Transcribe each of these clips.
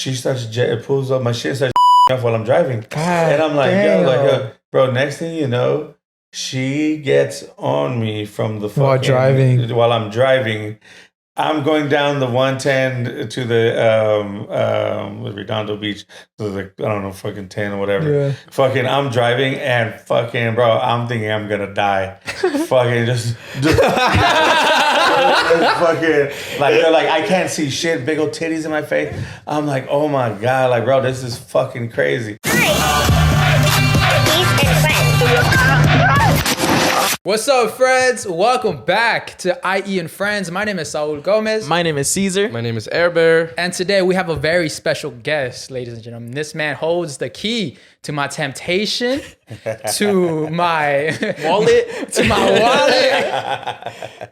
she pulls up my shit and starts off while I'm driving. God and I'm like, damn. yo, bro, next thing you know, she gets on me from the fucking... While I'm driving. I'm going down the 110 to the Redondo Beach, to the, I don't know, fucking 10 or whatever. Yeah. Fucking, I'm driving and fucking, bro, I'm thinking I'm gonna die. Fucking just fucking, like, they're like, I can't see shit, big old titties in my face. I'm like, oh my God, like, bro, this is fucking crazy. What's up, friends? Welcome back to I.E In Friends. My name is Saul V Gomez. My name is Cesar. My name is Air Bear. And today we have a very special guest, ladies and gentlemen. This man holds the key to my temptation, to my Wallet.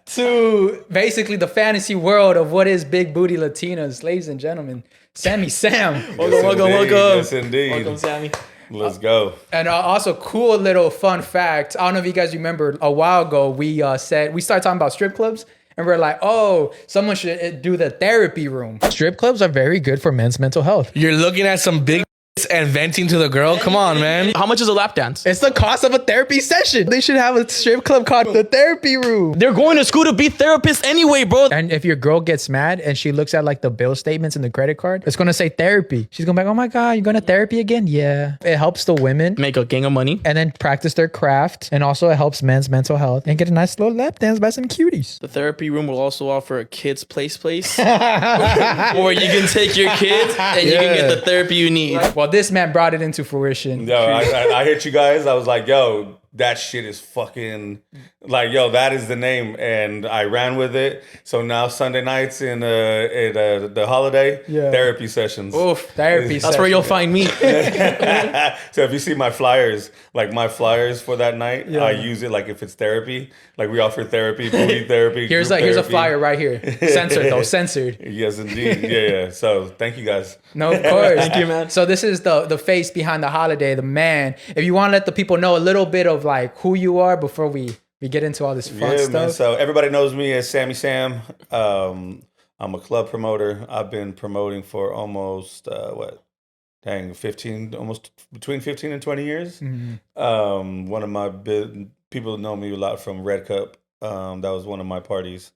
to basically the fantasy world of what is big booty Latinas. Ladies and gentlemen, Sammy Sam. Welcome. Yes, indeed. Welcome, Sammy. Let's go. And also, cool little fun fact. I don't know if you guys remember, a while ago, we started talking about strip clubs. And we're like, oh, someone should do the therapy room. Strip clubs are very good for men's mental health. You're looking at some big and venting to the girl? Come on, man. How much is a lap dance? It's the cost of a therapy session. They should have a strip club called the therapy room. They're going to school to be therapists anyway, bro. And if your girl gets mad and she looks at like the bill statements and the credit card, it's going to say therapy. She's going to be like, oh my God, you're going to therapy again? Yeah. It helps the women Make a gang of money. and then practice their craft. And also it helps men's mental health and get a nice little lap dance by some cuties. The therapy room will also offer a kids' place where you can take your kids and you can get the therapy you need. Well, this man brought it into fruition. Yo, I hit you guys. I was like, yo, that shit is fucking, like, yo, that is the name. And I ran with it. So now Sunday nights in the holiday, therapy sessions. Oof, Therapy that's where you'll find me. So if you see my flyers for that night, I use it like if it's therapy. Like we offer therapy, booty therapy. Here's group a therapy. flyer right here. Censored though, censored. Yes, indeed. Yeah. So thank you guys. No, of course. Thank you, man. So this is the face behind the holiday, the man. If you want to let the people know a little bit of like who you are before we get into all this fun stuff. Man. So everybody knows me as Sammy Sam. I'm a club promoter. I've been promoting for almost 15, almost between 15 and 20 years. Mm-hmm. One of my people know me a lot from Red Cup. That was one of my parties.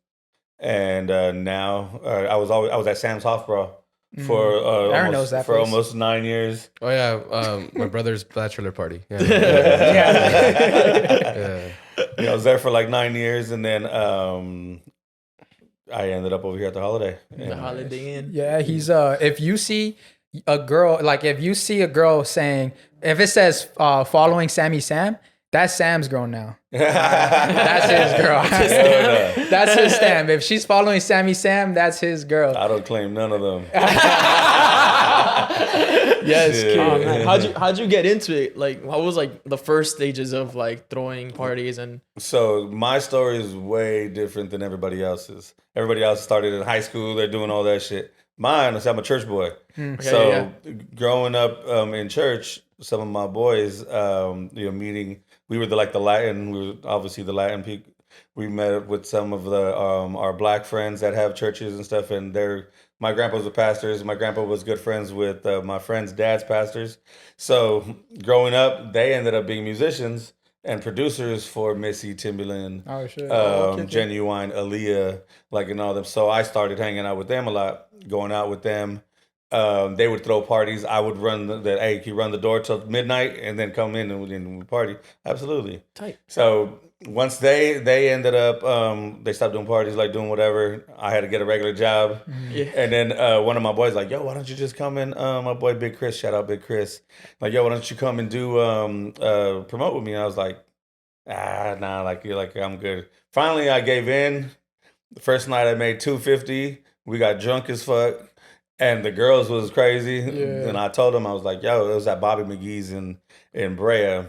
And now I was at Sam's Hofbräu for almost 9 years. Oh yeah, my brother's bachelor party. Yeah. I was there for like 9 years, and then I ended up over here at the Holiday. The Holiday Inn. Yeah, he's if you see a girl saying, if it says following Sammy Sam, that's Sam's girl now. That's his girl. That's his stamp. If she's following Sammy Sam, that's his girl. I don't claim none of them. Yes, Shit. Oh, man. How'd you get into it? Like, what was like the first stages of like throwing parties and? So my story is way different than everybody else's. Everybody else started in high school. They're doing all that shit. Mine, I'm a church boy. Growing up in church, some of my boys, meeting. We were the Latin. We were obviously the Latin people. We met with some of the our black friends that have churches and stuff, and my grandpa was a pastor. My grandpa was good friends with my friends' dad's pastors. So growing up, they ended up being musicians and producers for Missy, Timbaland, Genuine, Aaliyah, and all them. So I started hanging out with them a lot, going out with them. They would throw parties. I would run can you run the door till midnight and then come in and we party. Absolutely. Tight. So once they ended up, they stopped doing parties, like doing whatever. I had to get a regular job. Yeah. And then one of my boys like, yo, why don't you just come in? My boy Big Chris, shout out Big Chris. Like, yo, why don't you come and do promote with me? And I was like, nah, I'm good. Finally, I gave in. The first night I made $250. We got drunk as fuck. And the girls was crazy. Yeah. And I told them, I was like, yo, it was at Bobby McGee's in Brea.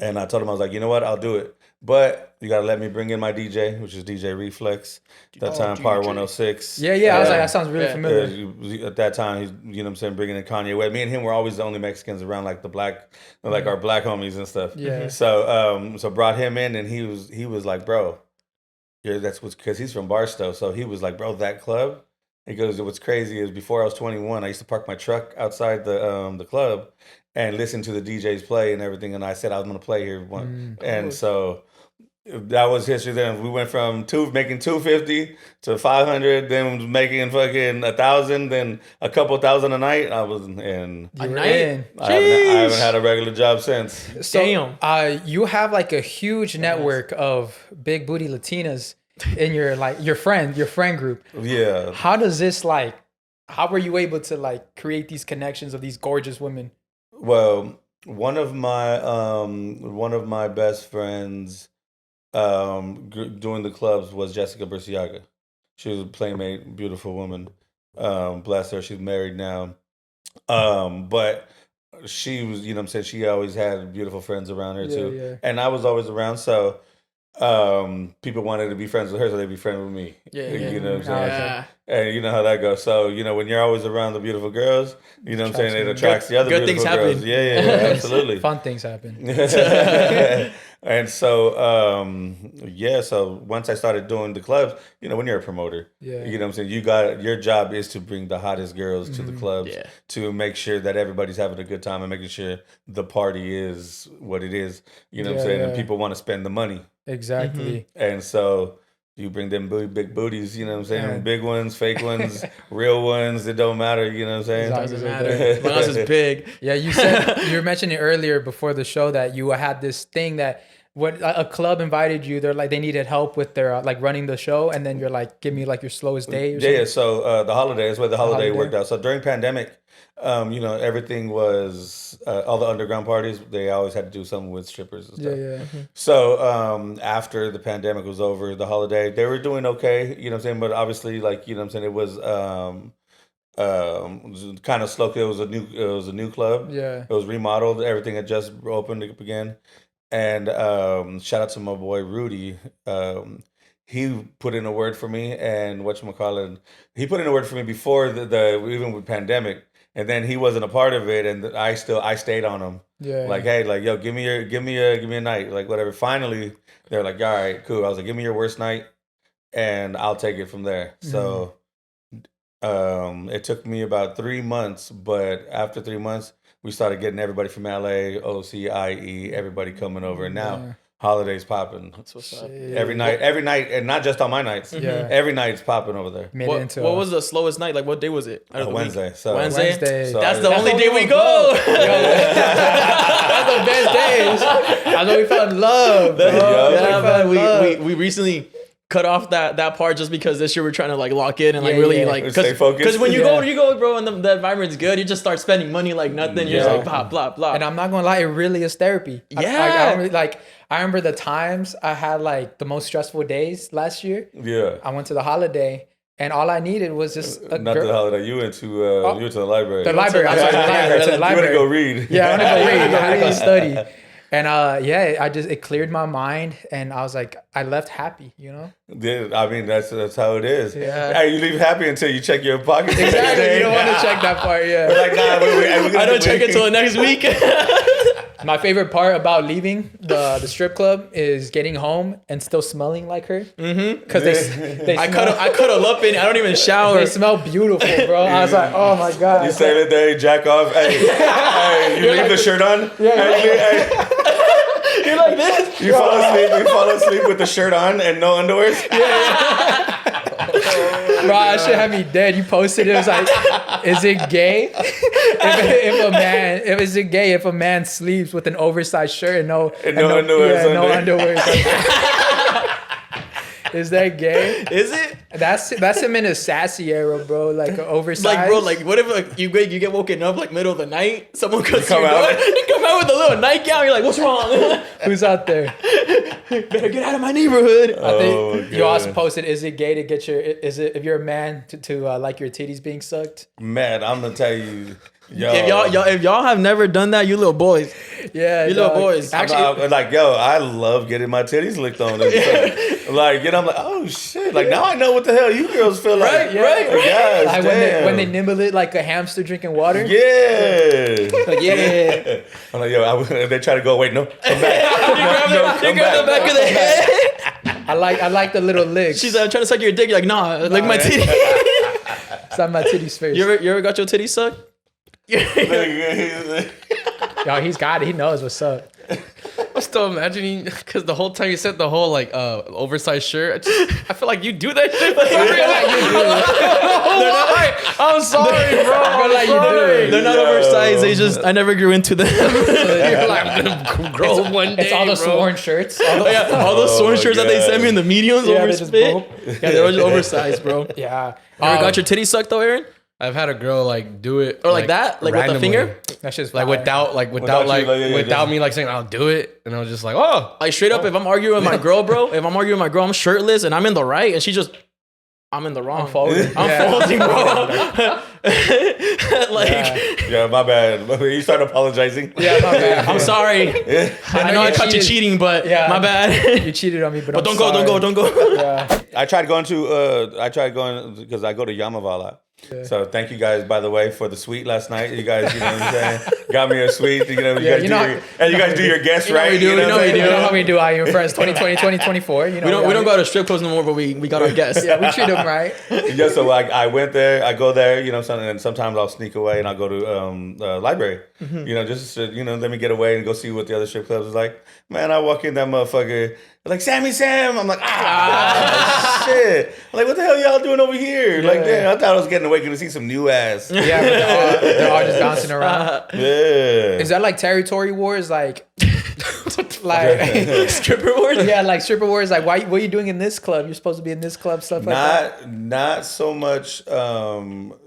And I told him, I was like, you know what? I'll do it. But you got to let me bring in my DJ, which is DJ Reflex. That time, Power 106. Yeah. I was like, that sounds really familiar. At that time, he's, bringing in Kanye West. Me and him were always the only Mexicans around, like the black, our black homies and stuff. Yeah. So brought him in, and he was like, bro, that's what's, because he's from Barstow. So he was like, bro, that club He goes, what's crazy is before I was 21, I used to park my truck outside the club and listen to the DJs play and everything. And I said I was going to play here. And so that was history. Then we went from making 250 to 500, then making fucking 1,000, then a couple thousand a night. I was in. You were in. I haven't had a regular job since. So, Damn. You have like a huge network of big booty Latinas in your friend group. Yeah. How does this how were you able to like create these connections of these gorgeous women? Well, one of my best friends doing the clubs was Jessica Burciaga. She was a playmate, beautiful woman. Bless her, she's married now. But she was, you know what I'm saying, she always had beautiful friends around her too. Yeah. And I was always around, so people wanted to be friends with her, so they'd be friends with me. You know what I'm saying? Yeah. And you know how that goes. So, you know, when you're always around the beautiful girls, you know what I'm saying, it attracts the other good beautiful things girls. happen. Yeah, absolutely. Fun things happen. And so, so once I started doing the clubs, you know, when you're a promoter, you know what I'm saying, your job is to bring the hottest girls to the clubs, to make sure that everybody's having a good time and making sure the party is what it is, you know what I'm saying, and people want to spend the money. Exactly. And so you bring them big booties, you know what I'm saying, big ones, fake ones, real ones, it don't matter, you know what I'm saying? It doesn't matter. As long as it's big. Yeah, you said, you were mentioning earlier before the show that you had this thing that when a club invited you, they're like, they needed help with their like running the show, and then you're like, give me like your slowest day or something. Yeah, so the holiday is where the holiday worked out. So during pandemic, you know, everything was, all the underground parties, they always had to do something with strippers and stuff. So after the pandemic was over, the holiday, they were doing okay, you know what I'm saying? But obviously, like, you know what I'm saying, it was kind of slow. It was a new club. Yeah. It was remodeled. Everything had just opened up again. And shout out to my boy Rudy. He put in a word for me, and whatchamacallit, he put in a word for me before the even with pandemic. And then he wasn't a part of it, and I stayed on him. Yeah. Like, hey, like, yo, give me a night, like whatever. Finally, they're like, all right, cool. I was like, give me your worst night, and I'll take it from there. So, it took me about 3 months, but after 3 months, we started getting everybody from LA, OC, I.E, everybody coming over, and now holidays popping. That's what's up. Every night, and not just on my nights. Yeah, every night's popping over there. What was the slowest night? Like, what day was it? Wednesday. So Wednesday. So that's the only day we go. That's the best days. That's when we fell in love. We recently cut off that part just because this year we're trying to like lock in and like really like stay focused. Because when you go, bro, and the environment's good, you just start spending money like nothing. You're just like blah blah blah. And I'm not gonna lie, it really is therapy. I remember the times I had like the most stressful days last year. Yeah, I went to the holiday. And all I needed was just the holiday. You went to the library. The library. I went to the library. You want to go read? Yeah, I want to go read. I had to go study. And it cleared my mind, and I was like, I left happy, you know. Yeah, I mean that's how it is. Yeah, hey, you leave happy until you check your pockets. Exactly, you don't want to check that part. Yeah, we're like, nah, I don't check it till the next week. My favorite part about leaving the strip club is getting home and still smelling like her. Because I cuddle up in. I don't even shower. They smell beautiful, bro. I was like, oh my god. You say that they jack off. Hey, you leave the shirt on. Yeah. You're like this. You fall asleep with the shirt on and no underwear. Yeah. Bro, that shit had me dead. You posted it. It was like, is it gay if a man sleeps with an oversized shirt and no underwear? No underwear. Is that gay? Is it? That's him in a sassy era, bro. Like an oversized. Like, bro, like what if you get woken up like middle of the night? Someone comes to your door. You come out with a little nightgown. You're like, what's wrong? Who's out there? Better get out of my neighborhood. I think you also posted, is it gay to get if you're a man to like your titties being sucked? Man, I'm gonna tell you. Yo. If y'all have never done that, you little boys. Yeah, you little boys. Actually, I love getting my titties licked on. And stuff. Like, I'm like, oh shit! Like now I know what the hell you girls feel like. Right. Yes, like when they nibble it like a hamster drinking water. Yeah. Like, yeah. I'm like, if they try to go away, no, come back. You grab the back of the head. I like the little licks. She's trying to suck your dick. You're like, nah, lick my titty. Suck my titties first. You ever got your titties sucked? Yo, he's got it. He knows what's up. I'm still imagining because the whole time you said the whole like oversized shirt, I feel like you do that shit. I'm sorry, bro. I feel like you do. They're not oversized. I never grew into them. You're like, I'm gonna grow one day. It's all the bro. sworn shirts. All those sworn shirts that they send me in the mediums Yeah, over they just spit. boom. Yeah, they're just oversized, bro. You Yeah. ever got your titties sucked though, Aaron? I've had a girl like do it Or like that? Like with the randomly. finger? That's just Like fire. without you, yeah, without me like saying I'll do it, and I was just like, oh, Like straight up, if I'm arguing with my girl, bro, I'm shirtless and I'm in the right and she just, I'm in the wrong. I'm folding. I'm folding, bro. Like, Yeah, my bad. You start apologizing. Yeah, my bad. I'm sorry. I know I caught you cheating, but Yeah. my bad. You cheated on me, but But don't go. Yeah. I tried going because I go to Yamava a lot. So thank you guys, by the way, for the suite last night. You guys, you know what I'm saying, got me a suite. You know, you guys do your guests right. we do, You know we know what I'm we do. saying? You know how we do I.E In Friends 2020, 2024. You know, We don't go to strip clubs no more, but we got our guests. Yeah, we treat them right. Yeah, so I went there. I go there. You know, and sometimes I'll sneak away and I'll go to the library. You know, just to, let me get away and go see what the other strip clubs is like. Man, I walk in that motherfucker like Sammy Sam. I'm like, shit. I'm like, what the hell y'all doing over here? Like, damn, I thought I was getting away to see some new ass. Yeah, but they're all just bouncing around. Yeah. Is that like territory wars? Like Stripper wars? yeah, like stripper wars. Like, what are you doing in this club? You're supposed to be in this club, stuff like that. Not so much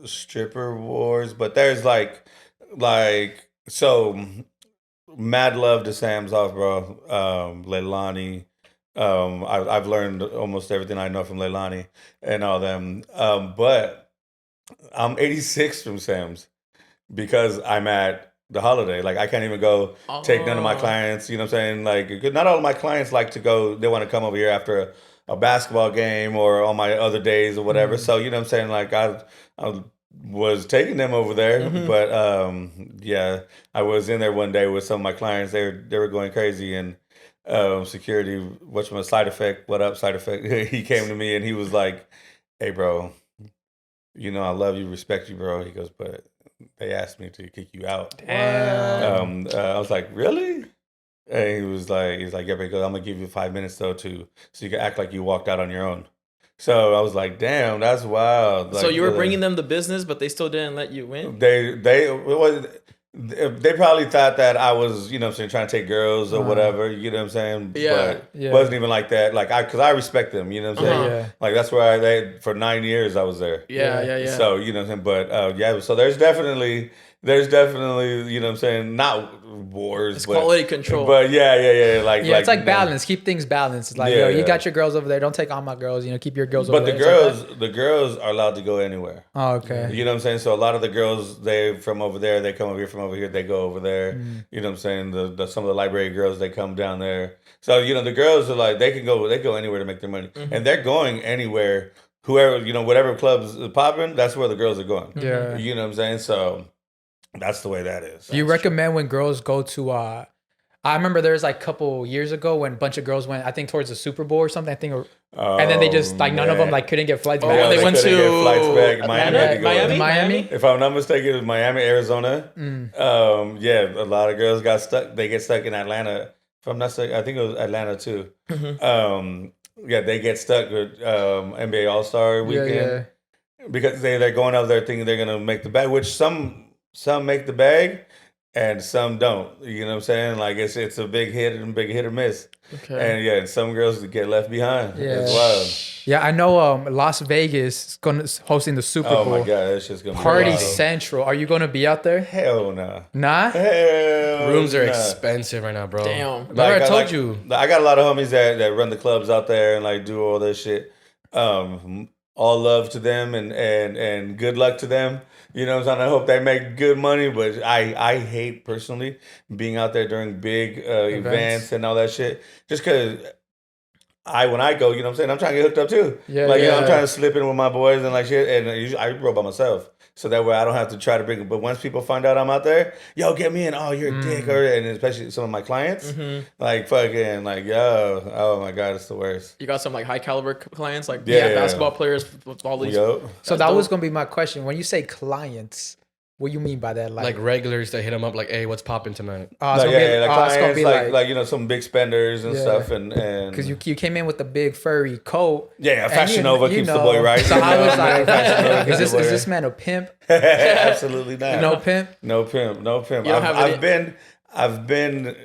stripper wars, but there's like so mad love to Sam's off, bro. Leilani. I've learned almost everything I know from Leilani and all them. But I'm 86 from Sam's because I'm at the holiday. Like I can't even go take none of my clients. You know what I'm saying? Like not all of my clients like to go. They want to come over here after a basketball game or on my other days or whatever. So you know what I'm saying? Like I was taking them over there, but yeah, I was in there one day with some of my clients. They were going crazy and security. What's my side effect? What up, side effect? He came to me and he was like, "Hey, bro, you know I love you, respect you, bro." He goes, "But they asked me to kick you out." Damn. I was like, "Really?" And he's like, "Yeah," because I'm gonna give you 5 minutes though so you can act like you walked out on your own. So I was like, "Damn, that's wild." Like, So you were bringing them the business, but they still didn't let you win? They probably thought that I was, you know what I'm saying, trying to take girls or whatever, you know what I'm saying? Yeah. But it wasn't even like that. Like because I respect them, you know what I'm saying? Yeah. Like that's where for 9 years I was there. Yeah. So, you know what I'm saying? But yeah, so there's definitely, you know what I'm saying, not wars, It's but quality control. But yeah. Like Yeah, it's like you know, balance. Keep things balanced. It's like, Yeah, yo, you yeah. got your girls over there. Don't take all my girls. You know, keep your girls But over the there. It's like the girls are allowed to go anywhere. that. Oh, okay. You know what I'm saying? So a lot of the girls, they from over there, they come over here from over here, they go over there. You know what I'm saying? Some of the library girls, they come down there. So, you know, the girls are like, they go anywhere to make their money. And they're going anywhere, whoever, you know, whatever club's popping, that's where the girls are going. Yeah. You know what I'm saying? So that's the way that is. Do you recommend when girls go to I remember there was like a couple years ago when a bunch of girls went, I think towards the Super Bowl or something. I think, and then they just like none of them like couldn't get flights back. Yeah, they went couldn't get to flights back. Miami. had to go. Miami? If I'm not mistaken, it was Miami, Arizona. Yeah, a lot of girls got stuck. They get stuck in Atlanta. If I'm not mistaken, I think it was Atlanta too. Yeah, they get stuck with NBA All-Star weekend because they're going out there thinking they're gonna make the bag, which some make the bag and some don't. You know what I'm saying? Like it's a big hit and big hit or miss. Okay. And some girls get left behind. Yeah. It's wild. Yeah, I know Las Vegas is hosting the Super Oh Bowl. my god, that's just gonna be Party wild. Central. Are you going to be out there? Hell no. Nah? Hell Rooms are nah. expensive right now, bro. Damn. Remember I told you. I got a lot of homies that run the clubs out there and like do all this shit. All love to them and good luck to them. You know what I'm saying? I hope they make good money, but I hate personally being out there during big events and all that shit. Just because when I go, you know what I'm saying? I'm trying to get hooked up too. Yeah, like, you know, yeah. I'm trying to slip in with my boys and like shit. And usually I roll by myself. so that way I don't have to try to bring it. But once people find out I'm out there, yo, get me in. Oh, you're a dick, and especially some of my clients, like fucking, like yo, oh my god, it's the worst. You got some like high caliber clients, like Yeah. basketball players, all these. Yo. So that was gonna be my question. When you say clients, what do you mean by that? Like regulars that hit them up like, hey, what's popping tonight? It's Like, gonna yeah, be, like it's gonna clients, be like you know, some big spenders and stuff, and because you came in with the big furry coat. yeah, and Fashion Nova keeps the boy right. So I was like, Fashion Nova keeps is the boy this right. man a pimp? Absolutely not. No pimp. No pimp. No pimp. You don't have I've been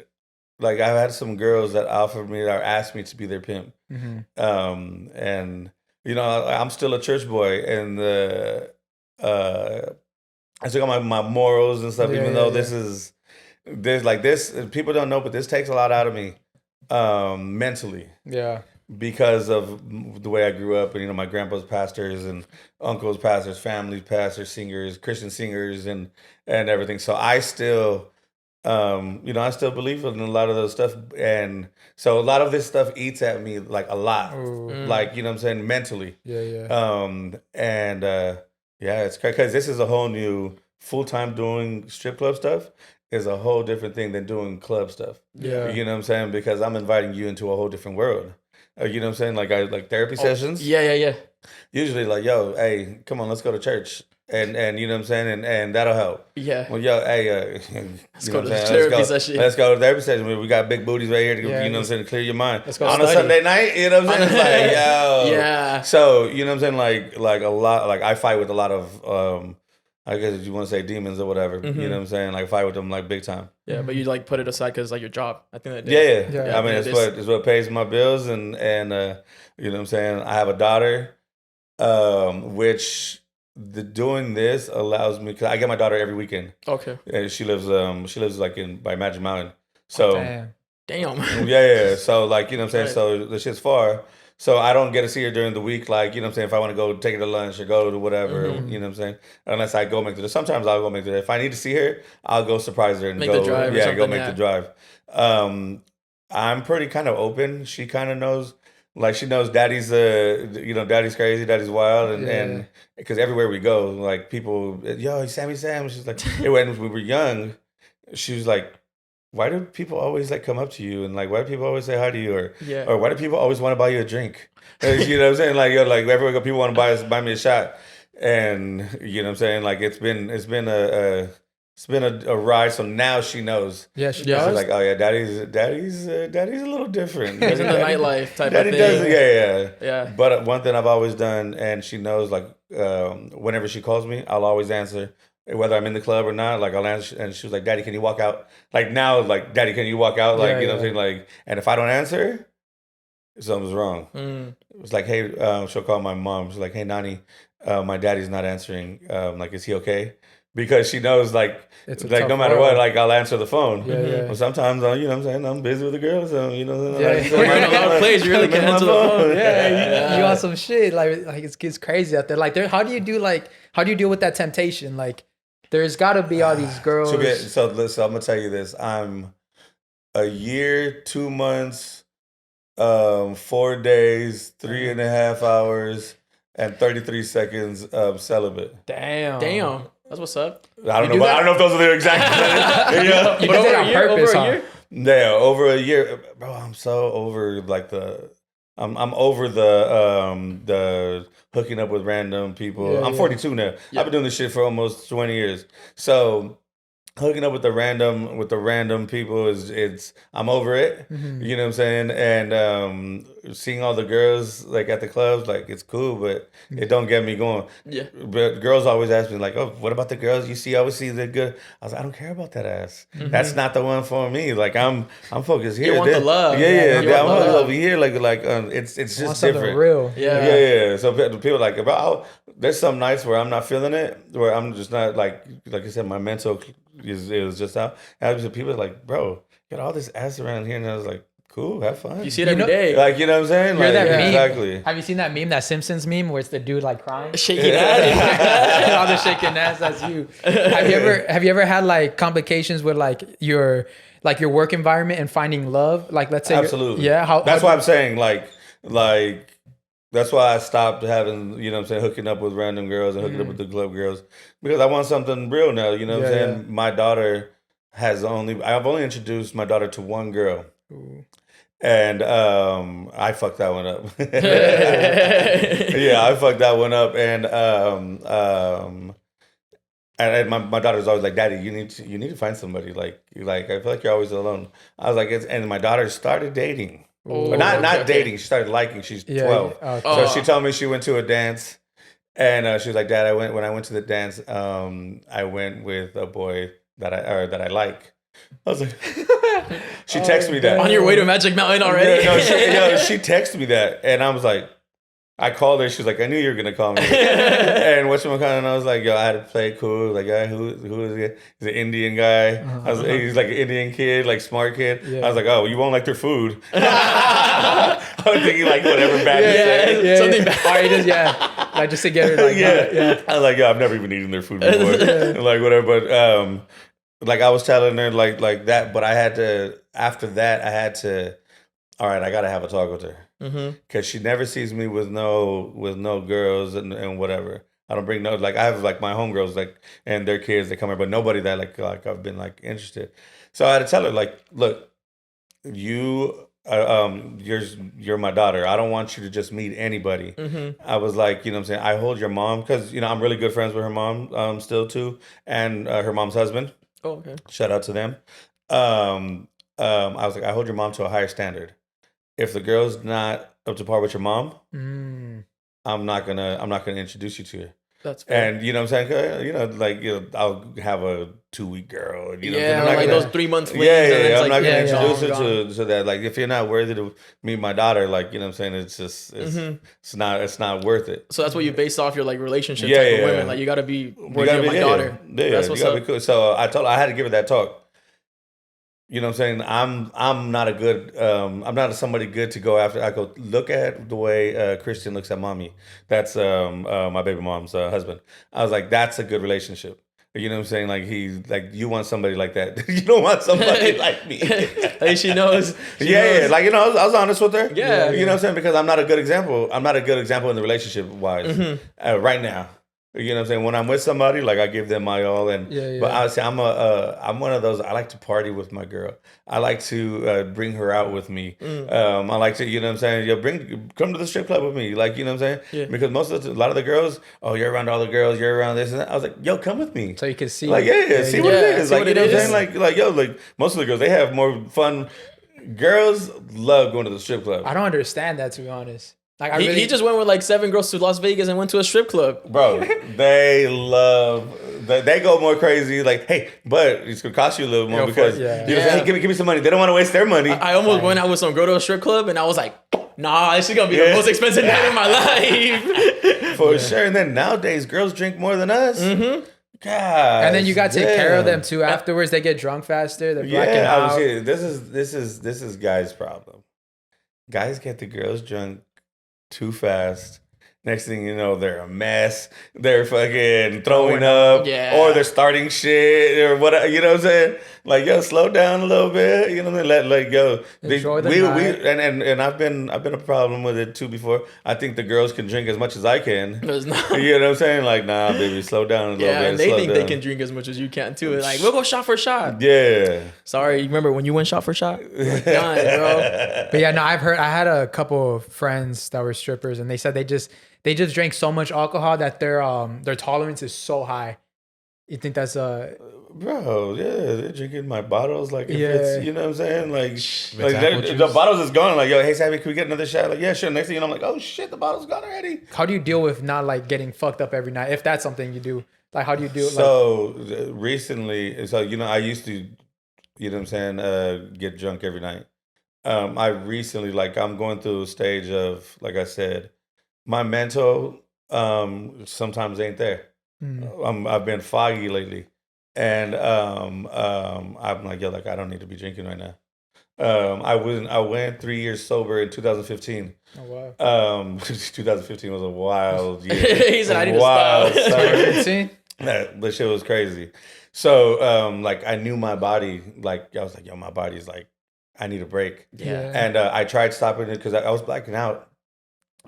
like I've had some girls that offered me or asked me to be their pimp. And you know, I'm still a church boy, and I still got my morals and stuff. Even though this like this, people don't know, but this takes a lot out of me mentally. Yeah. Because of the way I grew up, and you know, my grandpa's pastors and uncles pastors, family pastors, singers, Christian singers, and everything. So I still, you know, I still believe in a lot of those stuff, and so a lot of this stuff eats at me like a lot, like you know what I'm saying, mentally. Yeah. Yeah, it's crazy because this is a whole new full-time doing strip club stuff is a whole different thing than doing club stuff. Yeah. You know what I'm saying? Because I'm inviting you into a whole different world. You know what I'm saying? Like I like therapy sessions. Yeah. Usually like, yo, hey, come on, let's go to church. And you know what I'm saying? And that'll help. Yeah. Well, yo, hey, Let's go to the therapy session. Let's go to therapy session. We got big booties right here to, Yeah, you know what I'm saying, to clear your mind. Let's go on study. a Sunday night, you know what I'm saying? It's like, yo. Yeah. So, you know what I'm saying? Like a lot, like I fight with a lot of, I guess you want to say demons or whatever. You know what I'm saying? Like fight with them like big time. Yeah, but you like put it aside because like your job. I think that. Yeah. I mean, Yeah, it's what pays my bills, and you know what I'm saying? I have a daughter, which doing this allows me, because I get my daughter every weekend. Okay. And she lives like by Magic Mountain. So Damn. yeah. So like, you know what I'm saying? Right. So the shit's far. So I don't get to see her during the week, like, you know what I'm saying, if I want to go take her to lunch or go to whatever, you know what I'm saying? Unless I go make the, sometimes I'll go make the, if I need to see her, I'll go surprise her and Make go, the drive or yeah, go something, make yeah. the drive. I'm pretty kind of open. She kind of knows, like she knows daddy's, you know, daddy's crazy, daddy's wild. And because everywhere we go, like people, yo, Sammy Sam. She's like, when we were young, she was like, why do people always like come up to you, and like why do people always say hi to you, or why do people always want to buy you a drink? You know what I'm saying? Like, yo, like everywhere we go, people want to buy me a shot, and you know what I'm saying? Like it's been a ride. So now she knows. Yeah, she She's does. like, oh yeah, daddy's a little different. He's in the nightlife type Daddy of does, thing. yeah. But one thing I've always done, and she knows, like whenever she calls me, I'll always answer. Whether I'm in the club or not, like I'll answer, and she was like, "Daddy, can you walk out?" Like now, like, "Daddy, can you walk out?" Like, you know what I'm saying? Like, and if I don't answer, something's wrong. It's like, hey, she'll call my mom. She's like, "Hey, Nani, my daddy's not answering. Like, is he okay?" Because she knows, like no matter what, like I'll answer the phone. Yeah. But sometimes, you know what I'm saying, I'm busy with the girls, so you know. Like, You're in a lot of plays. You really can't answer the phone. Yeah, you on some shit. Like it's crazy out there. Like how do you deal with that temptation? Like there's got to be all these girls. So listen, I'm gonna tell you this. I'm a year, 2 months, 4 days, 3.5 hours, and 33 seconds celibate. Damn. That's what's up. I don't know if those are the exact. Yeah. You did it on purpose, over a huh? year? Yeah, over a year, bro. I'm so over like I'm over the hooking up with random people. Yeah, I'm 42 now. Yeah. I've been doing this shit for almost 20 years. So hooking up with the random people is I'm over it. You know what I'm saying? And seeing all the girls like at the clubs, like it's cool, but it don't get me going. Yeah. But girls always ask me like, "Oh, what about the girls you always see they're good?" I was like, "I don't care about that ass. That's not the one for me. Like I'm focused here. You want the love. Yeah. You want I'm the always love. over here. Like it's Want just something different. real. Yeah. So people are like, bro, there's some nights where I'm not feeling it, where I'm just not like I said, my mental is just out. And people are like, bro, got all this ass around here, and I was like, cool, have fun. You see it every day. Like, you know what I'm saying? You're Like, that meme. exactly. Have you seen that meme, that Simpsons meme, where it's the dude like crying? Shaking ass. All the shaking ass. That's you. Have you ever had like complications with like your work environment and finding love? Like, let's say, Absolutely. yeah. That's why I'm saying like That's why I stopped having, you know what I'm saying, hooking up with random girls and hooking up with the club girls, because I want something real now. You know what I'm saying? My daughter I've only introduced my daughter to one girl. Ooh. And I fucked that one up. Yeah, I fucked that one up. And my daughter's always like, "Daddy, you need to find somebody. Like I feel like you're always alone." I was like, and my daughter started dating. Or not dating. She started liking. She's 12. So she told me she went to a dance, and she was like, "Dad, when I went to the dance, I went with a boy that I like." I was like, she texted me that on your way to Magic Mountain already. She texted me that, and I was like, I called her. She was like, "I knew you were gonna call me." And whatchamacallit, and I was like, "Yo, I had to play cool." Like, who is he? He's an Indian guy. He's like an Indian kid, like smart kid. Yeah. I was like, "Oh, you won't like their food." I was thinking like whatever bad to say. Something bad. Like just to get her. Like, I was like, "Yo, I've never even eaten their food before." Like whatever, but like I was telling her like that, but I had to. After that, I had to. All right, I gotta have a talk with her. Because she never sees me with no girls and whatever. I don't bring no, like I have like my homegirls like and their kids that come here, but nobody that like I've been like interested. So I had to tell her like, look, you're my daughter. I don't want you to just meet anybody. I was like, you know what I'm saying, I hold your mom, because you know I'm really good friends with her mom still too, and her mom's husband. Oh, okay. Shout out to them. I was like, I hold your mom to a higher standard. If the girl's not up to par with your mom, I'm not gonna introduce you to her. That's fair. And you know what I'm saying? You know, like I'll have a 2-week girl. You know, I'm not like those 3 months. I'm not gonna introduce her to that. Like if you're not worthy to meet my daughter, like you know what I'm saying, it's just it's not worth it. So that's what you base off your like relationship type of women. Like you gotta be worthy of my daughter. Yeah, that's what's up. Be cool. So I told her I had to give her that talk. You know what I'm saying? I'm not a good I'm not somebody good to go after. I go look at the way Christian looks at mommy. That's my baby mom's husband. I was like, that's a good relationship. You know what I'm saying? Like he's like, you want somebody like that. You don't want somebody like me. Like she knows. Yeah. Like I was honest with her. Yeah. You know what I'm saying? Because I'm not a good example. I'm not a good example in the relationship wise right now. You know what I'm saying? When I'm with somebody, like I give them my all, but I say I'm one of those. I like to party with my girl. I like to bring her out with me. I like to, you know what I'm saying? Come to the strip club with me, like you know what I'm saying? Yeah. Because a lot of the girls, you're around all the girls, you're around this and that. I was like, yo, come with me, so you can see, like see what it is, like you know what I'm saying? Like yo, like most of the girls, they have more fun. Girls love going to the strip club. I don't understand that, to be honest. Like he just went with like 7 girls to Las Vegas and went to a strip club. Bro, they go more crazy. Like, hey, but it's gonna cost you a little more because you know, hey, give me some money. They don't want to waste their money. I almost went out with some girl to a strip club and I was like, nah, this is gonna be the most expensive night of my life. For sure. And then nowadays, girls drink more than us. God. And then you got to take care of them too. Afterwards, they get drunk faster. They're blacking out. This is guys' problem. Guys get the girls drunk too fast. Next thing you know, they're a mess. They're fucking throwing up, or they're starting shit, or whatever. You know what I'm saying? Like, yo, slow down a little bit. You know what I mean? Let go. Enjoy the night. And I've been a problem with it too before. I think the girls can drink as much as I can. You know what I'm saying? Like, nah, baby, slow down a little bit. Yeah, and they think they can drink as much as you can too. Like, we'll go shot for shot. Yeah. Sorry, you remember when you went shot for shot? Done, bro. But yeah, no, I had a couple of friends that were strippers, and they said they just drank so much alcohol that their tolerance is so high. You think that's bro? Yeah, they're drinking my bottles like if it's, you know what I'm saying, like the bottles is gone. Like, yo, hey Sammy, can we get another shot? Like, yeah, sure. Next thing you know, I'm like, oh shit, the bottle's gone already. How do you deal with not like getting fucked up every night? If that's something you do, like, how do you do it? So recently, you know, I used to, you know what I'm saying, get drunk every night. I recently, like, I'm going through a stage of, like I said, my mental sometimes ain't there. I've been foggy lately, and I'm like, yo, like I don't need to be drinking right now. I went 3 years sober in 2015. Oh wow. 2015 was a wild year. He said I need to stop. 2015. The shit was crazy. So like I knew my body. Like I was like, yo, my body's like, I need a break. Yeah. And I tried stopping it because I was blacking out.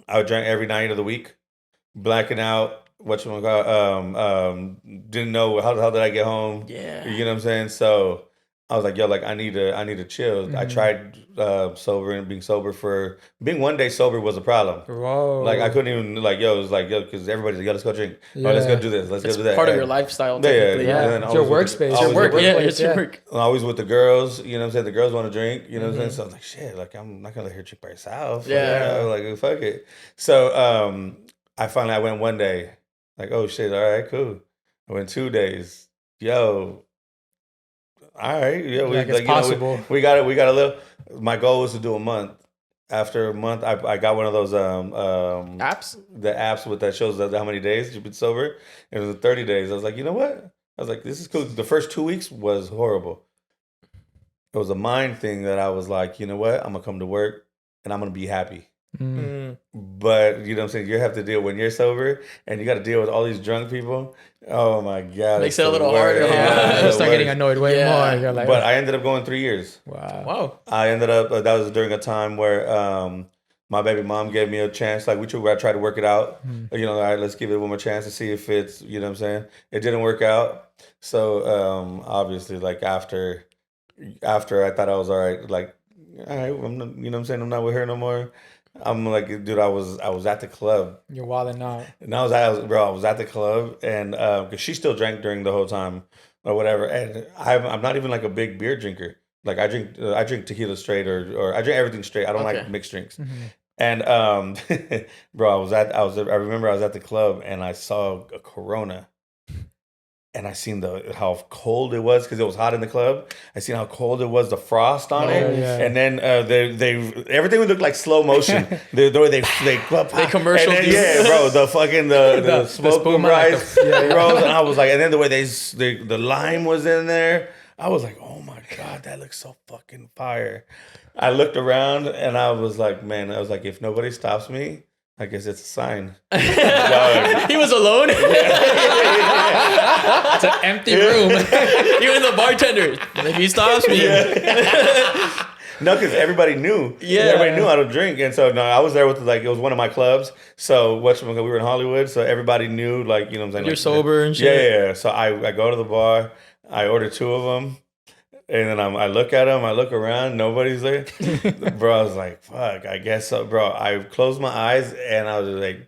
I drank every night of the week, blacking out. Didn't know how did I get home. Yeah. You know what I'm saying? So I was like, yo, like I need to chill. I tried sober and being one day sober was a problem. Whoa. Like I couldn't even like, yo, it was like, yo, because everybody's like, yo, let's go drink. Yeah. Or let's go do this. Let's go do that. Part of your lifestyle. Yeah. It's your workspace. It's your work. Yeah, it's your work. Always with the girls, you know what I'm saying? The girls want to drink, you know what I'm saying? So I was like, shit, like I'm not gonna let her drink by herself. Yeah. Like fuck it. So I went one day, like, oh shit, all right, cool. I went 2 days. Yo, all right, yo, it's possible. We got a little. My goal was to do a month. After a month, I got one of those Apps. The apps with that shows how many days you've been sober. It was 30 days. I was like, you know what? I was like, this is cool. The first 2 weeks was horrible. It was a mind thing that I was like, you know what? I'm gonna come to work and I'm gonna be happy. But you know what I'm saying? You have to deal when you're sober and you got to deal with all these drunk people. Oh my God. Makes it a little harder. You start getting annoyed way more. You're like, but I ended up going 3 years. Wow. I ended up, that was during a time where my baby mom gave me a chance. Like I tried to work it out. You know, all right, let's give it one more chance to see if it's, you know what I'm saying? It didn't work out. So obviously like after I thought I was all right, like, all right, I'm not, you know what I'm saying? I'm not with her no more. I'm like, dude, I was at the club. You're wilding out. And I was at the club, and because she still drank during the whole time or whatever. And I'm not even like a big beer drinker. Like I drink tequila straight or I drink everything straight. I don't like mixed drinks. And bro, I remember I was at the club and I saw a Corona. And I seen how cold it was because it was hot in the club. I seen how cold it was, the frost on it, and then everything would look like slow motion. The way they commercial, bro, the smoke would rise, bro. And I was like, and then the way the lime was in there, I was like, oh my God, that looks so fucking fire. I looked around and I was like, man, if nobody stops me, I guess it's a sign. He was alone. It's an empty room. Even the bartender. If he stops me. No, because everybody knew. Yeah. Everybody knew how to drink. And so, no, I was there with, like, it was one of my clubs. So, we were in Hollywood. So, everybody knew, like, you know what I'm saying? You're like, sober and shit. Yeah. So, I go to the bar. I order 2 of them. And then I look at them, I look around, nobody's there. Bro, I was like, fuck, I guess so. Bro, I closed my eyes and I was like,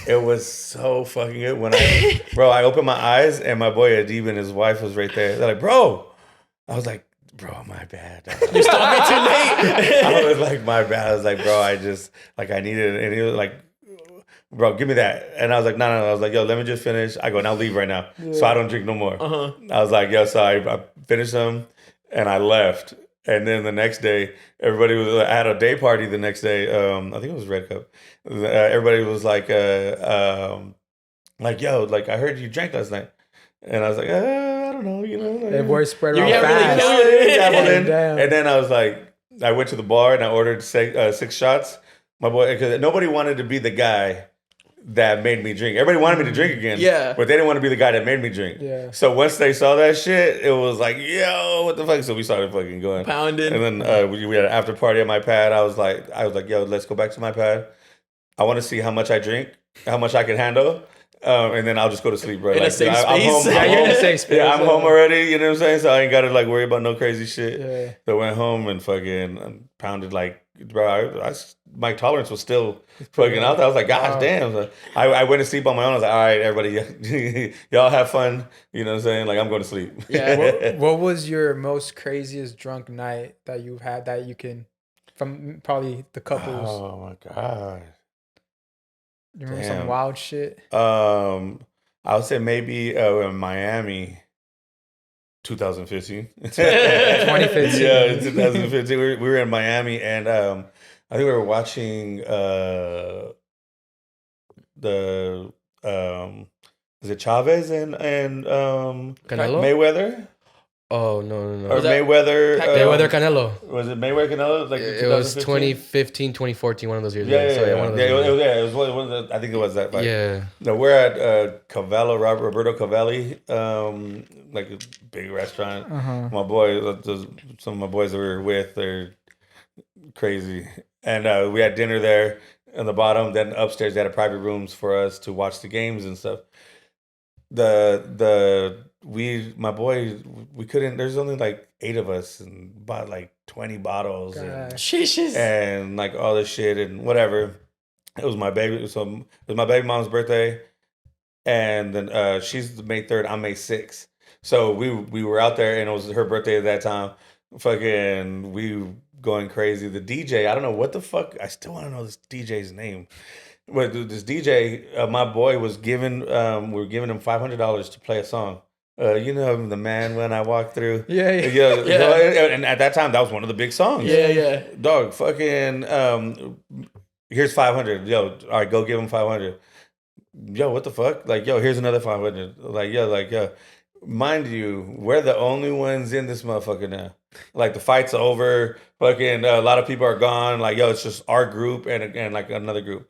it was so fucking good. When I opened my eyes and my boy Adib and his wife was right there. They're like, bro. I was like, bro, my bad. You stopped me too late. I was like, my bad. I was like, bro, I just, like, I needed it. And he was like, bro, give me that. And I was like, no. I was like, yo, let me just finish. I go, now leave right now. So I don't drink no more. I was like, yo, so I finished them and I left. And then the next day, everybody was, I had a day party the next day. I think it was Red Cup. Everybody was like, yo, like, I heard you drank last night. And I was like, I don't know, you know. The word spread around fast. And then I was like, I went to the bar and I ordered 6 shots. My boy, because nobody wanted to be the guy that made me drink. Everybody wanted me to drink again. Yeah. But they didn't want to be the guy that made me drink. Yeah. So once they saw that shit, it was like, yo, what the fuck? So we started fucking going. Pounding. And then we had an after party at my pad. I was like, yo, let's go back to my pad. I want to see how much I drink, how much I can handle. And then I'll just go to sleep, bro. In a safe space. I'm home. Yeah, you're in a safe space. Yeah, I'm home already. You know what I'm saying? So I ain't got to like worry about no crazy shit. Yeah. So I went home and fucking pounded like, bro. My tolerance was still fucking out there. I was like, gosh damn. So I went to sleep on my own. I was like, all right, everybody, y'all have fun. You know what I'm saying? Like I'm going to sleep. Yeah. What was your most craziest drunk night that you've had that you can, from probably the couples? Oh my God. You remember some wild shit? I would say maybe in Miami, 2015. 2015. Yeah, 2015. We were in Miami, and I think we were watching is it Chavez and Canelo? Mayweather? Oh, no. Or Mayweather? Mayweather Canelo. Was it Mayweather Canelo? Like It was 2015, 2014, one of those years. Yeah, one of those years. it was one of the, I think it was that fight. Yeah. No, we're at Roberto Cavalli, like a big restaurant. My boy, some of my boys that we were with, they're crazy. And we had dinner there. in the bottom. Then upstairs they had private rooms for us to watch the games and stuff. My boy, we couldn't. There's only like 8 of us and bought like 20 bottles and like all this shit and whatever. It was my baby. So it was my baby mom's birthday, and then she's May 3rd. I'm May 6th. So we were out there, and it was her birthday at that time. Fucking, we going crazy. The DJ, I don't know what the fuck. I still want to know this DJ's name. But this DJ, my boy was giving. We were giving him $500 to play a song. You know, the man when I walk through. Yeah. And at that time, that was one of the big songs. Yeah. Dog, fucking. Here's 500. Yo, all right, go give him 500. Yo, what the fuck? Like, yo, here's another 500. Like, yo. Mind you, we're the only ones in this motherfucker now. Like, the fight's over. Fucking, a lot of people are gone. Like, yo, it's just our group and like another group.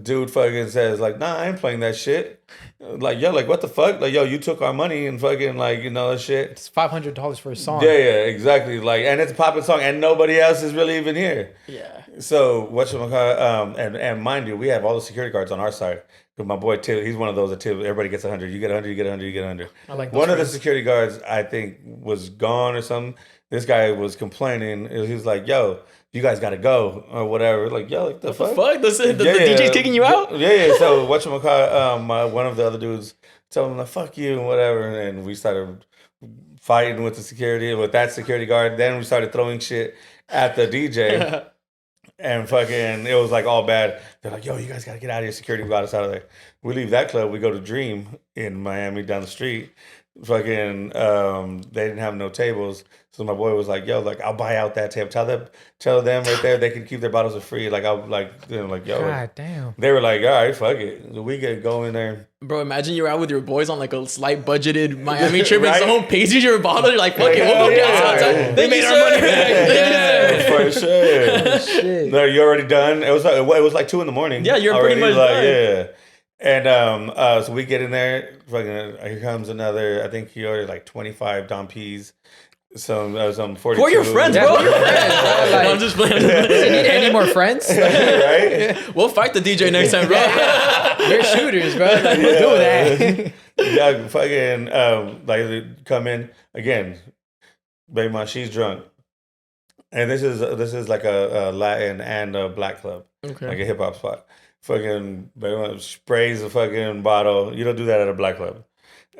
Dude fucking says, like, nah, I ain't playing that shit. Like, yo, like, what the fuck? Like, yo, you took our money and fucking, like, you know, that shit. It's $500 for a song. Yeah, exactly. Like, and it's a poppin' song, and nobody else is really even here. Yeah. So, and mind you, we have all the security guards on our side. Because my boy, Till, he's one of those that everybody gets 100. You get 100, you get 100, you get 100. I like one of the security guards, I think, was gone or something. This guy was complaining. He was like, yo, you guys got to go or whatever. Like, yo, like the fuck? The DJ's kicking you out? Yeah. So one of the other dudes told him, like, fuck you and whatever. And we started fighting with that security guard. Then we started throwing shit at the DJ. And fucking, it was like all bad. They're like, yo, you guys got to get out of here. Security got us out of there. We leave that club. We go to Dream in Miami down the street. Fucking, they didn't have no tables. So my boy was like, yo, like, I'll buy out that table. Tell them right there they can keep their bottles for free. Like, I'll, like, you know, like, yo. God damn. They were like, all right, fuck it. We could go in there. Bro, imagine you're out with your boys on like a slight budgeted Miami trip Right? and someone pays you your bottle. You're like, fuck it, we'll go down. They made our money back. For sure. Shit. No, you already done? It was like 2 a.m. Yeah, you're already, pretty much like, done. yeah. And so we get in there. Fucking, here comes another. I think he ordered like 25 Dom P's. Some 42. Who are your friends, Yeah, bro? who are your friends, bro? Like, No, I'm just playing. does he need any more friends? Right? We'll fight the DJ next time, bro. We're shooters, bro. Like, we'll do that. Yeah, fucking like they come in again. Baby mom, she's drunk, and this is like a Latin and a black club, Okay. like a hip hop spot. Fucking baby mom sprays a fucking bottle. You don't do that at a black club.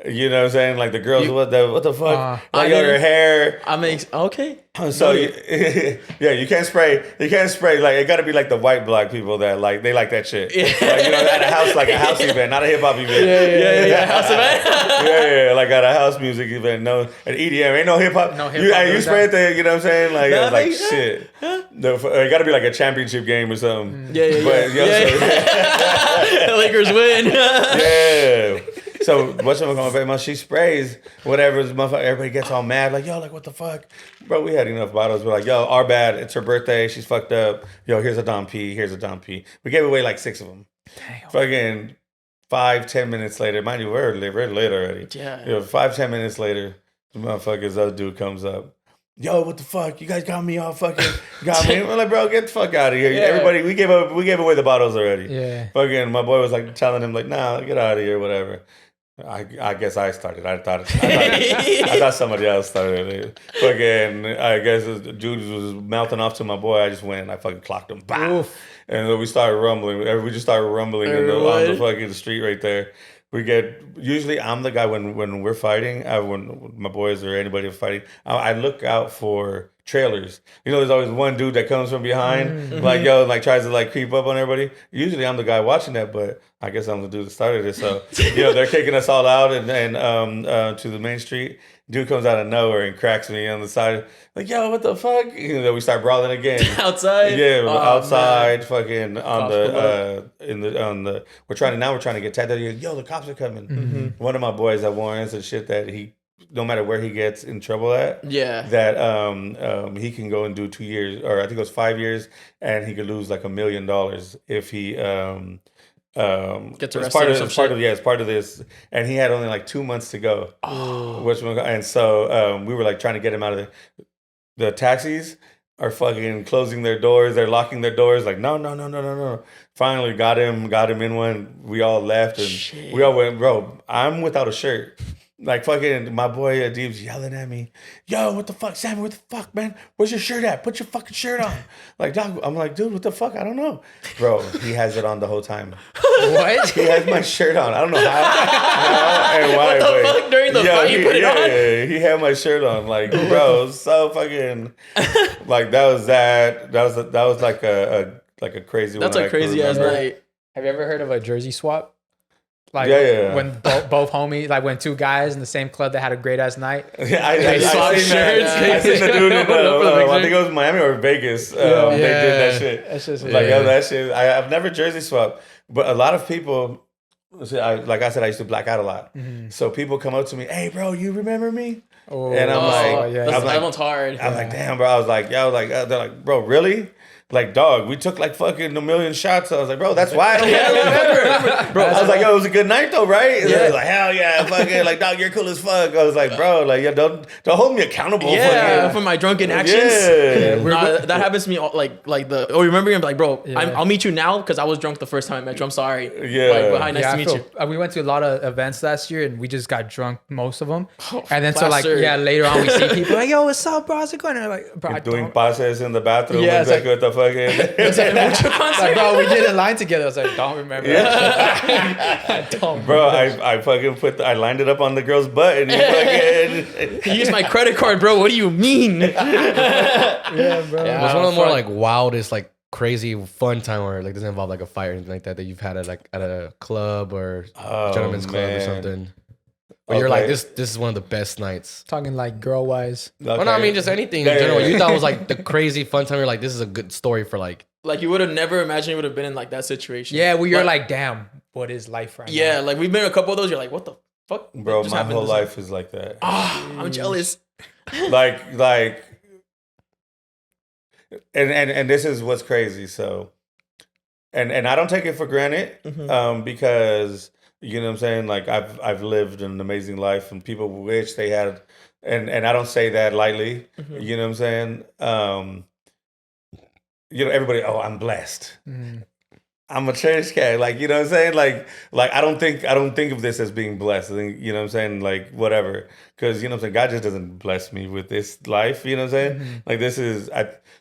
You know what I'm saying? Like the girls, what the fuck? Like her hair. Okay. So yeah, you can't spray. Like it got to be like the white black people that like they like that shit. Yeah. Like, you know, at a house, like a house event, not a hip hop event. Yeah. House event. Yeah, like at a house music event. No, an EDM ain't no hip hop. No hip-hop You spray it there. You know what I'm saying? Like Nah, it's like like, shit. It got to be like a championship game or something. Yeah. But, The Lakers win. Yeah. So what's my she sprays whatever. Everybody gets all mad. Like, yo, like what the fuck, bro? We had enough bottles. We're like, yo, our bad. It's her birthday. She's fucked up. Yo, here's a Dom P. Here's a Dom P. We gave away like 6 of them. Damn. Fucking 5-10 minutes later, mind you, we're late already. Yeah. You know, 5-10 minutes later, the motherfuckers other dude comes up. Yo, what the fuck? You guys got me all fucking got me. We're like, bro, get the fuck out of here. Yeah. Everybody, we gave away the bottles already. Yeah. Fucking my boy was like telling him like, nah, get out of here, whatever. I guess I started. I thought somebody else started it. Fucking, I guess the dude was mouthing off to my boy. I just went and I fucking clocked him. Bah! And then we started rumbling. We just started rumbling on the fucking street right there. Usually I'm the guy when we're fighting, when my boys or anybody are fighting, I look out for trailers. You know, there's always one dude that comes from behind, like, yo, like tries to like creep up on everybody. Usually I'm the guy watching that, but I guess I'm the dude that started it. So, you know, they're kicking us all out and to the main street. Dude comes out of nowhere and cracks me on the side. Like, yo, what the fuck? You know, we start brawling again. Outside? Yeah, outside, Man. fucking on the we're trying to get tagged. Yo, the cops are coming. One of my boys that warns and shit that he, no matter where he gets in trouble at, that he can go and do 2 years, or I think it was 5 years, and he could lose like $1 million if he gets arrested it's part of this, and he had only like 2 months to go. And so we were like trying to get him out of the taxis. are fucking closing their doors. They're locking their doors. Like, no. Finally got him in one. We all left and we all went, bro, I'm without a shirt. Like fucking my boy Adib's yelling at me, yo, what the fuck, Sammy, what the fuck, man? Where's your shirt at? Put your fucking shirt on. Like, dog, I'm like, dude, what the fuck? I don't know. Bro, he has it on the whole time. What? He has my shirt on. I don't know how and why. What the fuck? During the fight, you put it on? Yeah, he had my shirt on. Like, bro, so fucking like that was like a crazy That's one. a crazy ass night. Have you ever heard of a jersey swap? Like Yeah. when both homies, like when two guys in the same club that had a great ass night. Yeah, I swap seen that. shirts. I seen the dude in I think it was Miami or Vegas. They did that shit. That's just Like, yo, that shit. I've never jersey swapped, but a lot of people. Like I said, I used to black out a lot. So people come up to me, "Hey, bro, you remember me?" Oh, And I'm like, yeah. That like, one's hard. I'm like, damn, bro. I was like, yo, like, they're like, bro, really? Like, dog, we took like fucking a million shots. I was like, bro, that's why I don't remember. Bro, I was like, yo, it was a good night though, right? And they're like, hell yeah, fucking, like, dog, you're cool as fuck. I was like, bro, like, yeah, don't hold me accountable. For my drunken actions. Yeah. Nah, that happens to me. Remember him? Like, bro, I'll meet you now because I was drunk the first time I met you. I'm sorry. Yeah. But hi, nice to meet you. We went to a lot of events last year and we just got drunk most of them. Oh, And then plastered. later on we see people like, yo, what's up, bro? How's it going? And I'm like, bro, I Doing don't. passes in the bathroom. Yeah, It's it's like, what the fucking. Like, bro, we did a line together. I was like, don't remember. I don't. Bro, I fucking I lined it up on the girl's butt and you fucking. He used my credit card, bro. What do you mean? Yeah, bro. It was one of the more like wildest, like crazy fun time where like doesn't involve like a fight or anything like that you've had at a club or gentleman's club or something. But you're like, this is one of the best nights. Talking like girl wise. Well, no, I mean just anything in general. You thought it was like the crazy fun time. You're like, this is a good story for like. Like you would have never imagined you would have been in like that situation. Yeah, well, you're like, damn, what is life right now? Yeah, like we've been in a couple of those. You're like, what the fuck? Bro, just my happened whole this- life is like that. I'm jealous. like and this is what's crazy. So and I don't take it for granted because you know what I'm saying, like I've lived an amazing life and people wish they had and I don't say that lightly. You know what I'm saying? You know, everybody, oh, I'm blessed. I'm a church cat. Like, you know what I'm saying? Like I don't think of this as being blessed. I think, you know what I'm saying? Like, whatever. Because, you know what I'm saying? God just doesn't bless me with this life. You know what I'm saying? Like, this is,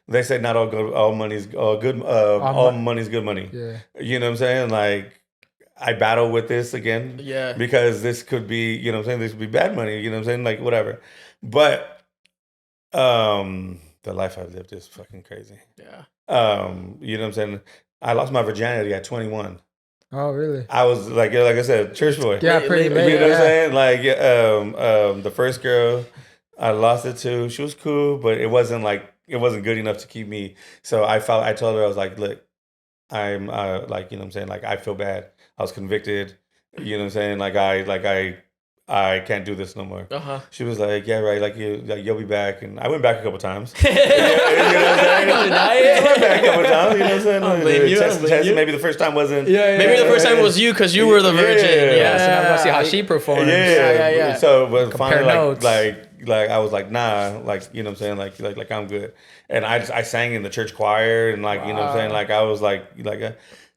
they say not all money's good, all money's good money. Yeah. You know what I'm saying? Like, I battle with this again. Yeah. Because this could be, you know what I'm saying? This could be bad money. You know what I'm saying? Like, whatever. But, the life I've lived is fucking crazy. Yeah. You know what I'm saying? I lost my virginity at 21. Oh, really? I was like I said, church boy. Yeah, pretty late. You know what I'm saying? Like, the first girl I lost it to, she was cool, but it wasn't good enough to keep me. So I told her, I was like, look, I'm like, you know what I'm saying? Like, I feel bad. I was convicted. You know what I'm saying? I can't do this no more. She was like, yeah, right. Like you'll be back. And I went back a couple times. You know what I'm saying? I went back a couple times. You know what I'm saying? I'll blame you. Test. Maybe the first time wasn't. Maybe the first time was you because you were the virgin. Yeah, so now I'm gonna see how she performs. Yeah. So, but Compare finally, notes. like I was like, nah, like, you know what I'm saying? Like I'm good. And I sang in the church choir and like, you know what I'm saying? Like I was like,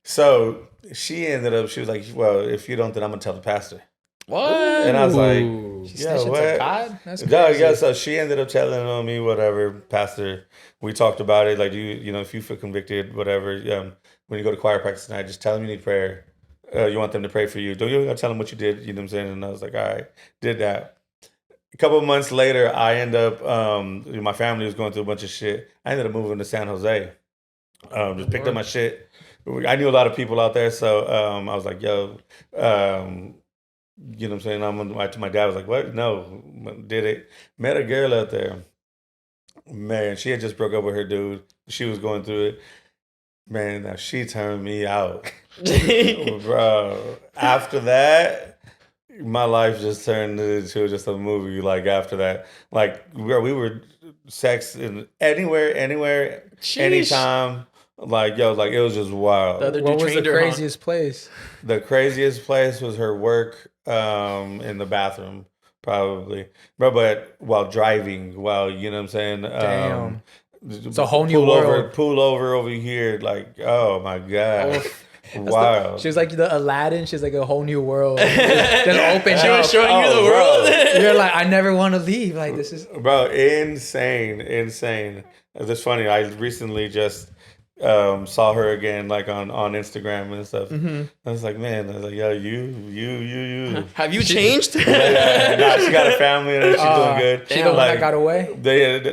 so she was like, well, if you don't, then I'm gonna tell the pastor. What? And I was like, She's yeah, snitching what? to God? That's No, crazy. yeah, so she ended up telling on me, whatever, pastor. We talked about it, like, you know, if you feel convicted, whatever, when you go to choir practice tonight, just tell them you need prayer. You want them to pray for you. Don't you gotta tell them what you did, you know what I'm saying? And I was like, all right, did that. A couple of months later, I end up, my family was going through a bunch of shit. I ended up moving to San Jose. Just picked up my shit. I knew a lot of people out there, so I was like, yo, you know what I'm saying? My dad was like, what? No, did it. Met a girl out there. Man, she had just broke up with her dude. She was going through it. Man, now she turned me out. Bro, after that, my life just turned into just a movie. Like, after that. Like, we were sex in anywhere, anytime. Like, yo, like, it was just wild. What was the craziest place? The craziest place was her work in the bathroom, probably. But while driving, you know what I'm saying? Damn. It's a whole new world. Pull over here. Like, oh my God. Wow. She was like the Aladdin. She's like a whole new world. Just open. She was showing you the world. You're like, I never want to leave. Like, this is... Bro, insane. It's funny. I recently just saw her again, like on Instagram and stuff. I was like, man, yo, you. Have you changed? Nah, she got a family and she's doing good. She the one that got away?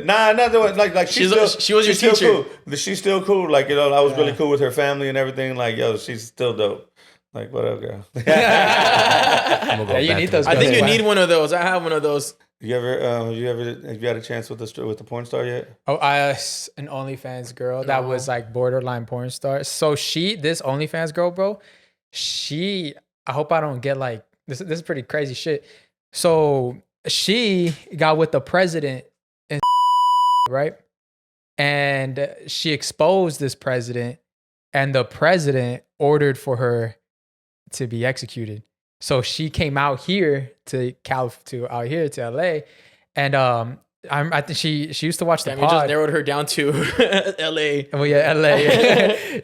Not the one. Like she was your still teacher. Cool. She's still cool. Like, I was really cool with her family and everything. Like, yo, she's still dope. Like, what up, girl? Yeah, you need those. I think you need one of those. I have one of those. You ever have you had a chance with the porn star yet? Oh, an OnlyFans girl that was like borderline porn star. So this OnlyFans girl, bro, I hope I don't get like this is pretty crazy shit. So she got with the president and right? And she exposed this president, and the president ordered for her to be executed. So she came out here to LA, and I think she used to watch the pod. You just narrowed her down to LA. Well, yeah, LA.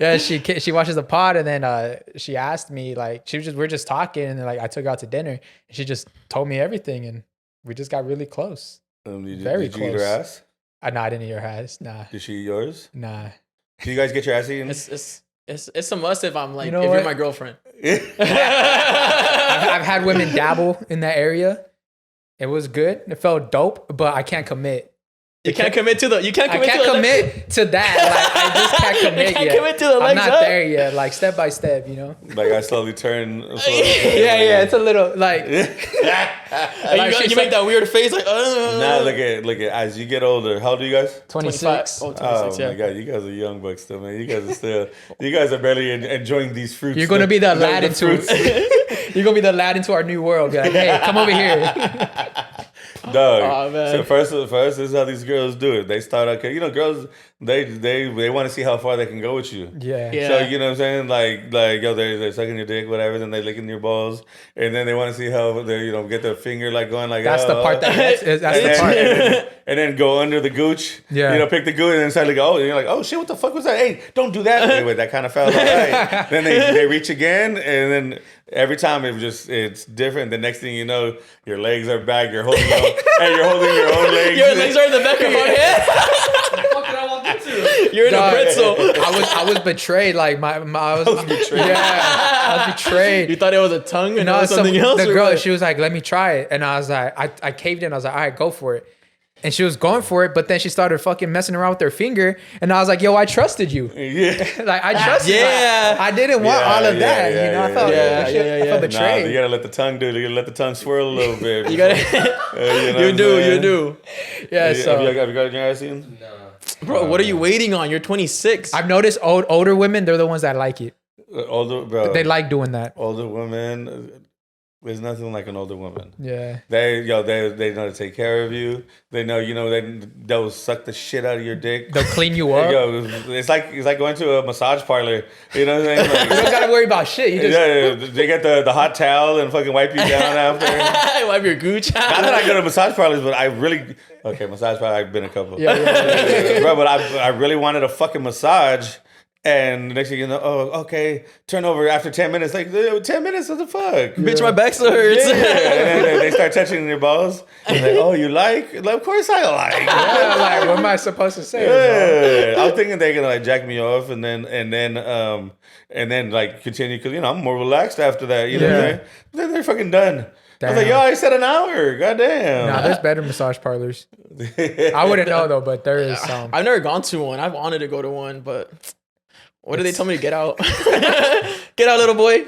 Yeah, she watches the pod, and then she asked me, like, we're just talking, and then like I took her out to dinner, and she just told me everything, and we just got really close. Very did close. You eat her ass? No, I didn't eat her ass. Nah. Did she eat yours? Nah. Do you guys get your ass eaten? It's a must if I'm like, if you're my girlfriend. I've had women dabble in that area. It was good. It felt dope, but I can't commit. You can't commit to that. Like, I just can't commit you can't yet. commit to the legs I'm not up. there yet. Like, step by step, Like, I slowly turn. Yeah, it's a little like. You make that weird face like. Nah, look at as you get older. How old are you guys? 26. Oh, 26, my God, you guys are young bucks still, man. You guys are barely enjoying these fruits. You're gonna be the Aladdin to. You're gonna be the Aladdin to our new world. Be like, hey, come over here. Dog. Oh, man. So first, this is how these girls do it. They start out, girls, they want to see how far they can go with you. Yeah. So you know what I'm saying, like yo, they're sucking your dick, whatever, then they licking your balls, and then they want to see how they get their finger like going like. That's the part that's the part. And then go under the gooch. Yeah. Pick the gooch and then suddenly go. Oh, and you're like, oh shit, what the fuck was that? Hey, don't do that. Anyway, that kind of felt all right. Then they reach again, and then. Every time it's different. The next thing you know, your legs are back. You're holding your own legs. Your legs are in the back of my head. What the fuck did I walk into? You're in a pretzel. I was betrayed. Like I was betrayed. Yeah, I was betrayed. You thought it was a tongue and no, something else. The girl, she was like, "Let me try it," and I was like, I caved in. I was like, "All right, go for it." And she was going for it, but then she started fucking messing around with her finger, and I was like, "Yo, I trusted you." Yeah, like I trusted. Yeah, I didn't want all of that. Yeah, I felt I felt betrayed. Nah, you gotta let the tongue do it. You gotta let the tongue swirl a little bit. You gotta. You do. Yeah. So have you got your ass eaten? No. Bro, what are you waiting on? You're 26. I've noticed older women, they're the ones that like it. Older, bro. They like doing that. Older women. There's nothing like an older woman. Yeah. They know to take care of you. They know, they'll suck the shit out of your dick. They'll clean you up. It's like going to a massage parlor. You know what I'm saying? Like, you don't gotta worry about shit. You just they get the hot towel and fucking wipe you down after. Wipe your gooch. Not that I go to massage parlors, but I really massage parlor. I've been a couple. Yeah. Bro, but I really wanted a fucking massage. And the next thing you know, okay, turn over after 10 minutes. Like, 10 minutes? What the fuck? Bitch, my back still hurts. Yeah. And then they start touching your balls. And like, oh, you like? Like, of course I like. Yeah, like, what am I supposed to say? Yeah. I was thinking they're gonna like jack me off and then like continue because I'm more relaxed after that. You know what I'm saying? But then they're fucking done. Damn. I was like, yo, I said an hour. Goddamn. Nah, there's better massage parlors. I wouldn't know though, but there is some. I've never gone to one. I've wanted to go to one, but. What did they tell me to get out? Get out, little boy.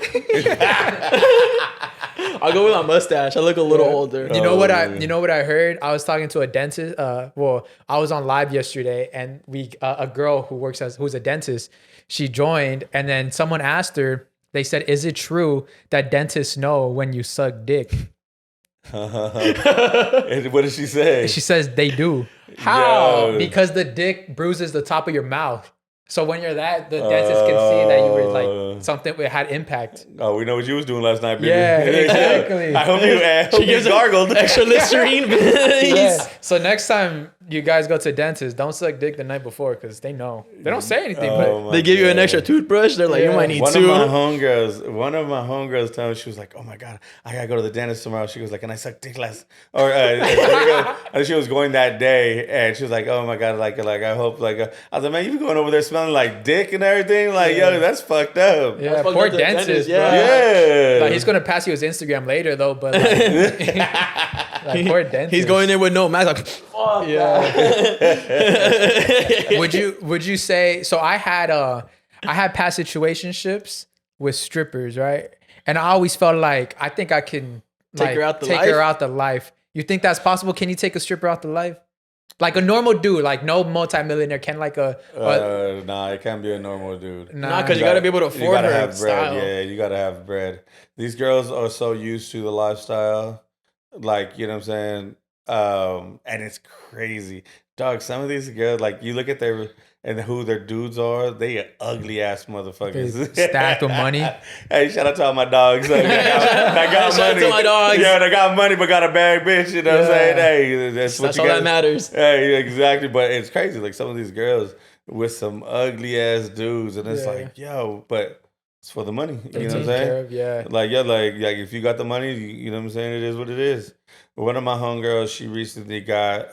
I'll go with my mustache. I look a little older. You know what I heard? I was talking to a dentist. I was on live yesterday, and a girl who's a dentist, she joined, and then someone asked her. They said, "Is it true that dentists know when you suck dick?" And what did she say? She says they do. How? Yo. Because the dick bruises the top of your mouth. So when you're the dentist can see that you were like something had impact. Oh, we know what you was doing last night, baby. Yeah, exactly. I hope you gargled. Extra Listerine, please. Yeah. So next time you guys go to dentist, don't suck dick the night before because they know. They don't say anything, but They give you an extra toothbrush. They're like, you might need One two. of my homegirls told me, she was like, "Oh my god, I gotta go to the dentist tomorrow." She was like, "And I sucked dick last," or and she was going that day, and she was like, "Oh my god, like I hope like." I was like, "Man, you be going over there smelling like dick and everything, like yo, that's fucked up." yeah, fucked poor up to the dentist, dentist, bro. Yeah. Like he's gonna pass you his Instagram later though, but like poor dentist. He's going there with no mask. Like, fuck. Yeah. Would you say so? I had past situationships with strippers, right? And I always felt like I think I can Take like, her out the take life? her out the life. You think that's possible? Can you take a stripper out the life? Like a normal dude, like no multimillionaire can like Nah, it can't be a normal dude. Nah, because you gotta be able to You afford gotta her have bread. style. Yeah, you gotta have bread. These girls are so used to the lifestyle, like you know what I'm saying. And it's crazy, dog. Some of these girls, like you look at their and who their dudes are, they are ugly ass motherfuckers. stacked with money. Hey, shout out to all my dogs. Like, I got Shout out money. to my dogs. Yeah, they got money but got a bad bitch. You know what I'm saying? Hey, that's what That's you all got. that matters. Hey, exactly. But it's crazy. Like some of these girls with some ugly ass dudes, and it's Yeah. like, yo, but it's for the money. They You know what I'm take care saying? of, yeah. Like, yeah, like if you got the money, you know what I'm saying? It is what it is. One of my homegirls, she recently got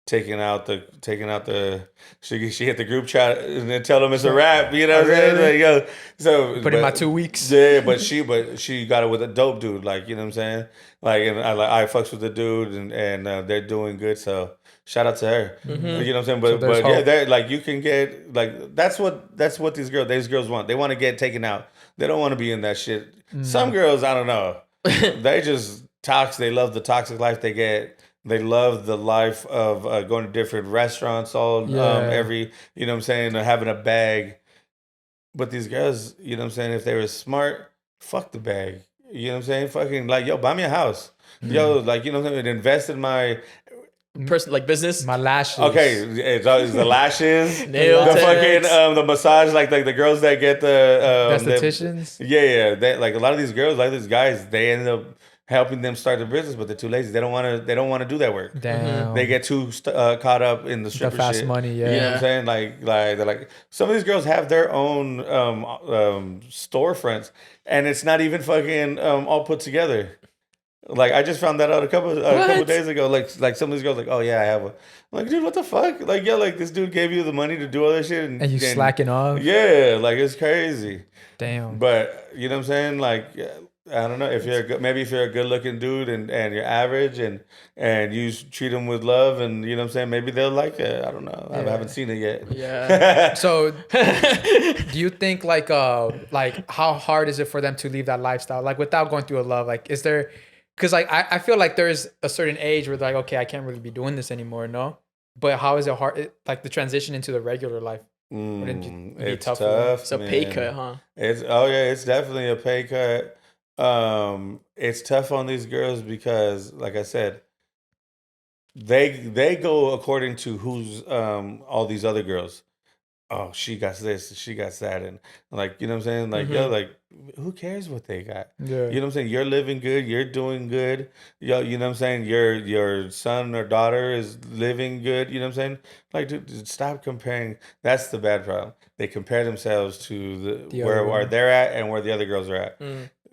taking out the she hit the group chat and then tell them it's a wrap. You know what I'm saying? Really? Like, yo, so Put in my 2 weeks. yeah, but she got it with a dope dude, like you know what I'm saying. Like, and I fucks with the dude, and they're doing good. So shout out to her. You know what I'm saying. But there's yeah, hope. they're like you can get like that's what these girls want. They want to get taken out. They don't want to be in that shit. Some girls, I don't know. They just toxic. They love the toxic life they get. They love the life of going to different restaurants every, you know what I'm saying, having a bag. But these girls, you know what I'm saying, if they were smart, fuck the bag. You know what I'm saying? Fucking like, yo, buy me a house. Yo, like, you know what I'm saying? Invest in my Person like business. My lashes. okay, it's the lashes, Nail the techs. fucking the massage, like the girls that get the Estheticians. yeah, they, like a lot of these girls, like these guys, they end up helping them start their business, but they're too lazy. They don't want to do that work. Damn. They get too caught up in the the stripper fast shit. money, You know what Yeah. I'm saying? Like they're like some of these girls have their own storefronts, and it's not even fucking all put together. Like I just found that out a couple days ago. Like some of these girls, like, oh yeah, I have a. I'm like, dude, what the fuck? Like, yeah, like this dude gave you the money to do all that shit, And you slacking off. Yeah, like it's crazy. Damn. But you know what I'm saying? Like, I don't know if you're maybe if you're a good looking dude and you're average and you treat them with love and you know what I'm saying, maybe they'll like it. I don't know. I haven't seen it yet. Yeah. So, do you think like how hard is it for them to leave that lifestyle, like without going through a love? Like, is there? Because like I feel like there's a certain age where they're like, okay, I can't really be doing this anymore, no. But how is it hard? Like the transition into the regular life. Wouldn't it be It's tough for them? tough. It's a pay man. cut, huh? It's definitely a pay cut. It's tough on these girls because, like I said, they go according to who's all these other girls. Oh, she got this, she got that, and like you know what I'm saying. Like yo, like who cares what they got? Yeah. You know what I'm saying. You're living good. You're doing good. Yo, you know what I'm saying. Your son or daughter is living good. You know what I'm saying. Like, dude, stop comparing. That's the bad problem. They compare themselves to The where other one. they're at and where the other girls are at.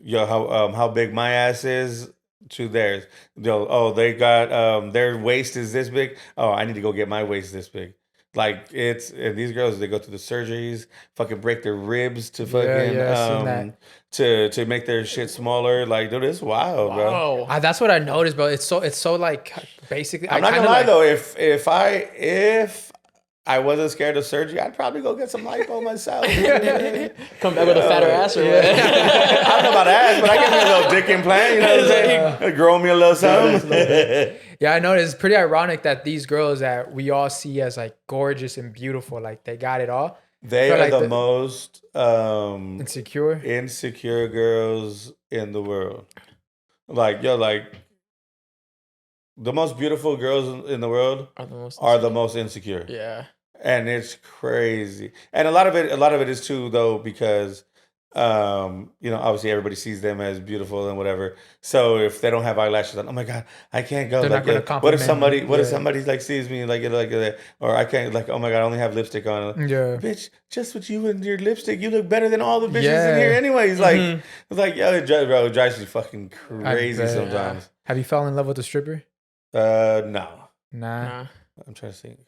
Yo, how big my ass is to theirs. Yo, oh, they got their waist is this big. Oh, I need to go get my waist this big. Like and these girls, they go through the surgeries, fucking break their ribs to fucking I seen to make their shit smaller. Like, dude, it's wild, bro. Wow. That's what I noticed, bro. It's so like basically. I'm not gonna lie though. If I wasn't scared of surgery, I'd probably go get some lipo myself. Come back with a fatter ass or what? I don't know about ass, but I get me a little dick implant. You know what I'm saying? Grow me a little something. Yeah, I know. It's pretty ironic that these girls that we all see as like gorgeous and beautiful, like they got it all. They feel are like the the- most Insecure. girls in the world. Like, yo, like the most beautiful girls in the world are the most insecure. Yeah. And it's crazy. And a lot of it is too though because obviously everybody sees them as beautiful and whatever. So if they don't have eyelashes on, oh my god, I can't go. They're like, not gonna what if compliment you. somebody like sees me or I can't or I only have lipstick on. Yeah. Bitch, just with you and your lipstick, you look better than all the bitches Yeah. in here anyways. Like it's like it drives you fucking crazy bet. sometimes. Have you fallen in love with a stripper? No. Nah. I'm trying to think.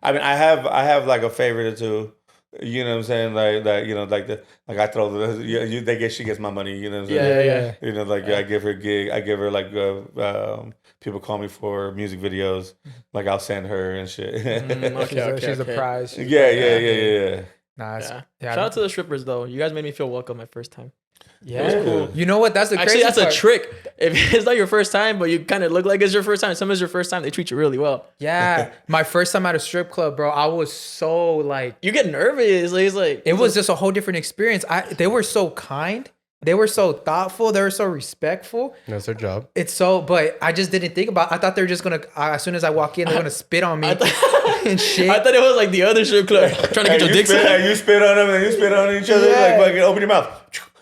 I mean, I have like a favorite or two. You know what I'm saying? Like that. I throw she gets my money. You know what I'm saying? Yeah. I give her a gig. I give her people call me for music videos. Like I'll send her and shit. She's a prize. Yeah. Nice. Yeah. Yeah. Shout out to the strippers though. You guys made me feel welcome my first time. Yeah. Cool. You know what? That's the Actually, crazy that's part. a trick. If it's not your first time, but you kind of look like it's your first time, some is your first time, they treat you really well. Yeah. My first time at a strip club, bro, I was so like, You get nervous. it was just a whole different experience. They were so kind. They were so thoughtful. They were so respectful. That's their job. But I just didn't think about. I thought they were just gonna. As soon as I walk in, they're gonna spit on me and shit. I thought it was like the other strip club trying to get your dick sucked. You spit on them and you spit on each other. Yeah. Like fucking open your mouth.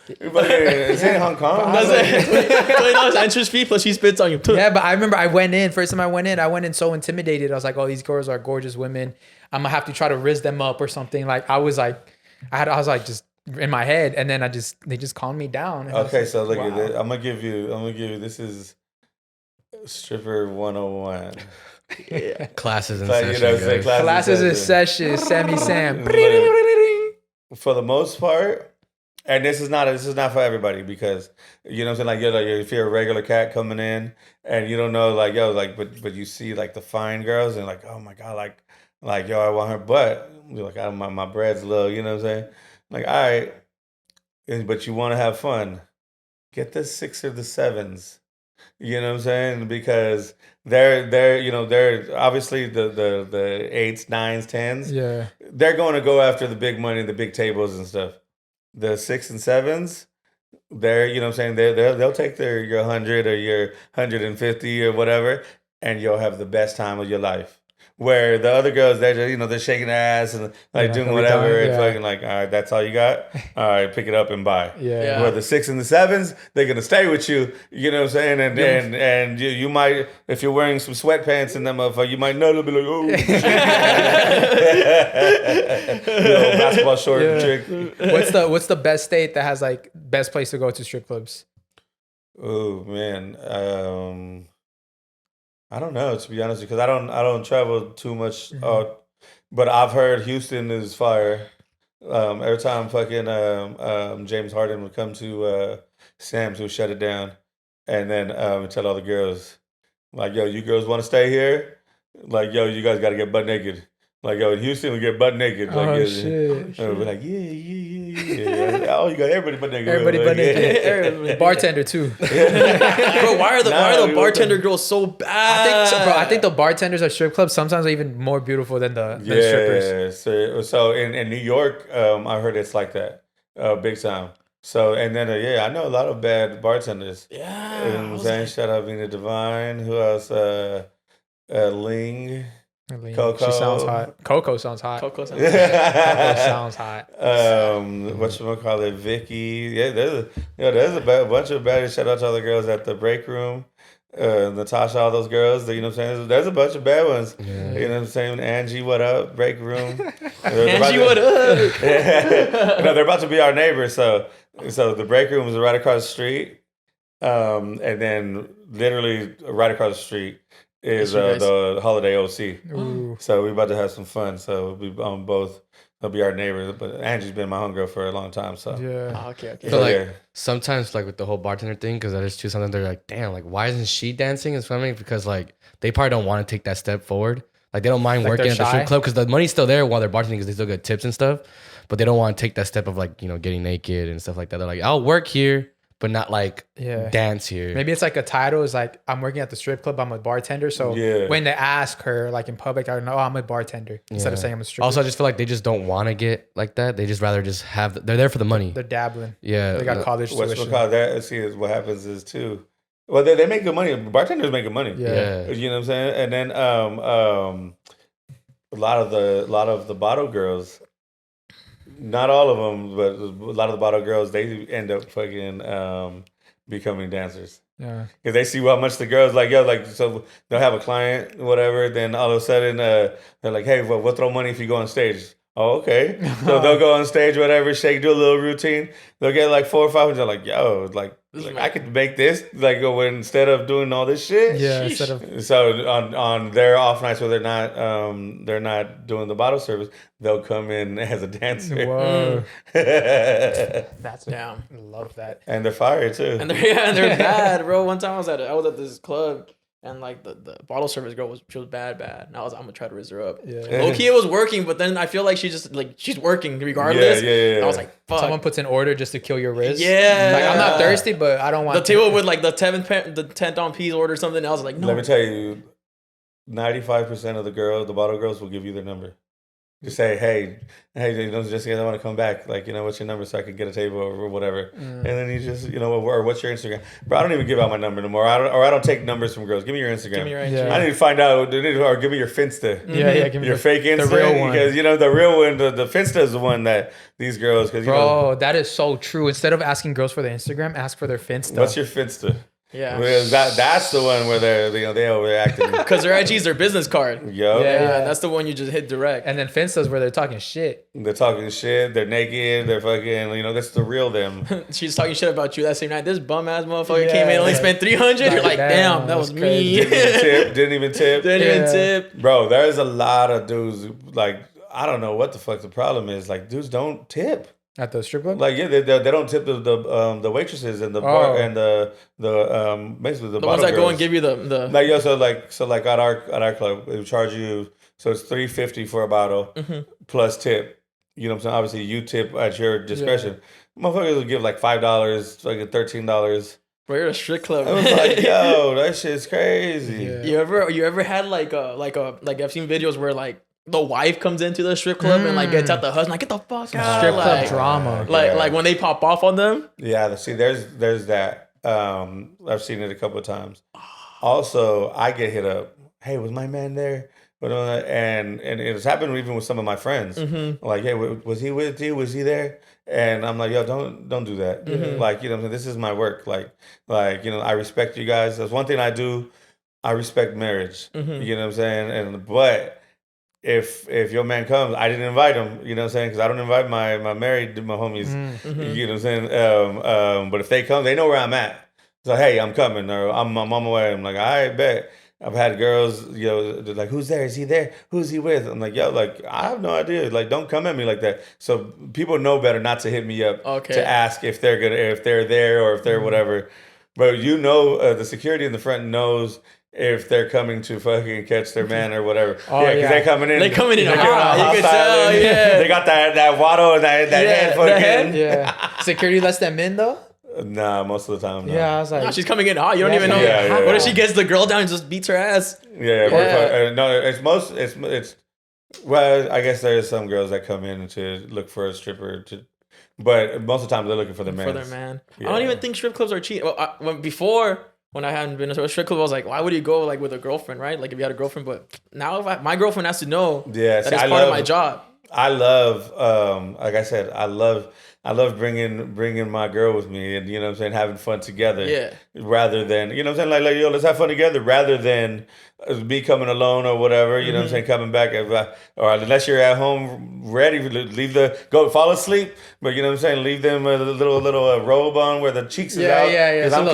It's in Hong Kong. That's it. $20 entrance fee plus she spits on you too. Yeah, but I remember first time I went in so intimidated. I was like, oh, these girls are gorgeous women. I'm gonna have to try to rizz them up or something. Like I was just in my head, and then they just calmed me down. Okay, so look at this. I'm gonna give you. This is stripper 101. Yeah. Classes in Like, session. Guys. Classes in session. Sammy Sam. For the most part, and this is not for everybody because you know what I'm saying. Like if you're a regular cat coming in and you don't know but you see like the fine girls and like, oh my god, like I want her butt. You're like, my bread's low. You know what I'm saying? Like, all right, but you want to have fun. Get the 6 or the 7s. You know what I'm saying? Because they're obviously the 8s, 9s, 10s. Yeah. They're going to go after the big money, the big tables and stuff. The 6 and 7s, they're you know what I'm saying, they'll take your 100 or your 150 or whatever, and you'll have the best time of your life. Where the other girls, they're just, they're shaking their ass and doing whatever and fucking like, all right, that's all you got. All right, pick it up and buy. Yeah. Where the 6 and the 7s, they're gonna stay with you. You know what I'm saying? And you might, if you're wearing some sweatpants in them motherfucker, you might know they'll be like, oh, shit. Basketball short trick. What's the best state that has like best place to go to strip clubs? Oh man. I don't know, to be honest, because I don't travel too much. But I've heard Houston is fire. Every time fucking James Harden would come to Sam's, who shut it down, and then tell all the girls, like, yo, you girls want to stay here? Like, yo, you guys got to get butt naked. Like, yo, in Houston, we get butt naked. Like, shit. We're like, yeah. Oh, you got everybody butt naked. Everybody Like, butt naked. Everybody. Bartender too. Bro, why are the bartender girls so bad? I think the bartenders at strip clubs sometimes are even more beautiful than the strippers. So in New York, I heard it's like that, big time. So and then I know a lot of bad bartenders. Yeah. You know what I'm saying? Shout out Vina Divine. Who else? Ling. Coco. She sounds hot. Coco sounds hot. Coco sounds Coco sounds hot. Whatchamacallit, Vicky. Yeah, there's a bunch of baddies. Shout out to all the girls at the break room. Natasha, all those girls. You know what I'm saying? There's a bunch of bad ones. Yeah. You know what I'm saying? Angie, what up? Break room. Angie, what up? They're about to be our neighbors. So the break room is right across the street. And then literally right across the street is the Holiday OC. Ooh. So we're about to have some fun. So we both, they'll be our neighbors. But Angie's been my homegirl for a long time. So Yeah. Okay. So like sometimes like with the whole bartender thing, because that is true. Sometimes they're like, damn, like why isn't she dancing? It's funny because like they probably don't want to take that step forward. Like they don't mind Like working they're at the shy? strip club because the money's still there while they're bartending because they still get tips and stuff. But they don't want to take that step of like, getting naked and stuff like that. They're like, I'll work here, but not like dance here. Maybe it's like a title is like, I'm working at the strip club, I'm a bartender. So when they ask her like in public, I don't know, I'm a bartender instead of saying I'm a stripper. Also, I just feel like they just don't want to get like that. They just rather just have, they're there for the money. They're dabbling. Yeah. They got college tuition. What happens is too. Well, they make good money. Bartenders make good money. Yeah. You know what I'm saying? And then a lot of the bottle girls, Not all of them, but a lot of the bottle girls, they end up fucking becoming dancers. Yeah. Because they see how much the girls like, yo, like, so they'll have a client, whatever, then all of a sudden they're like, hey, well, we'll throw money if you go on stage. Oh, okay. So they'll go on stage, whatever, shake, do a little routine. They'll get like 4 or 5, and they're like, yo, like I could make this, like, instead of doing all this shit. Yeah, instead of So on their off nights where they're not doing the bottle service, they'll come in as a dancer. whoa. That's Damn. I love that. And they're fire too. And they're bad, bro. One time I was at this club, and like the bottle service girl was bad. And I'm gonna try to raise her up. Yeah. Low key it was working, but then I feel like she's working regardless. Yeah. I was like, fuck. Someone puts an order just to kill your wrist. Yeah. Like, I'm not thirsty, but I don't want the table with like the 10th on P's order something. I was like, no. Let me tell you, 95% of the bottle girls will give you their number. Just say, hey, just I want to come back. Like, what's your number so I can get a table or whatever. And then you just, or what's your Instagram? Bro, I don't even give out my number anymore. I don't take numbers from girls. Give me your Instagram. Give me your Instagram. Yeah. I need to find out, or give me your Finsta. Yeah, give me Your fake Insta. the real one. Because, the real one, the Finsta is the one that these girls, because, Bro, that is so true. Instead of asking girls for their Instagram, ask for their Finsta. what's your Finsta? Yeah. Because that's the one where they're overacting. Because their IG is their business card. Yo. Yeah, that's the one you just hit direct. And then Finsta's where they're talking shit. They're talking shit. They're naked. They're fucking, that's the real them. She's talking shit about you that same night. This bum ass motherfucker came in, only spent $300. You're like, damn, that was me. Didn't even tip. Didn't even tip. Bro, there's a lot of dudes, like, I don't know what the fuck the problem is. Like, dudes don't tip. At the strip club? Like, yeah, they don't tip the waitresses and the bar and the basically the ones that girls. go and give you the Like, yo, so like at our club, we charge you, so it's $3.50 for a bottle plus tip. You know what I'm saying? Obviously, you tip at your discretion. Motherfuckers will give like $5, like $13. Bro, you're a strip club. I was like, yo, that shit's crazy. Yeah. You ever had like I've seen videos where like the wife comes into the strip club and like gets at the husband, like, get the fuck out. Strip club like, drama. Like when they pop off on them. Yeah, see, there's that. I've seen it a couple of times. Also, I get hit up. Hey, was my man there? And it's happened even with some of my friends. Like, hey, was he with you? Was he there? And I'm like, yo, don't do that. Like, this is my work. Like, I respect you guys. That's one thing I do. I respect marriage. You know what I'm saying? But if your man comes, I didn't invite him, you know what I'm saying? Because I don't invite my married, my homies, you know what I'm saying? But if they come, they know where I'm at. So, hey, I'm coming, or I'm on my way. I'm like, I bet. I've had girls, they're like, who's there? Is he there? Who's he with? I'm like, yo, like, I have no idea. Like, don't come at me like that. So people know better not to hit me up to ask if they're there or if they're whatever. But the security in the front knows if they're coming to fucking catch their man or whatever. Because they're coming in. They coming in hot. You can tell, yeah. They got that waddle and that head fucking. Yeah. Security lets them in though? Nah, most of the time, no. Yeah, I was like, No, she's coming in hot. You don't even know. Yeah. What if she gets the girl down and just beats her ass? No, it's well, I guess there's some girls that come in to look for a stripper but most of the time they're looking for their man. For their man. Yeah. I don't even think strip clubs are cheap. Well, when I hadn't been to a strip club, I was like, why would you go like with a girlfriend, right? Like if you had a girlfriend, but now my girlfriend has to know that it's part of my job. I love, like I said, I love bringing my girl with me, and you know what I'm saying, having fun together. Yeah. Rather than, you know what I'm saying, like yo, let's have fun together. Rather than me coming alone or whatever. You know what I'm saying, coming back or unless you're at home ready, go fall asleep. But you know what I'm saying, leave them a little robe on where the cheeks is out. Yeah. Because I'm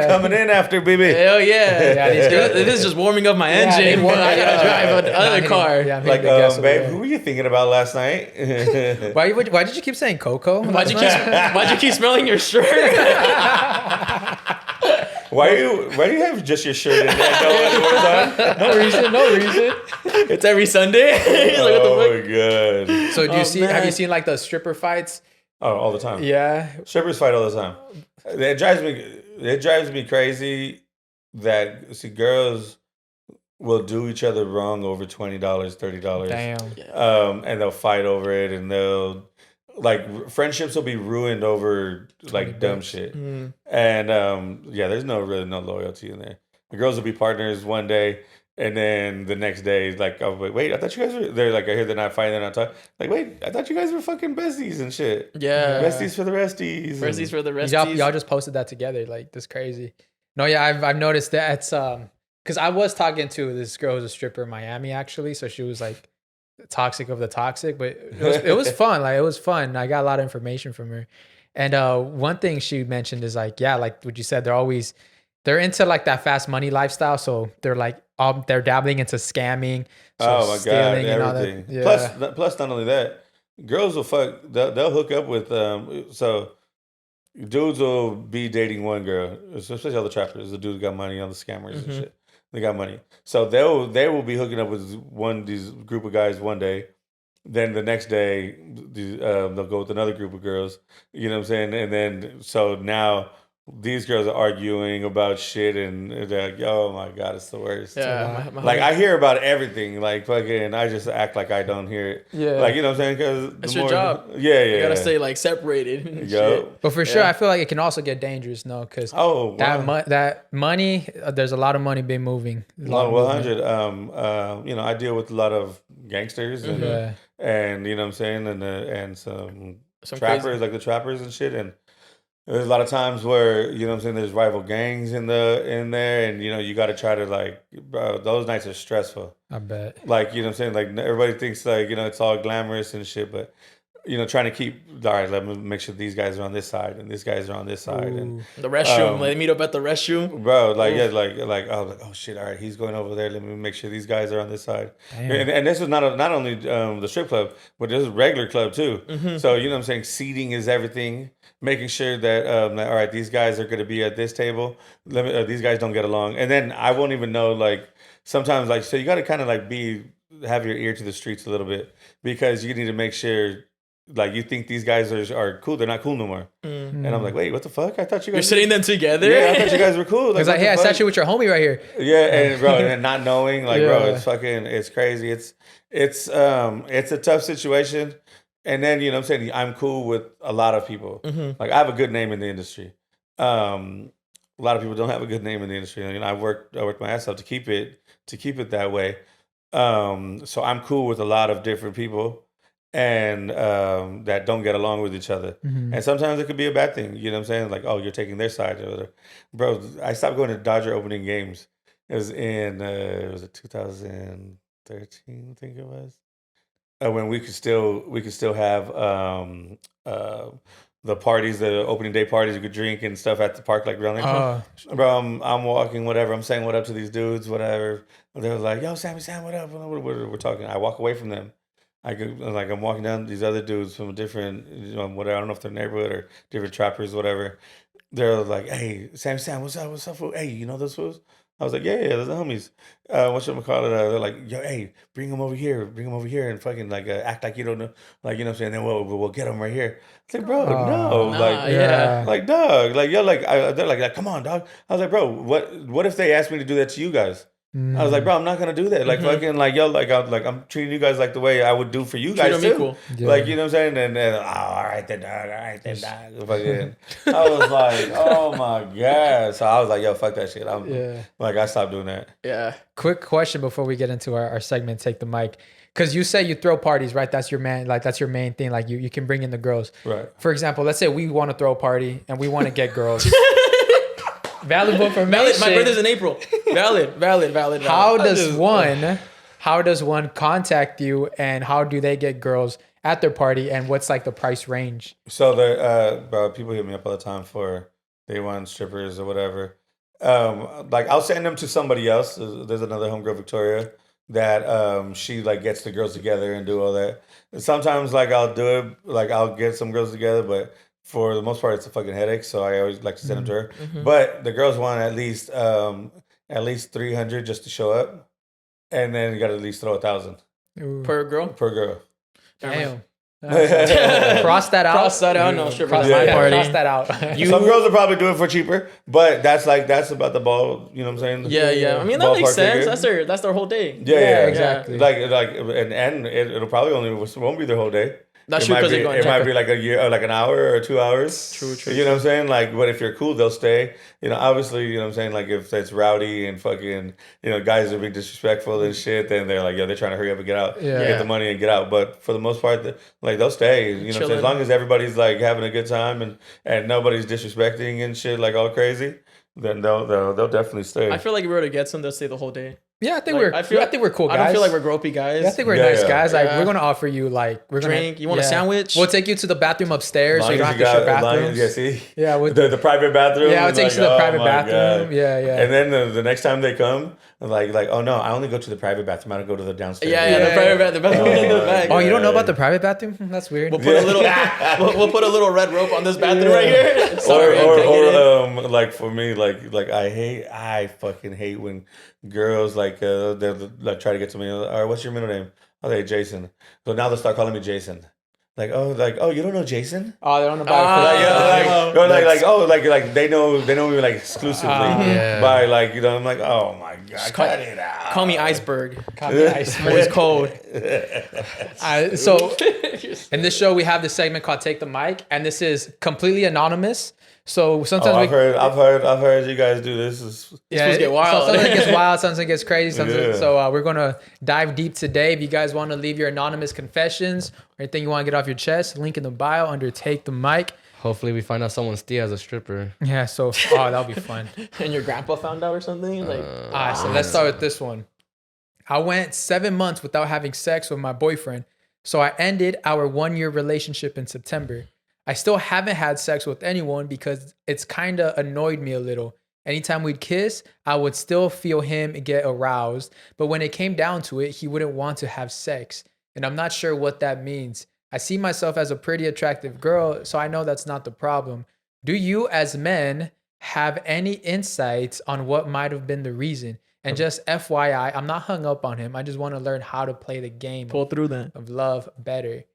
coming in after, baby. Hell yeah. It is just warming up my engine. I gotta drive another car. Like, babe, who were you thinking about last night? Why did you keep saying Coco? Why'd you keep smelling your shirt? Why do you have just your shirt in there? No reason. It's every Sunday. Like, what the fuck? My god. So have you seen like the stripper fights? Oh, all the time. Yeah. Strippers fight all the time. It drives me crazy that girls will do each other wrong over $20, $30. Damn. And they'll fight over it, and they'll friendships will be ruined over like dumb shit. And there's really no loyalty in there. The girls will be partners one day, And then the next day, like, I was like, wait, I thought you guys were. They're like, I hear they're not fighting, they're not talking. Like, wait, I thought you guys were fucking besties and shit. Yeah. Besties for the resties. Besties for the resties. Y'all just posted that together. Like, that's crazy. No, yeah, I've noticed that. It's because I was talking to this girl who's a stripper in Miami actually, so she was like toxic of the toxic, but it was fun. Like, it was fun. I got a lot of information from her, and one thing she mentioned is like, yeah, like what you said, they're into like that fast money lifestyle, so they're like they're dabbling into scamming. So oh my god, everything. Yeah. Plus, not only that, girls will fuck. They'll hook up with so. Dudes will be dating one girl, especially all the trappers. The dudes got money, all the scammers and shit. They got money, so they will be hooking up with these group of guys one day. Then the next day, they'll go with another group of girls. You know what I'm saying? And then so now these girls are arguing about shit, and they're like, "Oh my god, it's the worst." Yeah, like I hear about everything. Like fucking, I just act like I don't hear it. Yeah, like you know what I'm saying? Because it's your job. Yeah, you gotta stay like separated. But for sure, I feel like it can also get dangerous, no? Because that money, there's a lot of money being moving. 100. You know, I deal with a lot of gangsters and you know what I'm saying, and some trappers, crazy. Like the trappers and shit, and there's a lot of times where, you know what I'm saying, there's rival gangs in there, and you know, you got to try to like, bro, those nights are stressful. I bet. Like, you know what I'm saying, like everybody thinks like, you know, it's all glamorous and shit, but you know, trying to keep, all right, let me make sure these guys are on this side and these guys are on this side. Ooh. And the restroom, they meet up at the restroom. Bro, like, yeah, like, oh shit, all right, he's going over there. Let me make sure these guys are on this side. And this is not only the strip club, but this is a regular club too. So, you know what I'm saying? Seating is everything. Making sure that, all right, these guys are going to be at this table. These guys don't get along. And then I won't even know, like, sometimes, like, so you got to kind of like have your ear to the streets a little bit, because you need to make sure, like, you think these guys are cool, they're not cool no more. And I'm like, wait, what the fuck? I thought you guys... You're sitting them together? Yeah, I thought you guys were cool. Like, hey, I sat you with your homie right here. Yeah, and bro, and not knowing, like, bro, it's crazy. It's a tough situation. And then, you know what I'm saying, I'm cool with a lot of people. Like, I have a good name in the industry. A lot of people don't have a good name in the industry. You know, I worked my ass off to keep it that way. So I'm cool with a lot of different people, and that don't get along with each other. And sometimes it could be a bad thing. You know what I'm saying? Like, oh, you're taking their side. Bro, I stopped going to Dodger opening games. It was in, was it 2013, I think it was? When we could still have the parties, the opening day parties, you could drink and stuff at the park, like around there. Bro, I'm walking, whatever. I'm saying what up to these dudes, whatever. They're like, yo, Sammy Sam, what up? We're talking. I walk away from them. I'm walking down these other dudes from a different, you know, whatever. I don't know if they're neighborhood or different trappers, whatever. They're like, hey, Sammy Sam, what's up, fool? Hey, you know those fools? I was like, yeah, those are the homies. Whatchamacallit? They're like, yo, hey, bring them over here, and fucking like act like you don't know, like, you know what I'm saying? Then we'll get them right here. It's like, bro, no, like dog, like yo, like they're like, come on, dog. I was like, bro, what if they asked me to do that to you guys? I was like, bro, I'm not gonna do that. Like, fucking, like, yo, I'm treating you guys like the way I would do for you guys too. Equal. Yeah. Like, you know what I'm saying? And then, all right then, dog. Fucking, I was like, oh my god. So I was like, yo, fuck that shit. Like, I stopped doing that. Yeah. Quick question before we get into our segment, take the mic. Because you say you throw parties, right? That's your main thing. Like, you can bring in the girls. Right. For example, let's say we want to throw a party and we want to get girls. Valid information. My birthday's in April. Valid. How does one contact you, and how do they get girls at their party, and what's like the price range? So people hit me up all the time for they want strippers or whatever. Like, I'll send them to somebody else. There's another homegirl, Victoria, that she like gets the girls together and do all that. And sometimes like I'll do it, like I'll get some girls together, but for the most part, it's a fucking headache, so I always like to send them to her. But the girls want at least 300 just to show up, and then you got to at least throw 1,000 per girl. Per girl. Damn, Cross that out. Cross that out. No strippers. Cross that out. Some girls will probably do it for cheaper, but that's about the ball. You know what I'm saying? Yeah. I mean, that makes sense. That's their whole day. Yeah, exactly. And it'll probably won't be their whole day. That's true, because it might be like a year, or like an hour or 2 hours. True. You know what I'm saying? Like, but if you're cool, they'll stay. You know, obviously, you know what I'm saying? Like, if it's rowdy and fucking, you know, guys are being disrespectful and shit, then they're like, they're trying to hurry up and get out, get the money and get out. But for the most part, like, they'll stay. You know what I'm saying? As long as everybody's like having a good time and nobody's disrespecting and shit like all crazy, then they'll definitely stay. I feel like if we were to get some, they'll stay the whole day. Yeah, I think we're cool guys. I don't feel like we're gropey guys. Yeah, I think we're nice guys. Like we're gonna offer you we're gonna drink. You want a sandwich? We'll take you to the bathroom upstairs, so you don't have to share bathrooms. Yeah, see. Yeah, the private bathroom. Yeah, I'll take you to the private bathroom. God. Yeah. And then the next time they come, like, oh no, I only go to the private bathroom. I don't go to the downstairs. Yeah. The private bathroom. The bathroom in the back. Oh, you don't know about the private bathroom? That's weird. We'll put a little. we'll put a little red rope on this bathroom right here. Sorry, or like for me, like I fucking hate when girls they'll try to get to me. All right, what's your middle name? Okay, Jason. So now they'll start calling me Jason. Like you don't know Jason? Oh, they don't know about they know me like exclusively by I'm like, oh my god, cut it out. Call me Iceberg. It's cold. So in this show we have this segment called Take the Mic, and this is completely anonymous. So sometimes I've heard you guys do this. This get wild. Sometimes it gets wild, sometimes it gets crazy. So we're gonna dive deep today. If you guys want to leave your anonymous confessions or anything you want to get off your chest, link in the bio under Take the Mic. Hopefully we find out someone's tia as a stripper. Yeah, so that'll be fun. And your grandpa found out or something? All right, so let's start with this one. I went 7 months without having sex with my boyfriend, so I ended our 1-year relationship in September. I still haven't had sex with anyone because it's kind of annoyed me a little. Anytime we'd kiss, I would still feel him get aroused. But when it came down to it, he wouldn't want to have sex. And I'm not sure what that means. I see myself as a pretty attractive girl, so I know that's not the problem. Do you as men have any insights on what might have been the reason? And just FYI, I'm not hung up on him. I just want to learn how to play the game of love better.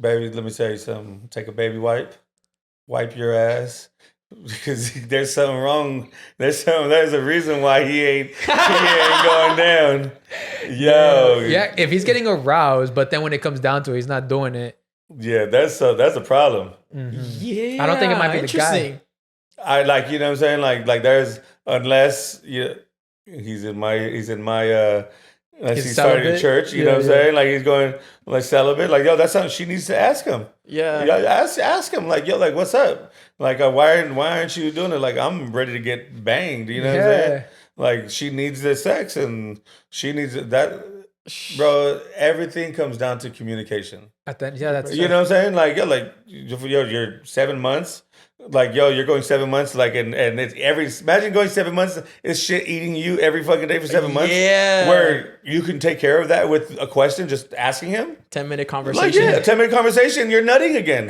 Baby, let me tell you something. Take a baby wipe your ass, because there's something wrong. There's a reason why he ain't going down. Yo, yeah. If he's getting aroused, but then when it comes down to it, he's not doing it. Yeah, that's a problem. Mm-hmm. Yeah, I don't think it might be the guy. I you know what I'm saying. Like there's unless he's in my. Unless he started in church, you know what I'm saying? Like he's going like celibate. Like, yo, that's something she needs to ask him. Yeah. Ask him. Like, yo, like what's up? Like why aren't you doing it? Like I'm ready to get banged. You know what I'm saying? Like she needs the sex and she needs that. Bro, everything comes down to communication. That's you know what I'm saying? Like, you're 7 months. Like, you're going 7 months, like, and it's imagine going 7 months, it's shit eating you every fucking day for 7 months. Yeah. Where you can take care of that with a question, just asking him. 10-minute conversation. Like, 10-minute conversation, you're nutting again.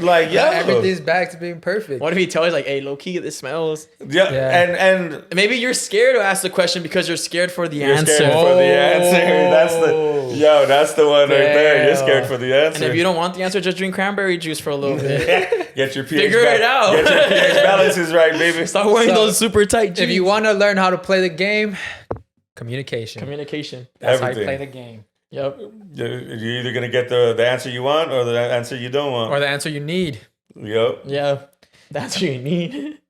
Like, everything's back to being perfect. What if he tells you, like, hey, low key, this smells? Yeah. And maybe you're scared to ask the question because you're scared for the answer. Scared for the answer. That's the one right there. You're scared for the answer. And if you don't want the answer, just drink cranberry juice for a little bit. Get your pH Figure it out. Get your pH balances right, baby. Stop wearing those super tight jeans. If you want to learn how to play the game, communication. That's Everything. how you play the game. Yep. You're either going to get the answer you want or the answer you don't want. Or the answer you need. Yep. Yeah. That's what you need.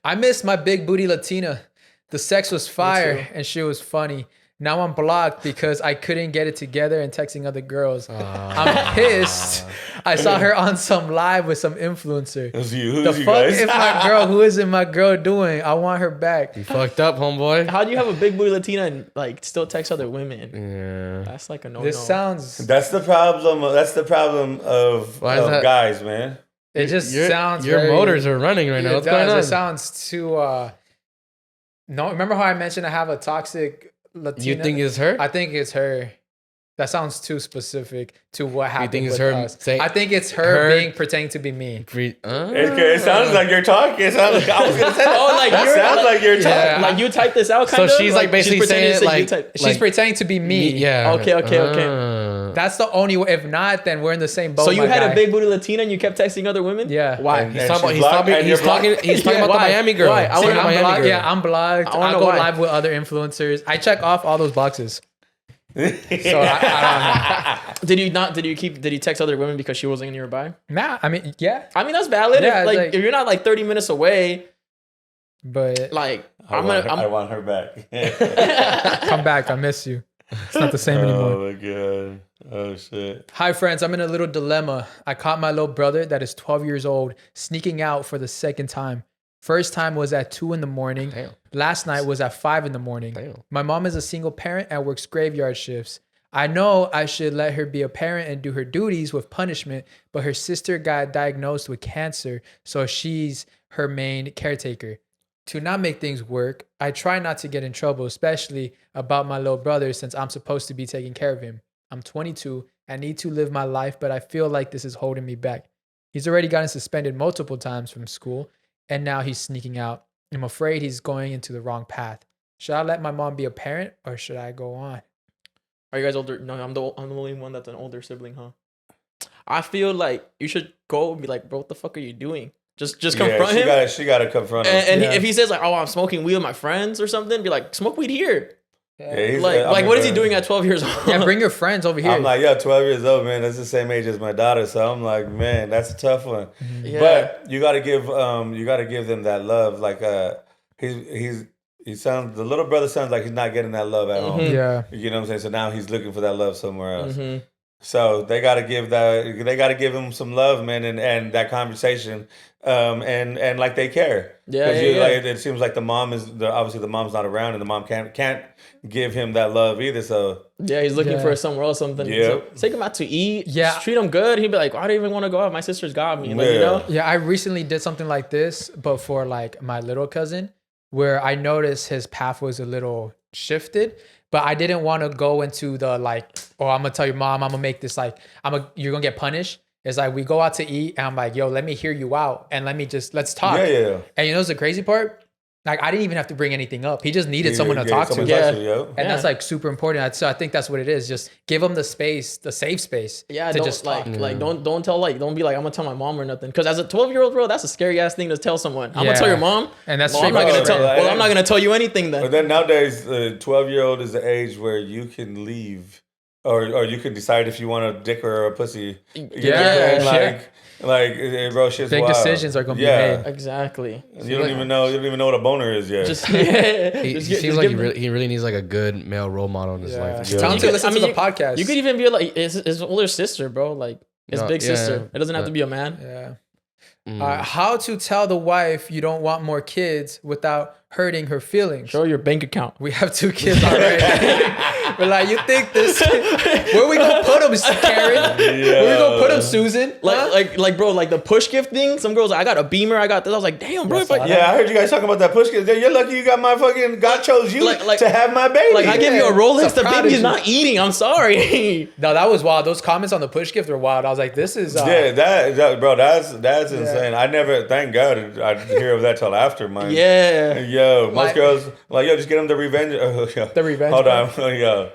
I miss my big booty Latina. The sex was fire and she was funny. Now I'm blocked because I couldn't get it together and texting other girls. I'm pissed. I saw her on some live with some influencer. Who's you fuck guys? is my girl? Who is it my girl doing? I want her back. You fucked up, homeboy. How do you have a big booty Latina and like still text other women? Yeah. That's like a no-no. This sounds... That's the problem. That's the problem of guys, man. It just sounds Your motors are running right now. What's going on? It sounds too... No, remember how I mentioned I have a toxic Latina? You think it's her? I think it's her. That sounds too specific to what happened. You think it's with her? Us. I think it's her pretending to be me. It sounds like you're talking. It sounds like I was gonna say. Like you're talking. Like you typed this out. Kind so of? she's like basically saying like she's pretending to be me. Yeah. Okay. That's the only way. If not, then we're in the same boat. So you had a big booty Latina and you kept texting other women? Yeah. Why? He's talking about the Miami girl. Why? I'm blocked. I go live with other influencers. I check off all those boxes. So I don't know. Did you text other women because she wasn't nearby? Nah, I mean, yeah. I mean, that's valid. Yeah, if you're not like 30 minutes away, but like I want her back. Come back. I miss you. It's not the same anymore. Oh my god. Oh shit. Hi friends, I'm in a little dilemma. I caught my little brother that is 12 years old sneaking out for the second time. First time was at 2 a.m. Damn. Last night was at 5 a.m. Damn. My mom is a single parent and works graveyard shifts. I know I should let her be a parent and do her duties with punishment, but her sister got diagnosed with cancer, so she's her main caretaker. To not make things work, I try not to get in trouble, especially about my little brother since I'm supposed to be taking care of him. I'm 22. I need to live my life, but I feel like this is holding me back. He's already gotten suspended multiple times from school, and now he's sneaking out. I'm afraid he's going into the wrong path. Should I let my mom be a parent or should I go on? Are you guys older? No, I'm the only one that's an older sibling, huh? I feel like you should go and be like, bro, what the fuck are you doing? Just confront him. She got to confront him. And if he says like, oh, I'm smoking weed with my friends or something, be like, smoke weed here. Yeah, what is he doing at 12 years old? Yeah, bring your friends over here. I'm like, 12 years old, man. That's the same age as my daughter. So I'm like, man, that's a tough one. Yeah. But you gotta give them that love. Like the little brother sounds like he's not getting that love at home. Yeah. You know what I'm saying? So now he's looking for that love somewhere else. Mm-hmm. So they gotta give him some love, man, and that conversation. And like they care. Yeah. Like, it seems like the mom's not around and the mom can't give him that love either. So yeah, he's looking for somewhere else something. Yeah. So take him out to eat. Yeah. Just treat him good. He'd be like, why do you even want to go out? My sister's got me. Like, Yeah. you know? Yeah, I recently did something like this, but for like my little cousin, where I noticed his path was a little shifted, but I didn't want to go into the like, oh, I'm gonna tell your mom, I'm gonna make this like, you're gonna get punished. It's like we go out to eat and I'm like, yo, let me hear you out and let's talk. Yeah. And you know what's the crazy part? Like I didn't even have to bring anything up. He just needed someone to talk to. And that's like super important. So I think that's what it is. Just give him the space, the safe space. Yeah, to don't just like talk. don't be like, I'm gonna tell my mom or nothing. Because as a 12-year-old, bro, that's a scary ass thing to tell someone. I'm gonna tell your mom, and that's I'm not gonna tell you anything then. But then nowadays, 12-year-old is the age where you can leave, or you can decide if you want a dick or a pussy. Like, bro, shit's big wild. Decisions are gonna be made. Exactly. You don't even know what a boner is yet. He seems like he really needs like a good male role model in his life. Tell him to listen to the podcast. You could even be like his older sister, bro. Like his big sister. It doesn't have to be a man. Yeah. How to tell the wife you don't want more kids without hurting her feelings? Show your bank account. We have 2 kids already. We're like, you think this? Where we gonna put them, Karen? Where we gonna put them, Susan? Like, bro, like the push gift thing. Some girls, like, I got a Beamer. I got this. I was like, damn, bro. I heard you guys talking about that push gift. You're lucky you got my fucking. God chose you to have my baby. Like I give you a Rolex, the baby's not eating. I'm sorry. No, that was wild. Those comments on the push gift were wild. I was like, this is bro, that's insane. I never, thank God, I didn't hear of that till after mine. Yeah. Yo, most girls like, yo, just get them the revenge. The revenge. Hold on, yo,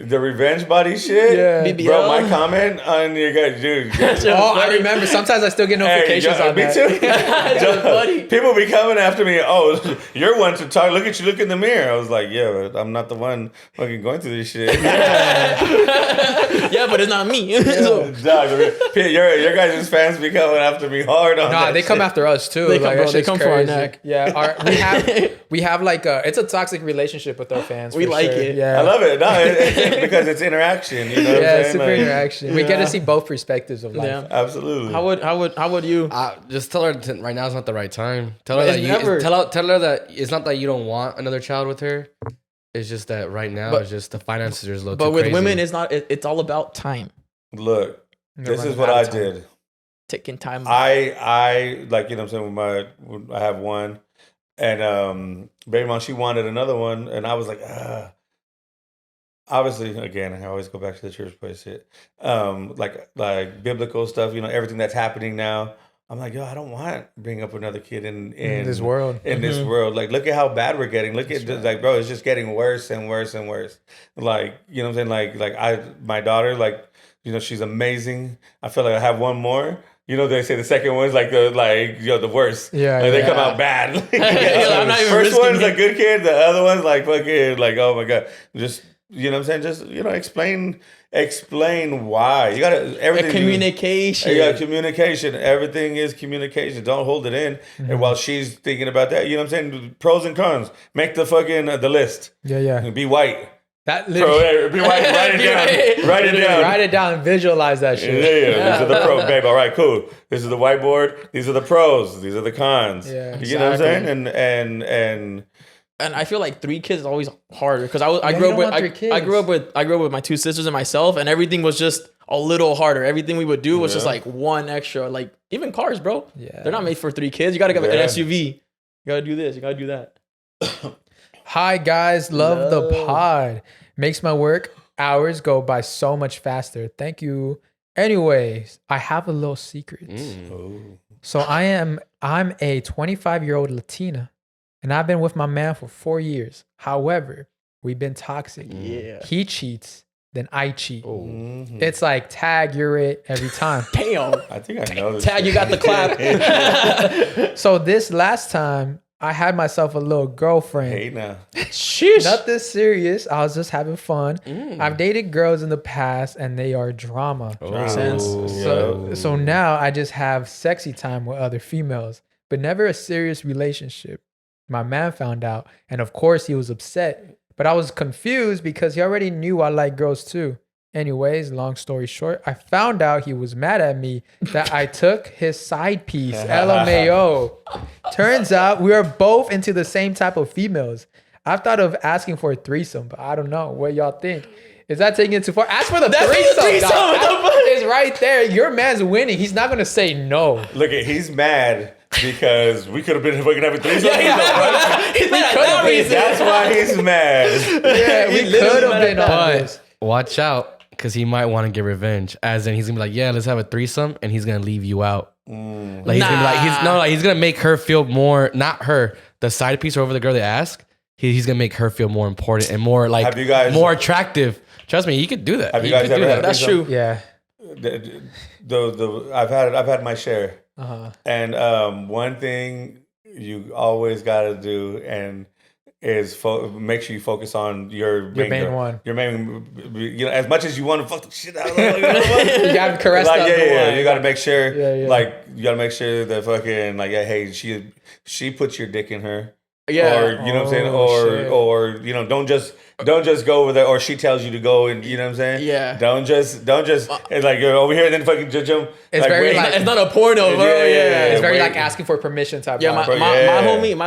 the revenge body shit. Yeah, BBL. Bro, my comment on your guys, dude. I remember. Sometimes I still get notifications on me that. too. People be coming after me. Oh, you're one to talk. Look at you. Look in the mirror. I was like, yeah, but I'm not the one fucking going through this shit. Yeah, but it's not me. Dog, your guys' fans be coming after me hard on that. They come after us too. They come for our neck. Yeah, we have like it's a toxic relationship with our fans. We like it. Yeah, I love it. No, because it's interaction. You know what I'm saying? Super interaction. We get to see both perspectives of life. Yeah, absolutely. How would you? Just tell her right now is not the right time. Tell her that it's not that you don't want another child with her. It's just that right now it's just the finances are a little too crazy. But with women, it's not. It's all about time. Look, this is what I did. Taking time. I like, you know what I'm saying, I have one, and baby mom, she wanted another one, and I was like, obviously, again, I always go back to the church place shit. Like biblical stuff, you know, everything that's happening now. I'm like, yo, I don't want to bring up another kid in this world. In this world. Like, look at how bad we're getting. Look at like, bro, it's just getting worse and worse and worse. Like, you know what I'm saying? Like my daughter, like, you know, she's amazing. I feel like I have one more. You know, they say the second one's like the worst. Yeah, like they come out bad. I'm not even First one's it. a good kid. The other one's like fucking like, oh my god. Just, you know what I'm saying? Just, you know, explain why. You gotta everything. Communication. You got communication. Everything is communication. Don't hold it in. And while she's thinking about that, you know what I'm saying? Pros and cons. Make the fucking the list. Yeah. Be white. That literally, Be white. Write it down. Write it down. Write it down and visualize that shit. Yeah. These are the pros, babe. All right, cool. This is the whiteboard. These are the pros. These are the cons. Yeah, you know what I'm saying? And I feel like 3 kids is always harder because I grew up with my 2 sisters and myself, and everything was just a little harder. Everything we would do was just like one extra. Like even cars, bro. Yeah, they're not made for 3 kids. You gotta get an SUV. You gotta do this. You gotta do that. Hi guys, love the pod. Makes my work hours go by so much faster. Thank you. Anyways, I have a little secret. So I'm a 25-year-old Latina. And I've been with my man for 4 years. However, we've been toxic. Yeah. He cheats, then I cheat. It's like tag, you're it every time. Damn. I think I know this. Tag, you got the clap. So this last time, I had myself a little girlfriend. Hey now. Sheesh. Nothing serious. I was just having fun. I've dated girls in the past and they are drama. Makes sense. So now I just have sexy time with other females, but never a serious relationship. My man found out, and of course he was upset, but I was confused because he already knew I like girls too. Anyways, long story short, I found out he was mad at me that I took his side piece. LMAO. Turns out we are both into the same type of females. I've thought of asking for a threesome, but I don't know. What y'all think? Is that taking it too far? Ask for the threesome. It's right there. Your man's winning. He's not going to say no. Look at, he's mad because we could have been fucking having threesomes. That's why he's mad. Yeah, we could have been on this. Watch out, because he might want to get revenge. As in, he's gonna be like, "Yeah, let's have a threesome," and he's gonna leave you out. Like he's gonna be like, he's gonna make her feel more, not her, the side piece or over the girl they ask. He's gonna make her feel more important and more like more attractive. Trust me, he could do that. Have you guys ever had a That's true. Yeah. I've had my share. And one thing you always got to do and is make sure you focus on your main one. Your main, you know, as much as you want to fuck the shit out of them, you got to caress like, that. You got to make sure, like, you got to make sure that fucking, like, yeah, hey, she puts your dick in her. Yeah. Or, you know what I'm saying? Or, you know, don't just go over there, or she tells you to go, and you know what I'm saying? Yeah. Don't just it's like you're over here and then fucking jump. It's like, very like, it's not a porno, bro. Yeah. It's very like asking for permission type. Yeah, my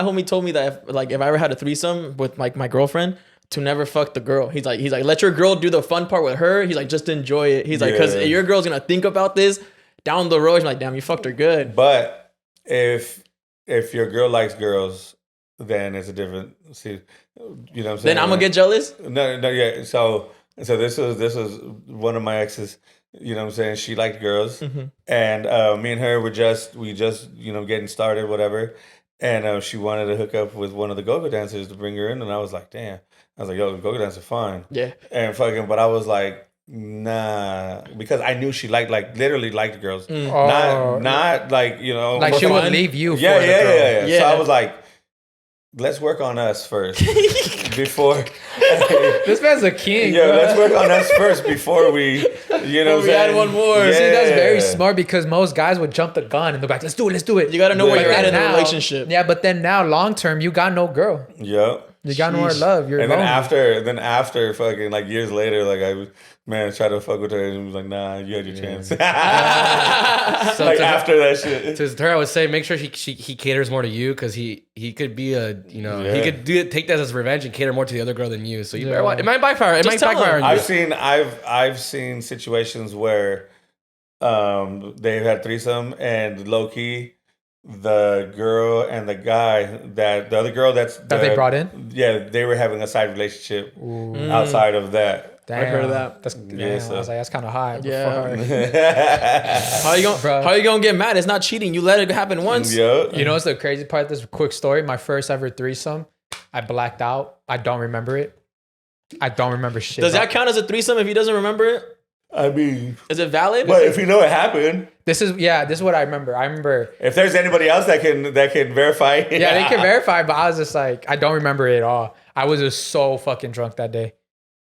homie told me that if I ever had a threesome with like my girlfriend, to never fuck the girl. He's like let your girl do the fun part with her. He's like, just enjoy it. He's like, because your girl's gonna think about this down the road. He's like, damn, you fucked her good. But if your girl likes girls, then it's a different. See, you know what I'm saying? Then I'm gonna get jealous. No, yeah. So this was one of my exes. You know what I'm saying? She liked girls, and me and her were just you know getting started, whatever. And she wanted to hook up with one of the go-go dancers to bring her in, and I was like, damn. I was like, yo, go-go dancer, fine. Yeah. And fucking, but I was like, nah, because I knew she literally liked girls. Not like, you know, like she would leave you. Yeah. So I was like, let's work on us first before. This man's a king. Yeah, let's work on us first before we, you know, we had one more. Yeah. See, that's very smart because most guys would jump the gun and they're like, let's do it. You gotta know where you're at in the relationship. Yeah, but then now, long term, you got no girl. Yep. You got no more love. You're and lonely. then after fucking like years later, like I tried to fuck with her and was like, nah, you had your chance. So like after that shit. To her, I would say make sure he caters more to you because he could be he could take that as revenge and cater more to the other girl than you. So you better watch. It might backfire. It might backfire on you. I've seen situations where they've had threesome and low key. The girl and the guy the other girl that they brought in, they were having a side relationship outside of that. Damn. I heard of that. That's, Yes, I was like, that's kind of high. Yeah. How you gonna get mad? It's not cheating. You let it happen once. Yeah. You know what's the crazy part? This quick story. My first ever threesome, I blacked out. I don't remember it. I don't remember shit. Does that count as a threesome if he doesn't remember it? I mean, Is it valid? but if you know it happened, This is what I remember. I remember. if there's anybody else that can verify, Yeah, they can verify, but I was just like, I don't remember it at all. I was just so fucking drunk that day.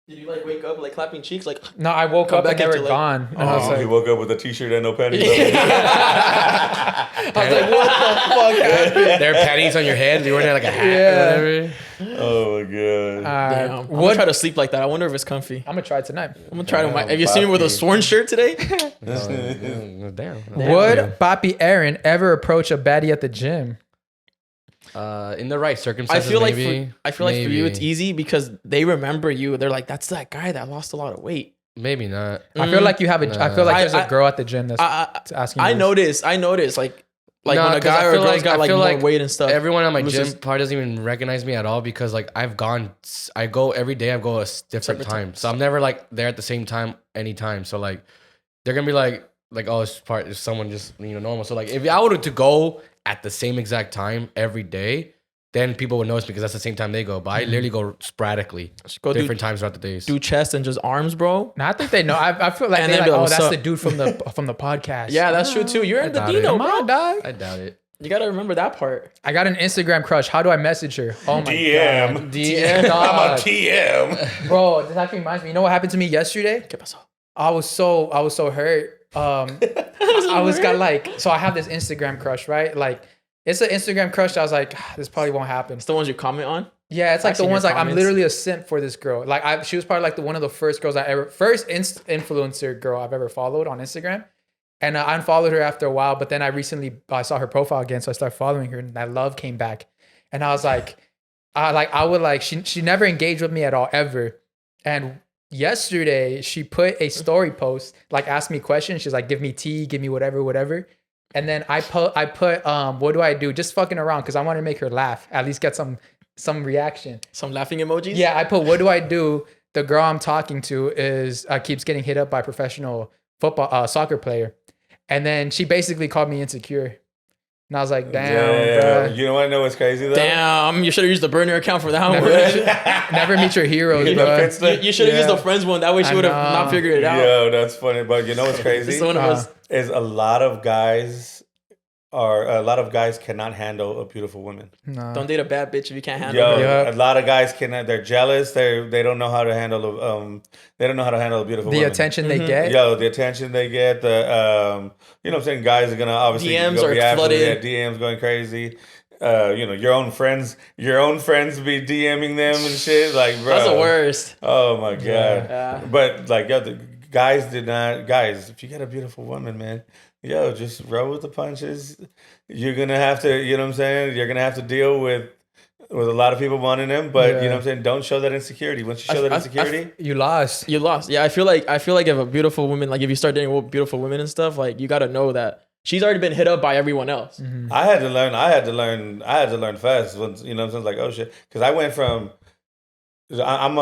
Did you like wake up like clapping cheeks? Like No, I woke Come up and back they were into, like- gone. And I was he like, woke up with a t-shirt and no panties. I was like, what the fuck happened? There are panties on your head. You weren't like a hat Yeah. or whatever. Oh my god. Damn. I'm gonna try to sleep like that. I wonder if it's comfy. I'm gonna try it tonight. I'm gonna try to. Have you seen me with a sworn shirt today? Damn. Would Papi Aaron ever approach a baddie at the gym? In the right I circumstances, feel like maybe. for you it's easy because they remember you. They're like, that's that guy that lost a lot of weight. Maybe not. I feel like you have a. I feel like there's a I- girl at the gym that's asking. I you noticed like No, when a 'cause guy I or a feel girl's like- got I like feel more like weight and stuff. Everyone at my Loses- gym probably doesn't even recognize me at all because like I go every day. I go a different Separate time, times. so I'm never like there at the same time anytime. So like they're gonna be like oh it's someone just normal. So like if I were to go at the same exact time every day, then people would notice because that's the same time they go. But I literally go sporadically, Go different times throughout the days. do chest and just arms, bro. No, I think they know. I feel like And they're then like, be like, oh, "What's that's up?" the dude from the podcast. Yeah, that's true too. You're in the doubt it. Dino, Come bro. on, dog. I doubt it. You gotta remember that part. I got an Instagram crush. How do I message her? Oh my DM. god. DM. I'm a Dog. TM. Bro, this actually reminds me. You know what happened to me yesterday? ¿Qué pasó? I was so hurt. I was got like, so I have this Instagram crush, right? Like, it's an Instagram crush. I was like, this probably won't happen. It's the ones you comment on. Yeah, it's like I've the seen ones your like I'm comments. literally a simp for this girl. Like she was probably like one of the first girls influencer girl I've ever followed on Instagram, and I unfollowed her after a while. But then I saw her profile again, so I started following her, and that love came back, and I was like, she never engaged with me at all ever, and yesterday she put a story post like asked me questions. She's like, give me tea, give me whatever. And then I put what do I do? Just fucking around because I want to make her laugh, at least get some reaction. Some laughing emojis. Yeah, I put what do I do? The girl I'm talking to is keeps getting hit up by a professional soccer player, and then she basically called me insecure, and I was like, damn, bro. You know what I know what's crazy though? Damn, you should have used the burner account for that one. Never meet your heroes, You bro. know, Finsta? You should have used the friends one. That way she I would have know. not figured it out. Yo, that's funny. But you know what's crazy? This one was Is a lot of guys cannot handle a beautiful woman. No. don't date a bad bitch if you can't handle Yo, her. Yeah. a lot of guys cannot. They're jealous. They don't know how to handle they don't know how to handle a beautiful The woman. attention they get. Yo, the attention they get, you know what I'm saying? Guys are gonna obviously DMs go are be after flooded. DMs going crazy. Your own friends be DMing them and shit. Like, bro, That's the worst. Oh my god. Yeah. But like, yo, the guys, if you get a beautiful woman, man, yo, just roll with the punches. You're gonna have to, you know what I'm saying? You're gonna have to deal with a lot of people wanting them, but you know what I'm saying? Don't show that insecurity. Once you show that insecurity, You lost. You lost. Yeah, I feel like if a beautiful woman, like if you start dating beautiful women and stuff, like you got to know that she's already been hit up by everyone else. Mm-hmm. I had to learn fast. Once, you know what I'm saying? Like, oh shit, because I went from I'm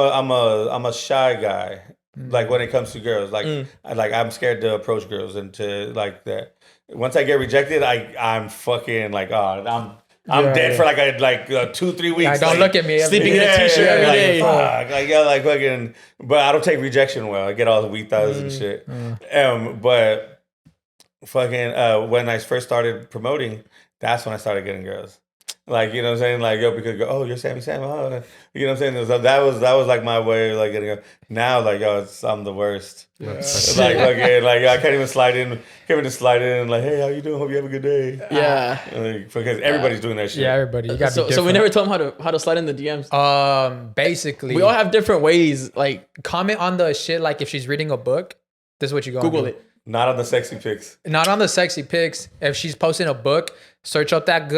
a shy guy. Like when it comes to girls, I'm scared to approach girls and to like that. Once I get rejected, I'm fucking like, oh, I'm dead for like 2-3 weeks. Yeah, don't look at me. Sleeping in a t-shirt every like, day. Fuck, like yeah, like fucking. But I don't take rejection well. I get all the weak thighs and shit. But fucking when I first started promoting, that's when I started getting girls. Like, you know what I'm saying? Like, yo, because, oh, you're Sammy Sam. Oh. You know what I'm saying? So that was like my way of like getting girls. Now, like, yo, I'm the worst. Yeah. Like, okay, like I can't even slide in. Like, hey, how you doing? Hope you have a good day. Yeah. Like, because everybody's doing that shit. Yeah, everybody. You got to be different. So we never told them how to slide in the DMs. Basically, We all have different ways. Like comment on the shit. Like if she's reading a book, this is what you go Google it. Not on the sexy pics. Not on the sexy pics. If she's posting a book, search up that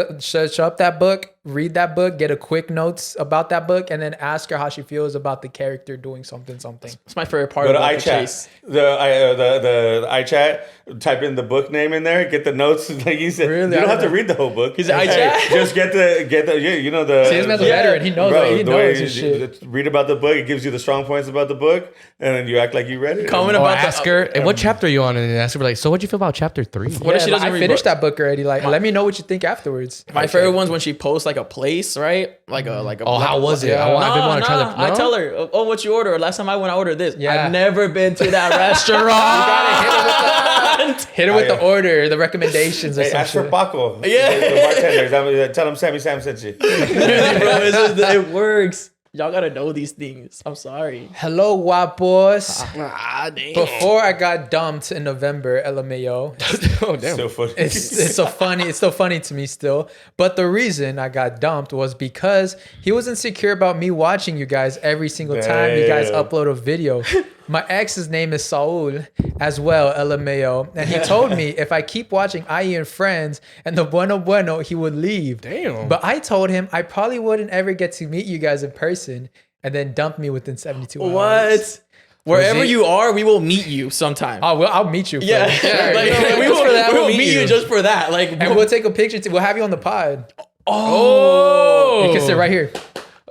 book, read that book, get a quick notes about that book, and then ask her how she feels about the character doing something. It's my favorite part Go to about the iChat. chase. The iChat. Type in the book name in there. Get the notes. Like you said, Really? you don't have to read the whole book. He's an iChat? Just get the you know the. See, this man's a veteran. He knows. He knows his shit. Read about the book. It gives you the strong points about the book, and then you act like you read it. Comment Or about ask her, hey, what chapter are you on? And ask her, like, so what'd you feel about chapter 3? What if she doesn't I read finished books? that book already. Like, let me know what you think afterwards. My favorite one's when she posts like a place, right? Like a. Oh, how was it? Yeah. I've been wanting to try the. I tell her, oh, what you order? Last time I went, I ordered this. Yeah. I've never been to that restaurant. Hit her with the order, the recommendations, or Hey, ask for something. Paco. Yeah. The bartender. Tell him Sammy Sam sent you. Bro, it works. Y'all gotta know these things. I'm sorry. Hello, guapos. Damn. Before I got dumped in November, LMAO. Oh, damn. So funny. It's still funny to me still. But the reason I got dumped was because he was insecure about me watching you guys every single time you guys Damn. upload a video. My ex's name is Saul as well, LMAO. And he told me if I keep watching I.E In Friends and the Bueno, he would leave. Damn. But I told him I probably wouldn't ever get to meet you guys in person, and then dumped me within 72 hours. What? Wherever he- you are, we will meet you sometime. Oh, well, I'll meet you. For Yeah, that. like, we just will, for that, we will we'll meet meet you you. just for that. Like, And we'll take a picture. We'll have you on the pod. Oh. You can sit right here.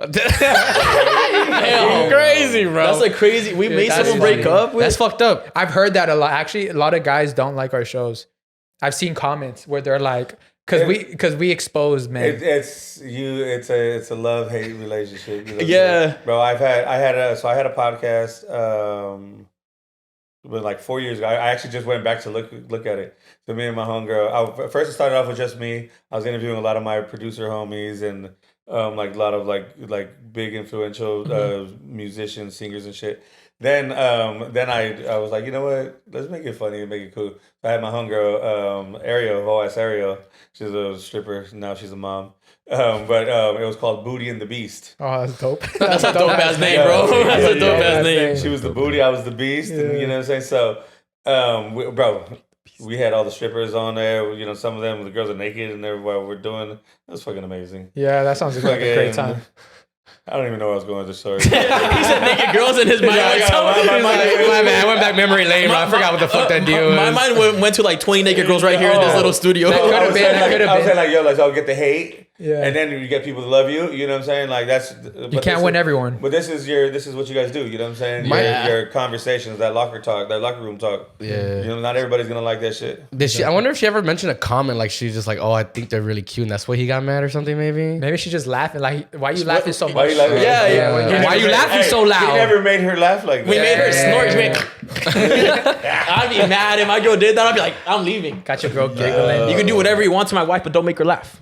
damn, Crazy, bro. that's like crazy. We made that's someone break funny. up with. That's fucked up. I've heard that a lot. Actually, a lot of guys don't like our shows. I've seen comments where they're like, because we expose men. It's a love-hate relationship. You know what I'm Yeah. saying? Bro. I had a podcast but like 4 years ago. I actually just went back to look at it. So me and my homegirl. First it started off with just me. I was interviewing a lot of my producer homies and like a lot of like big influential musicians, singers and shit. Then I was like, you know what? Let's make it funny and make it cool. So I had my homegirl, Ariel, OS Ariel. She's a stripper. Now she's a mom. But it was called Booty and the Beast. Oh, that's dope. That's a dope ass name, bro. Yeah. That's a dope Yeah. ass name. She was the booty, I was the beast, and you know what I'm saying? So, we had all the strippers on there. You know, some of them, the girls are naked and everywhere we're doing. It was fucking amazing. Yeah, that sounds like a great time. I don't even know where I was going with this story. He said naked girls in his mind. Yeah, Like, My man, I went back memory lane, bro. I forgot what the fuck that deal was. my mind went to like 20 naked girls right here in this little studio. That could've I was been, saying, that like, could've I was been. saying, like, yo, like, I'll get the hate. Yeah. And then you get people to love you. You know what I'm saying? Like, that's... You can't win everyone. But this is what you guys do. You know what I'm saying? Your conversations, that locker talk, that locker room talk. Yeah. You know, not everybody's going to like that shit. I wonder if she ever mentioned a comment like she's just like, oh, I think they're really cute, and that's why he got mad or something, maybe. Maybe she's just laughing. Like, why are you laughing so much? Why you laughing? Yeah. Why you laughing so loud? You never made her laugh like that. We made her snort. She made, I'd be mad if my girl did that. I'd be like, I'm leaving. Got your girl giggling. You can do whatever you want to my wife, but don't make her laugh.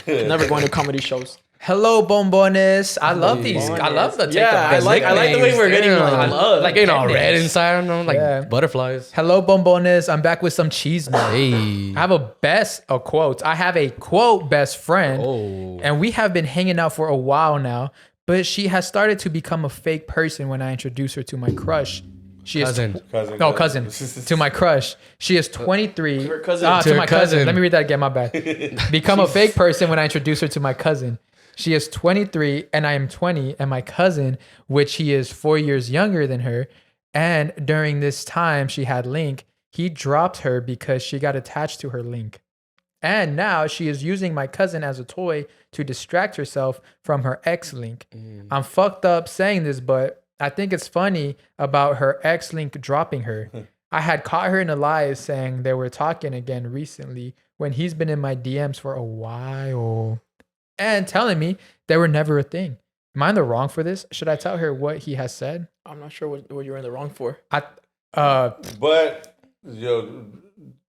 Never going to comedy shows. Hello, bombones. I love these. I love the I like the way we're getting like love. Like getting all red inside. I don't know, like Yeah. butterflies. Hello, bombones. I'm back with some cheese now. Hey. I have a quote. I have a quote best friend, Oh. and we have been hanging out for a while now. But she has started to become a fake person when I introduce her to my crush. She Cousin. cousin. To my crush. She is 23. her cousin. To To her my cousin. cousin. Let me read that again. My bad. Become a fake person when I introduce her to my cousin. She is 23 and I am 20, and my cousin, which he is 4 years younger than her, and during this time she had Link, he dropped her because she got attached to her Link. And now she is using my cousin as a toy to distract herself from her ex Link. I'm fucked up saying this, but I think it's funny about her ex Link dropping her. I had caught her in a lie saying they were talking again recently when he's been in my DMs for a while and telling me they were never a thing. Am I in the wrong for this? Should I tell her what he has said? I'm not sure what you're in the wrong for. But, yo,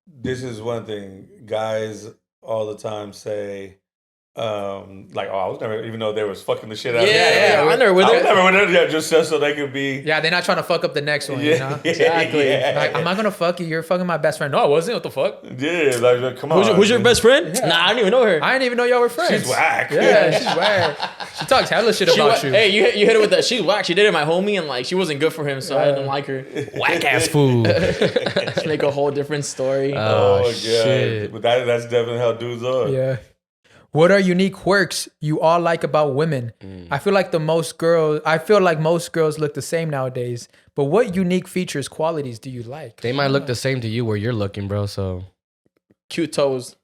this is one thing. Guys all the time say, like, I was never, even though they was fucking the shit out of me. Yeah, I never with I was her. never with her, just so they could be. Yeah, they're not trying to fuck up the next one, you know? Exactly. Like, I'm not gonna fuck you. You're fucking my best friend. No, I wasn't. What the fuck? Yeah, like, come on. Who's your best friend? Nah, I didn't even know her. I didn't even know y'all were friends. She's whack. Yeah, she's whack. She talks hella shit about you. Hey, you hit it with that. She's whack. She did it my homie, and like she wasn't good for him, so I didn't like her. Whack ass food. Let's make a whole different story. Oh, God. shit. But that's definitely how dudes are. Yeah. What are unique quirks you all like about women? I feel like most girls look the same nowadays. But what unique features, qualities do you like? They might look the same to you where you're looking, bro. So Cute toes.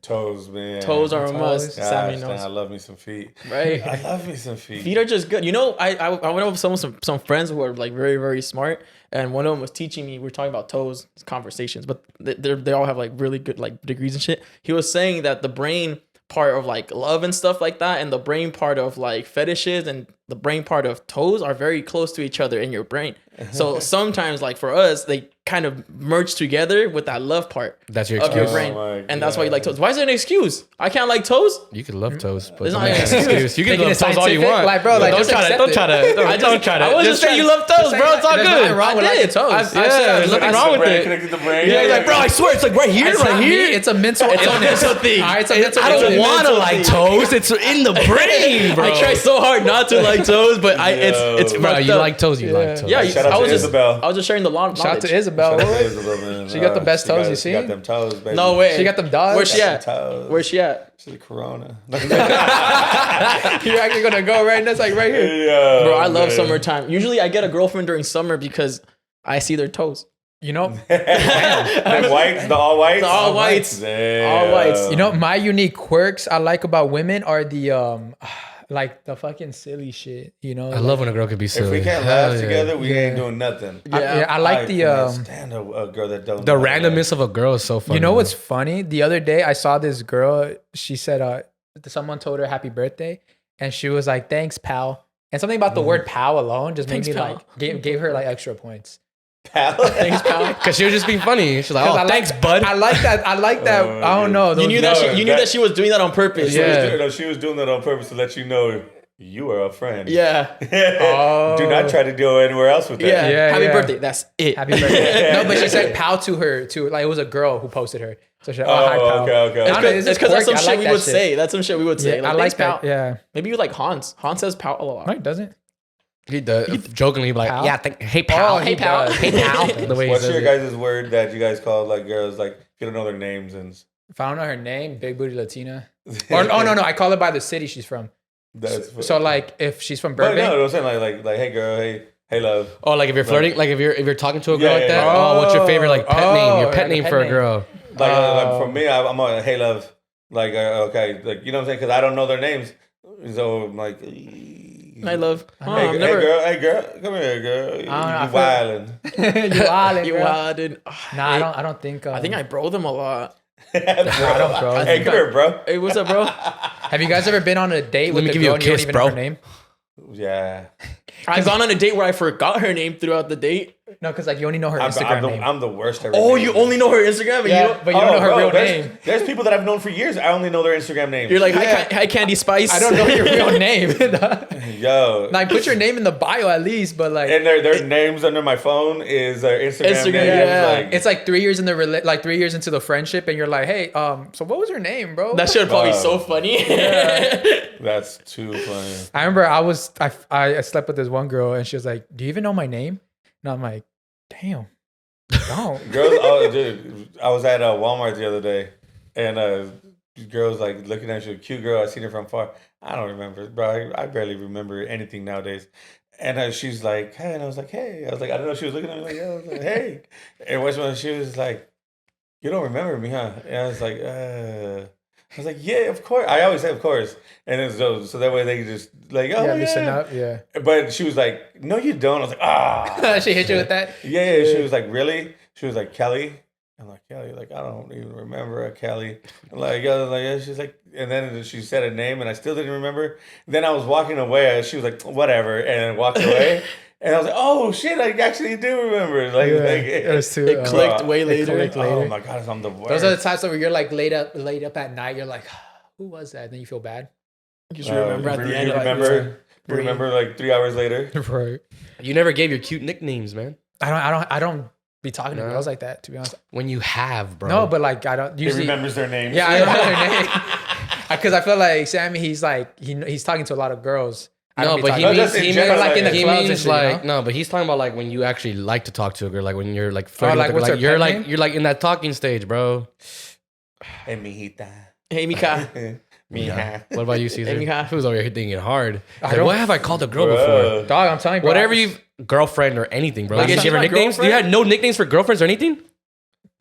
Toes, man. Toes are a must. Gosh, Sammy man, knows. I love me some feet. Right? I love me some feet. Feet are just good. You know, I went over some friends who are like very, very smart, and one of them was teaching me. We were talking about toes conversations, but they all have like really good like degrees and shit. He was saying that the brain part of like love and stuff like that, and the brain part of like fetishes and the brain part of toes are very close to each other in your brain. So sometimes, like for us, they kind of merge together with that love part that's your of excuse. your brain, my and that's why you like toes. Why is it an excuse? I can't like toes. You can love toes, but It's don't not make an an excuse. You can Taking love it toes all you scientific, want. like, bro, like, don't just try to. accept Don't it. try to. Don't try to. I was just saying you love toes, bro. It's all There's good. nothing wrong with liking toes. I've said Yeah, there's nothing nothing wrong wrong with with it. Connected the brain. Yeah, he's like, bro, I swear it's like right here, It's right not here. me. It's a mental It's a illness. mental thing. All right, it's a mental I don't illness. want to like toes. It's in the brain, bro. I try so hard not to like toes, but it's Bro, fucked you up. like toes. You like toes. Yeah, Shout out I to was just Isabel. I was just sharing the long Shout out knowledge. to Isabel. Shout out to Isabel, man. She got the best toes, you She see? got them toes, baby. No way. She got them dogs. Where's she Got at? them toes. Where's she at? She's a Corona. You're actually gonna go right next, like right here. Yeah, Bro, I love man. summertime. Usually I get a girlfriend during summer because I see their toes. You know, The whites, the all whites, The all whites. Damn. All whites. you know, my unique quirks I like about women are the like the fucking silly shit. You know, I love when a girl can be If silly. we can't Hell laugh yeah. together, we ain't Yeah. doing nothing. I like the cannot stand a girl that don't. The know randomness of a girl is so funny. You know bro. what's funny? The other day I saw this girl. She said, someone told her happy birthday, and she was like, "Thanks, pal." And something about the word "pal" alone just Thanks, made me pal. like gave her like extra points. Pal. Thanks, pal. Because she was just being funny. She's like, 'Cause oh, I thanks, like, bud. I like that. I like that. Oh, I don't know. You those- knew that she was doing that on purpose. Yeah. She was doing that on purpose to let you know you are a friend. Yeah. Oh. Do not try to go anywhere else with that. Yeah. Yeah, Happy yeah. birthday. That's it. Happy birthday. No, but she said "pal" to her too. Like it was a girl who posted her. So she said, "Oh, hi, pal." okay. I don't know, It's just because that's some quirky. I shit like we that would shit. say. That's some shit we would say. Yeah, I like thanks, pal. that. Yeah. Maybe you like Hans. Hans says pal a lot. No, it doesn't. He does. Jokingly, he'd be like, Pal? yeah, hey, pal. Oh, hey, he pal. does. Hey, pal. The way he What's says your it. guys' word that you guys call like girls like if you don't know their names and If I don't know her name, big booty Latina. Or oh no, I call her by the city she's from. that's So like if she's from But Burbank, no, I'm saying like hey girl, hey love. Oh, like if you're flirting, like if you're talking to a girl Yeah, like yeah, that. yeah. Oh, what's your favorite like pet name? Your Oh, pet like a name pet for a name. girl. Like for me, I'm on hey love. Like okay, like you know what I'm saying? Because I don't know their names, so I'm like. I love. Oh, Hey, I've never. hey girl, come here, girl. You I feel- wildin'. you wildin', You bro. wildin'. Nah, I don't think. I think I bro them a lot. I don't, bro. Hey, come here, bro. Hey, what's up, bro? Have you guys ever been on a date with me a give you girl a and you don't kiss, even bro. know her name? Yeah. I've gone on a date where I forgot her name throughout the date. No, because like you only know her I'm Instagram name. I'm the worst ever. Oh, named. you only know her Instagram, but Yeah, you don't. but you don't know her bro, real there's, name. There's people that I've known for years. I only know their Instagram names. You're like, hi, Candy Spice. I don't know your real name. yo. Like put your name in the bio at least, but like And their names under my phone is their Instagram, Instagram, names. yeah. Like, it's like 3 years in like 3 years into the friendship, and you're like, hey, so what was her name, bro? That shit would probably be Wow. so funny. that's too funny. I remember I slept with this one girl, and she was like, do you even know my name? And I'm like, damn, no. Girls, oh, dude, I was at Walmart the other day, and girls like looking at you, cute girl. I seen her from far. I don't remember, bro. I barely remember anything nowadays. And she's like, hey, and I was like, hey. I was like, I don't know. She was looking at me like, I was like, hey. And when she was like, you don't remember me, huh? And I was like, yeah, of course. I always say, of course. And then so that way they can just like, oh Yeah, yeah. listen up. Yeah. But she was like, no, you don't. I was like, ah. She hit you with that. Yeah, she was like, really? She was like, Kelly. I'm like, Kelly, like, I don't even remember a Kelly. I'm like, yeah, she's like, and then she said a name and I still didn't remember. Then I was walking away and she was like, whatever, and then walked away. And I was like, oh shit, I actually do remember. Like, It was too. It clicked way later. clicked later. Oh my god, I'm the worst. Those are the times where you're like laid up at night. You're like, who was that? Then you feel bad. You should remember at the end. You remember like 3 hours later. Right. You never gave your cute nicknames, man. I don't be talking to girls like that, to be honest. When you have, bro. No, but like I don't usually. He remembers their names. Yeah, I remember their name. Because I feel like Sammy, he's like he's talking to a lot of girls. No, but he means like in the he clubs means and shit, like no, but he's talking about like when you actually like to talk to a girl, like when you're like flirting like, with what's her, her like name? you're like in that talking stage, bro. Hey, mijita. Hey, Mika. Mija. What about you, Cesar? Mija. Who's over here thinking hard? Like, don't- what have I called a girl Bruh. before? Dog, I'm telling you, bro. Whatever you girlfriend or anything, bro. Like, Did is you she ever my nicknames? You girlfriend? had no nicknames for girlfriends or anything?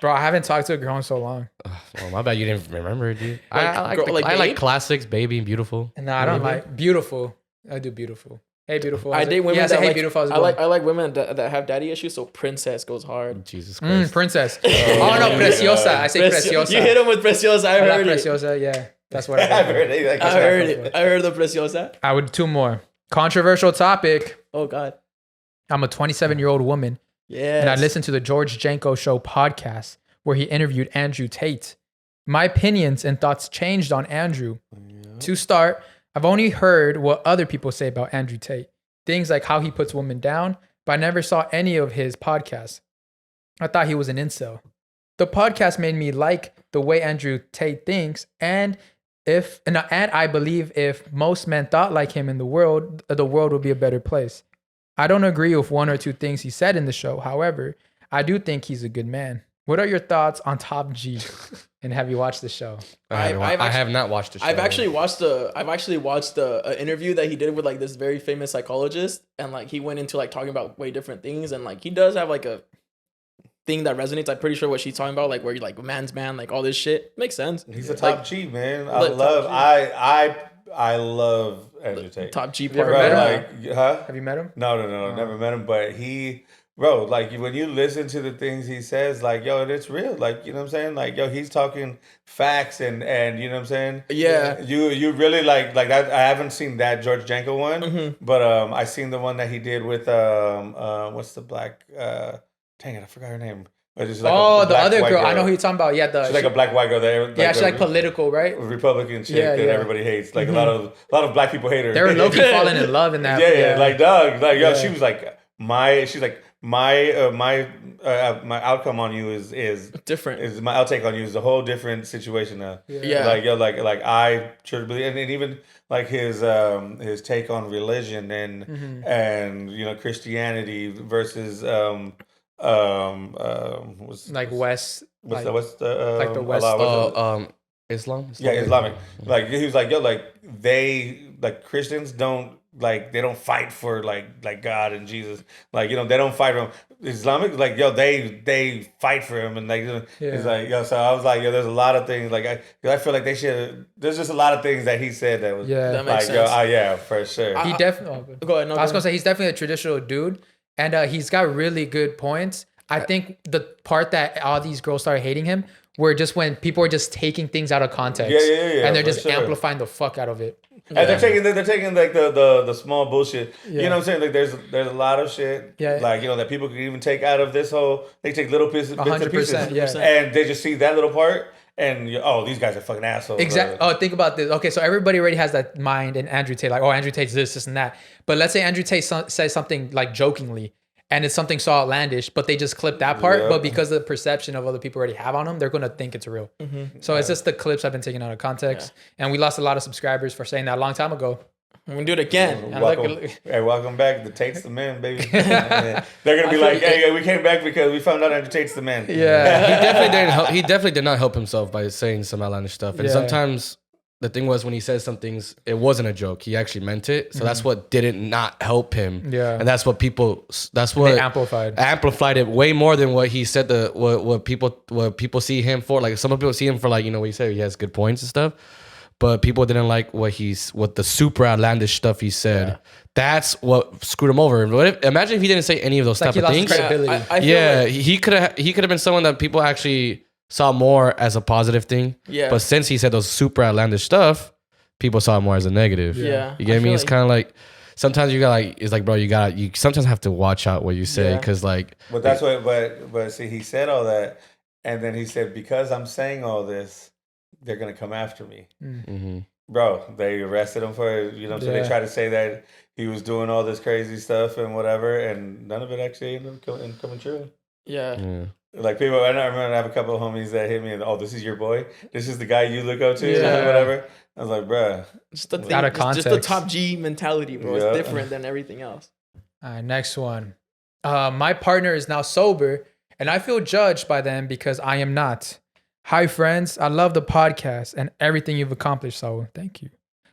Bro, I haven't talked to a girl in so long. Well, my bad, you didn't remember, dude. Like, I girl- like I like babe? classics, baby and beautiful. No, I don't like beautiful. I do beautiful. Hey, beautiful. I date women yeah, I say, that hey, like, beautiful. I like women that have daddy issues, so princess goes hard. Jesus Christ. Princess. Oh, no, preciosa. I say preciosa. You hit him with preciosa. I heard it. Preciosa, yeah. That's what I've I heard it. Like, I heard it. I heard the preciosa. I would 2 more. Controversial topic. Oh God. I'm a 27-year-old woman, Yeah. and I listened to the George Janko Show podcast where he interviewed Andrew Tate. My opinions and thoughts changed on Andrew. To start, I've only heard what other people say about Andrew Tate. Things like how he puts women down, but I never saw any of his podcasts. I thought he was an incel. The podcast made me like the way Andrew Tate thinks, and I believe if most men thought like him in the world would be a better place. I don't agree with 1 or 2 things he said in the show. However, I do think he's a good man. What are your thoughts on Top G? And have you watched the show? I have not watched the show. I've actually watched the interview that he did with like this very famous psychologist, and like he went into like talking about way different things, and like he does have like a thing that resonates. I'm pretty sure what she's talking about, like where you're like man's man, like all this shit makes sense. He's a top G, man. I Like, love. top I love Andrew Tate. Top G You part. ever met Bro, him? like, huh? Have you met him? No, never met him. But he, bro, like when you listen to the things he says, like, yo, it's real. Like, you know what I'm saying? Like, yo, he's talking facts and you know what I'm saying? Yeah. You really like that. I haven't seen that George Janko one, Mm-hmm. but I seen the one that he did with what's the black dang it, I forgot her name. But it's like Oh, a the black, other white girl. I know who you're talking about. Yeah, She's like a black white girl that yeah, she's like political, right? Republican chick Yeah, that yeah. everybody hates. Like a lot of black people hate her. They were low-key falling in love in that. Yeah, like dog, like yo, Yeah. she was like my outcome on you is Different. Is my outtake on you is a whole different situation now. Yeah. Like yo, like I truly believe, and even like his take on religion and you know Christianity versus what's like West. what's like, the like the West. Islam? yeah, Islamic. Like he was like, yo, like Christians don't like they don't fight for like God and Jesus. Like, you know, they don't fight for him. Islamic, like, yo, they fight for him and like it's like, yo, so I was like, yo, there's a lot of things like I feel like they should there's just a lot of things that he said that was Yeah. That like makes sense. yo, yeah, for sure. He definitely. Go ahead. No, I was gonna say he's definitely a traditional dude, and he's got really good points. I think the part that all these girls started hating him were just when people are just taking things out of context, Yeah, and they're for just sure. amplifying the fuck out of it. And they're taking like the small bullshit. Yeah. You know what I'm saying? Like there's a lot of shit. Yeah. Like, you know, that people can even take out of this whole. They take little bits and 100%, pieces. yeah. And they just see that little part, and these guys are fucking assholes. Exactly. Oh, think about this. Okay, so everybody already has that mind in Andrew Tate, like, oh, Andrew Tate's this, and that. But let's say Andrew Tate says something like jokingly, and it's something so outlandish, but they just clip that part. Yeah. But because of the perception of other people already have on them, they're gonna think it's real. So it's just the clips have been taken out of context, and we lost a lot of subscribers for saying that a long time ago. we're gonna do it again. And Welcome back. The Tate's the man, baby. They're gonna be like, hey, we came back because we found out Andrew Tate's the man. Yeah. He definitely did not help himself by saying some outlandish stuff. And Yeah. sometimes the thing was when he says some things, it wasn't a joke. He actually meant it. So that's what didn't not help him. Yeah. And that's what They amplified it way more than what he said. What people see him for. Like some people see him for, like, you know what you say, he has good points and stuff. But people didn't like what the super outlandish stuff he said. Yeah. That's what screwed him over. Imagine if he didn't say any of those Like type he of lost things. credibility. I feel Yeah, like- he could have been someone that people actually saw more as a positive thing. Yeah. But since he said those super outlandish stuff, people saw it more as a negative. Yeah. You get I me? feel It's like- kind of like sometimes you got like it's like, bro, you sometimes have to watch out what you say Yeah. because like But that's what. But see, he said all that, and then he said, because I'm saying all this, they're gonna come after me. Mm-hmm. Bro, they arrested him for, you know, so they tried to say that he was doing all this crazy stuff and whatever, and none of it actually ended up coming true. Yeah. Like people, I remember I have a couple of homies that hit me and, oh, this is your boy? This is the guy you look up to? And whatever. I was like, bruh. Just the thing, out of context. Just the top G mentality, bro. It's different than everything else. All right, next one. My partner is now sober, and I feel judged by them because I am not. Hi, friends. I love the podcast and everything you've accomplished, Saul. Thank you.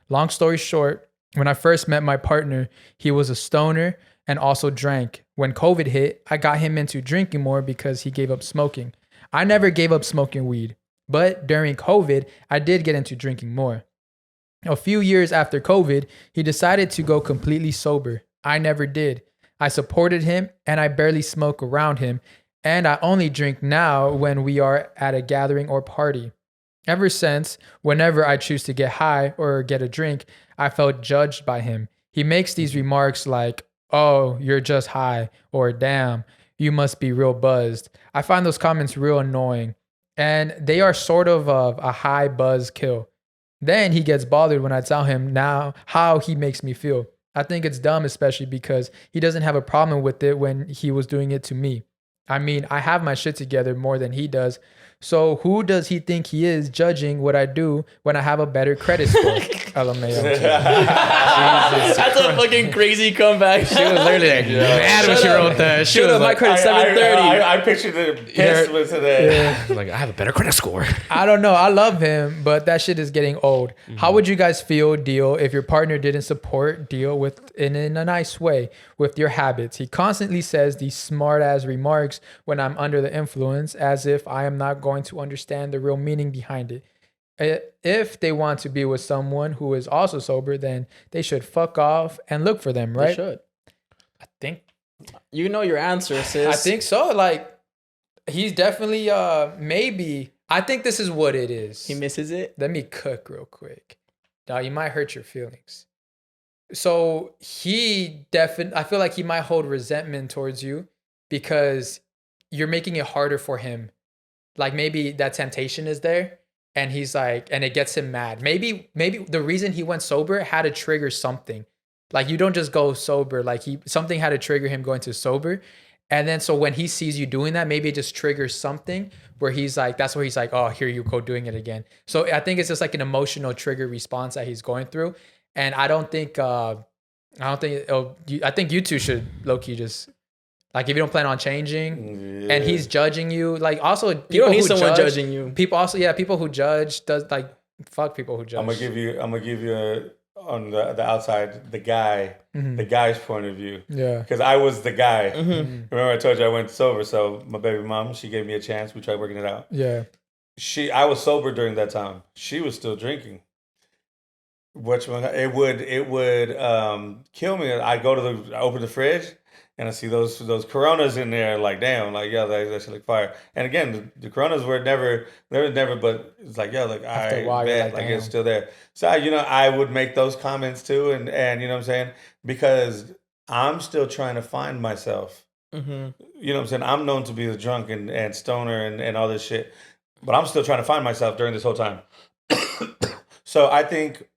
Long story short, when I first met my partner, he was a stoner and also drank. When COVID hit, I got him into drinking more because he gave up smoking. I never gave up smoking weed, but during COVID, I did get into drinking more. A few years after COVID, he decided to go completely sober. I never did. I supported him and I barely smoke around him. And I only drink now when we are at a gathering or party. Ever since, whenever I choose to get high or get a drink, I felt judged by him. He makes these remarks like, oh, you're just high, or damn, you must be real buzzed. I find those comments real annoying, and they are sort of a high buzz kill. Then he gets bothered when I tell him now how he makes me feel. I think it's dumb, especially because he doesn't have a problem with it when he was doing it to me. I mean, I have my shit together more than he does. So who does he think he is judging what I do when I have a better credit score? LMAO. That's a fucking crazy comeback. She was literally like, mad when she wrote that. She was my like, credit 730. I pictured the pissed with that. like, I have a better credit score. I don't know. I love him, but that shit is getting old. How would you guys deal if your partner didn't deal with in a nice way with your habits? He constantly says these smart ass remarks when I'm under the influence, as if I am not going to understand the real meaning behind it. If they want to be with someone who is also sober, then they should fuck off and look for them, right? They should. I think you know your answer, sis. I think so. Like, he's definitely maybe. I think this is what it is. He misses it. Let me cook real quick. Now you might hurt your feelings. So he I feel like he might hold resentment towards you because you're making it harder for him. Like maybe that temptation is there and he's like, and it gets him mad. Maybe the reason he went sober had to trigger something. Like you don't just go sober. Like something had to trigger him going to sober. And then so when he sees you doing that, maybe it just triggers something where he's like, that's where he's like, oh, here you go doing it again. So I think it's just like an emotional trigger response that he's going through. And I think you two should low-key just, like, if you don't plan on changing and he's judging you, like, also people you don't need who someone judge, judging you. People who judge fuck people who judge. I'm gonna give you on the outside the guy's point of view. Yeah, because I was the guy. Remember I told you I went sober, so my baby mom, she gave me a chance. We tried working it out. Yeah, I was sober during that time. She was still drinking. It would kill me. I open the fridge and I see those Coronas in there. Like, damn, like, yeah, that shit like fire. And again, the Coronas were never, but it's like, yeah, like, after a while, bet, like it's still there. So I would make those comments too, and you know what I'm saying, because I'm still trying to find myself. You know what I'm saying? I'm known to be the drunk and stoner and all this shit, but I'm still trying to find myself during this whole time. So I think,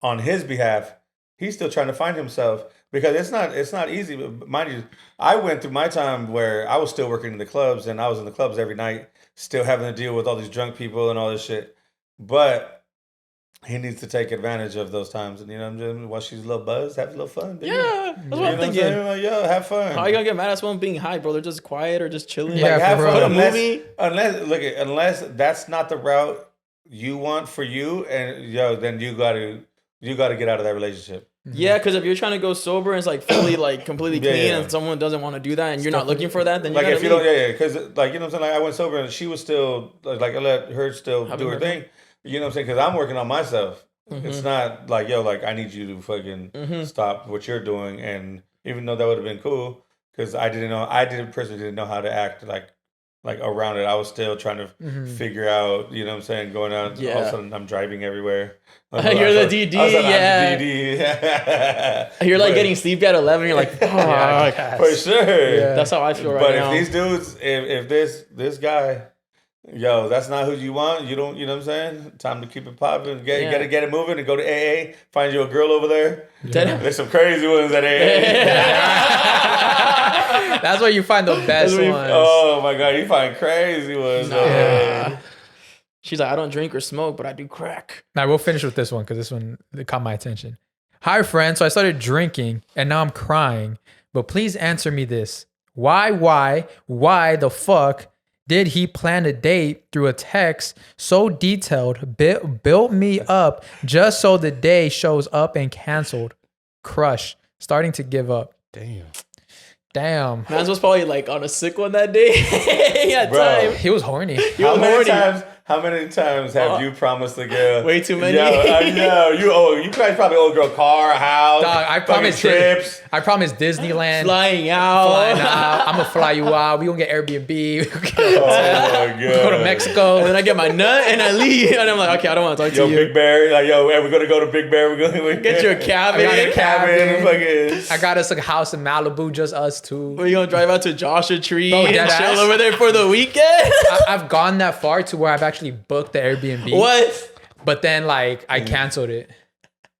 on his behalf, he's still trying to find himself, because it's not easy. Mind you, I went through my time where I was still working in the clubs, and I was in the clubs every night, still having to deal with all these drunk people and all this shit. But he needs to take advantage of those times, and you know what I'm saying? While she's a little buzzed, have a little fun. Baby. Yeah, that's what I'm thinking. Like, yo, have fun. How are you gonna get mad at someone being high, bro? They're just quiet or just chilling. Yeah, like, have fun. Put a movie. Unless that's not the route you want for you, and then you gotta get out of that relationship. Yeah, because if you're trying to go sober and it's like fully, like completely clean, and someone doesn't want to do that, and you're not looking for that, then like, you if you don't, because like, you know what I'm saying, like, I went sober and she was still like, I let her still do her thing. You know what I'm saying? Because I'm working on myself. It's not like, yo, like, I need you to fucking stop what you're doing. And even though that would have been cool, because I personally didn't know how to act like around it. I was still trying to figure out, you know what I'm saying, going out. Yeah. All of a sudden I'm driving everywhere. You're the DD, yeah. DD. You're like getting sleepy at 11. You're like, for sure. Yeah. That's how I feel right now. But if these dudes, if this guy Yo, that's not who you want. You don't, you know what I'm saying? Time to keep it popping. Get it moving and go to AA. Find you a girl over there. Yeah. There's some crazy ones at AA. That's where you find the best ones. Oh my God, you find crazy ones. Nah. She's like, I don't drink or smoke, but I do crack. Now we'll finish with this one because this one caught my attention. Hi, friend. So I started drinking and now I'm crying. But please answer me this. Why the fuck did he plan a date through a text so detailed, built me up just so the day shows up and canceled? Crush. Starting to give up. Damn. Man's was probably like on a sick one that day. He had time. He was horny. How many times have you promised the girl? Way too many. Yo, I know. You guys probably owe a girl car, house, Dog, I promised trips. I promised Disneyland. Flying out. I'm gonna fly you out. We gonna get Airbnb. Oh my God. Go to Mexico. And then I get my nut and I leave. And I'm like, okay, I don't want to talk to you. Big Bear. Like, yo, we're going to go to Big Bear. We're going to Get you a cabin. I got us a house in Malibu, just us two. We're going to drive out to Joshua Tree Bro, and dead chill ass. over there for the weekend. I've gone that far to where I've actually booked the Airbnb. What? But then like I canceled it.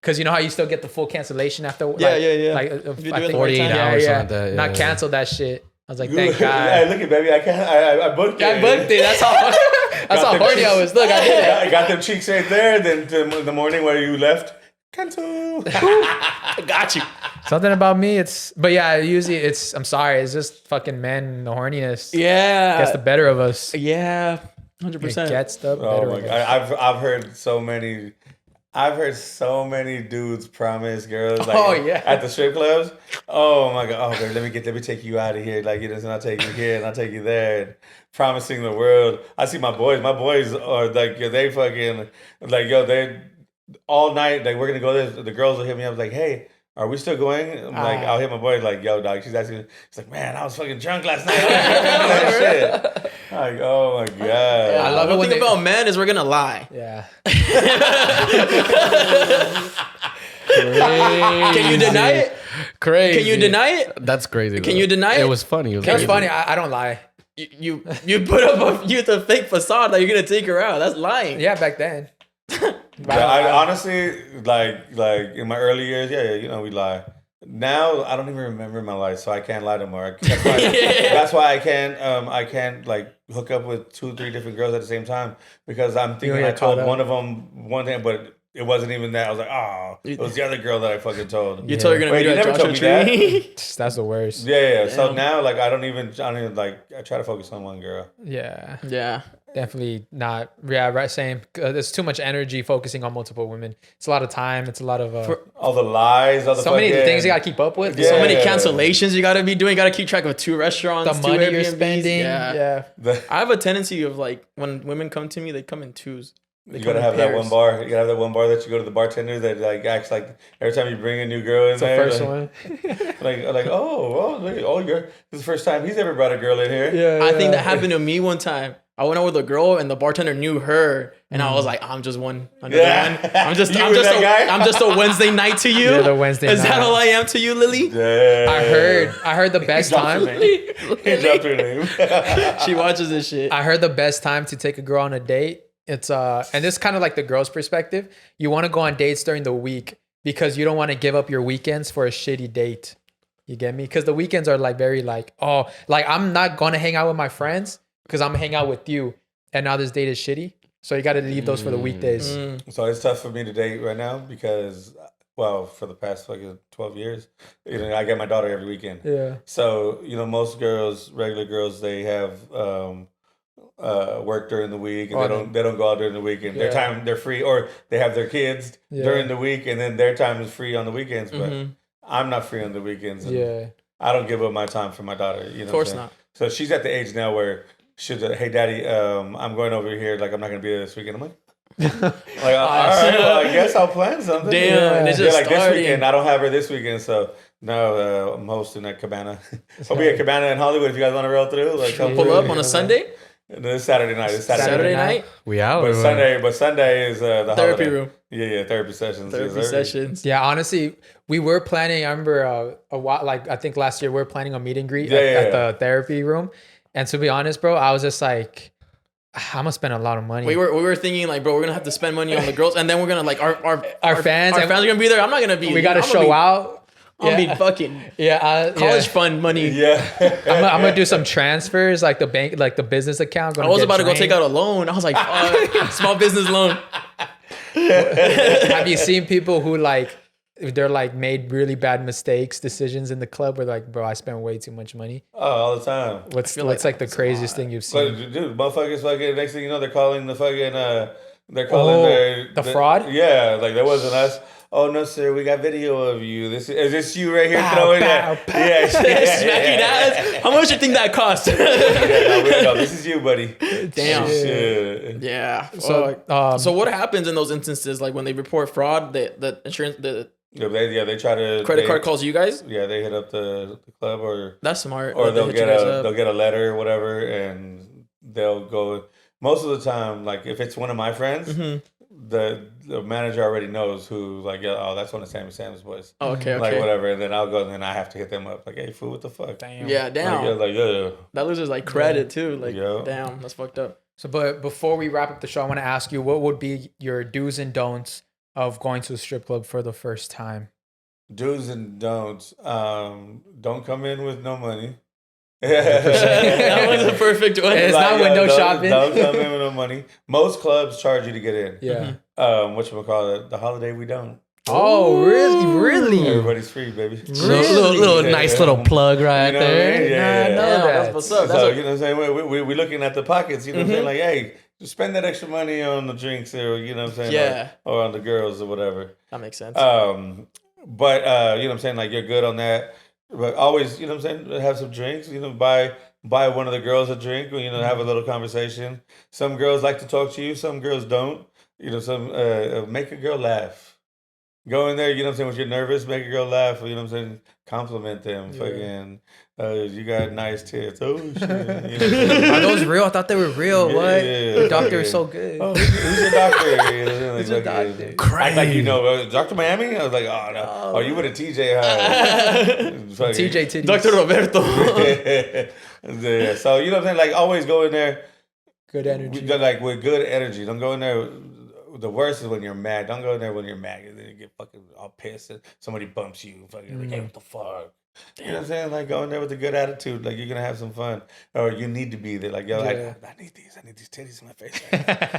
Cause you know how you still get the full cancellation after Yeah. Like If you're doing I think 48 overtime. hours, something like that. Not Yeah. cancel that shit. I was like, thank God. Hey, look at baby. I booked it. I booked it. That's how horny I was. Look, I did it. I got them cheeks right there. Then the morning where you left, cancel. I got you. Something about me, but yeah, usually I'm sorry, it's just fucking men, the horniness Yeah. gets the better of us. Yeah. It 100%. gets the Oh better my of God. us. I've heard so many dudes promise girls like Oh, yeah. at the strip clubs. Oh my God. Oh, baby, let me take you out of here. Like, you know, and I'll take you here and I'll take you there. And promising the world. I see my boys. My boys are like, they fucking like, yo, they all night. Like, we're gonna go there. The girls will hit me up like, hey, are we still going? I'm like, I'll hit my boy like, yo, dog. She's asking. She's like, man, I was fucking drunk last night. I was that shit. Like, oh my God. I love it One when thing they- about men is we're going to lie. Yeah. Can you deny it? Crazy. Can you deny it? That's crazy. Can you deny it? It was funny. It was That's crazy. funny. I don't lie. You put up a fake facade that you're going to take her out. That's lying. Yeah, back then. Yeah, I honestly like in my early years, yeah, you know, we lie. Now I don't even remember my life, so I can't lie no more. That's why I can't like hook up with 2-3 different girls at the same time because I'm thinking I told one of them one thing, but it wasn't even that. I was like, oh, it was the other girl that I fucking told. You told her you're going to meet her at Joshua Tree? That's the worst. Yeah. So now like I don't even like I try to focus on one girl. Yeah. Yeah. Definitely not. Yeah, right. Same. There's too much energy focusing on multiple women. It's a lot of time. It's a lot of All the lies, all the so many things you gotta keep up with. Yeah. So many cancellations you got to be doing. You got to keep track of 2 restaurants, The 2 money you're Airbnbs. spending. Yeah. Yeah. I have a tendency of like when women come to me, they come in 2s. They You come gotta in have that pairs. one bar. You gotta have that one bar that you go to the bartender that like acts like every time you bring a new girl in It's the there. first like, one. like this is the first time he's ever brought a girl in here. Yeah. I think that happened to me one time. I went out with a girl and the bartender knew her, and I was like, I'm just one under Yeah. one. I'm just a Wednesday night to you. You're the Wednesday Is that night. all I am to you, Lily? Yeah. I heard the best Dropped time. her name. He dropped her name. She watches this shit. I heard the best time to take a girl on a date. It's and this is kind of like the girl's perspective. You want to go on dates during the week because you don't want to give up your weekends for a shitty date. You get me? Because the weekends are like very like, oh, like I'm not gonna hang out with my friends because I'm gonna hang out with you. And now this date is shitty. So you got to leave those for the weekdays. So it's tough for me to date right now because, well, for the past fucking 12 years, you know, I get my daughter every weekend. Yeah. So, you know, most girls, regular girls, they have work during the week and they don't go out during the weekend. Their time, they're free, or they have their kids during the week and then their time is free on the weekends. But I'm not free on the weekends. And I don't give up my time for my daughter. You know, Of course not. So she's at the age now where she's like, hey, daddy, I'm going over here. Like, I'm not going to be there this weekend. I'm like, all right, well, I guess I'll plan something. Damn, it's just like this starting. weekend. I don't have her this weekend, so no, I'm hosting at Cabana. I'll be at Cabana in Hollywood if you guys want to roll through. Like, come Pull through. up on a Sunday? This Saturday night. It's Saturday night? We out. But Sunday is the Therapy holiday. room. Yeah, therapy sessions. Therapy sessions. Yeah, honestly, we were planning. I remember a while, like I think last year, we were planning a meet and greet Yeah, at the therapy room. And to be honest, bro, I was just like, I'm gonna spend a lot of money. We were thinking like, bro, we're gonna have to spend money on the girls, and then we're gonna like our fans are gonna be there. I'm not gonna be. We gotta show out. I'm gonna be fucking college fund money. Yeah. I'm gonna do some transfers, like the bank, like the business account. I was about to go take out a loan. I was like, small business loan. Have you seen people who like they're like made really bad decisions in the club where like, bro, I spent way too much money? Oh, all the time. What's like the craziest thing you've seen? But dude, motherfuckers fucking, next thing you know, they're calling the fucking, they're calling the fraud? Yeah, like that wasn't us. Oh no, sir, we got video of you. Is this you right here throwing that? Yeah, smacking ass. How much do you think that cost? no, this is you, buddy. Damn. Shit. Yeah. So what happens in those instances? Like when they report fraud, the insurance, they try to credit card calls you guys. Yeah, they hit up the club, or that's smart. Or they'll get a letter or whatever, and they'll go. Most of the time, like if it's one of my friends, the manager already knows who. Like, oh, that's one of Sammy Sam's boys. Oh, okay. Like whatever, and then I'll go, and then I have to hit them up. Like, hey, fool, what the fuck? Damn. Yeah, damn. Yeah. That loses like credit too. Like, damn, that's fucked up. So, but before we wrap up the show, I want to ask you, what would be your do's and don'ts of going to a strip club for the first time? Do's and don'ts. Don't come in with no money. That was a perfect one. It's not window shopping. Don't come in with no money. Most clubs charge you to get in. Yeah. Whatchamacallit, the holiday we don't. Oh, really? Everybody's free, baby. Really? Little nice little plug right there. I mean? Yeah. That's what's up. So, you know what I'm saying? We're looking at the pockets, you know what I'm saying? Like, hey, just spend that extra money on the drinks, or, you know what I'm saying? Yeah. Or on the girls or whatever. That makes sense. But, you know what I'm saying? Like, you're good on that. But always, you know what I'm saying? Have some drinks, you know, buy one of the girls a drink, or, you know, have a little conversation. Some girls like to talk to you. Some girls don't. You know, some make a girl laugh. Go in there, you know what I'm saying, when you're nervous, make a girl laugh, you know what I'm saying, compliment them, fucking, you got nice tits, oh shit. You know? Are those real? I thought they were real. What? The doctor is so good. Oh, who's your doctor? You know, Who's your doctor? Act like you know, Dr. Miami? I was like, oh, no. Oh, you with a TJ High. TJ Titties. Dr. Roberto. Yeah. So, you know what I'm saying, like, always go in there. Good energy. Like, with good energy. Don't go in there. The worst is when you're mad. Don't go in there when you're mad. Then you get fucking all pissed and somebody bumps you. Fucking like, hey, what the fuck? You know what I'm saying? Like, go in there with a good attitude. Like, you're going to have some fun. Or you need to be there. Like, yo, like, I need these. I need these titties in my face.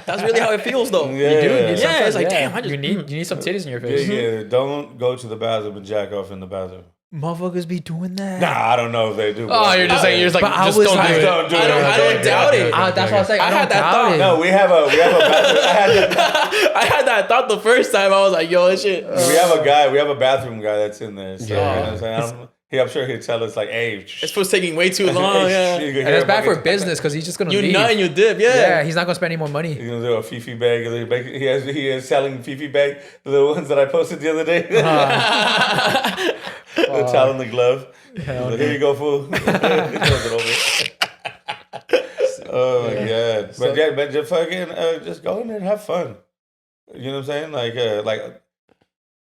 That's really how it feels, though. Yeah. You do. Yeah, it's like, damn. You need some titties in your face. Yeah. Don't go to the bathroom and jack off in the bathroom. Motherfuckers be doing that. Nah, I don't know if they do. Oh, you're just saying, you're just like, just don't do it. Don't do it. I don't doubt it. That's what I was saying. I had that thought. No, we have a bathroom. I had that thought the first time. I was like, yo, this shit. We have a guy. We have a bathroom guy that's in there. So, you know what I'm saying? I'm sure he'll tell us like, hey, this was taking way too long. Yeah. And it's bad for business because he's just gonna you leave. nut and you dip. Yeah, he's not gonna spend any more money. He's gonna do a Fifi bag. He is selling Fifi bag, the little ones that I posted the other day. The towel and the glove. Like, here you go, fool. Oh my god! But just fucking just go in there and have fun. You know what I'm saying? Like.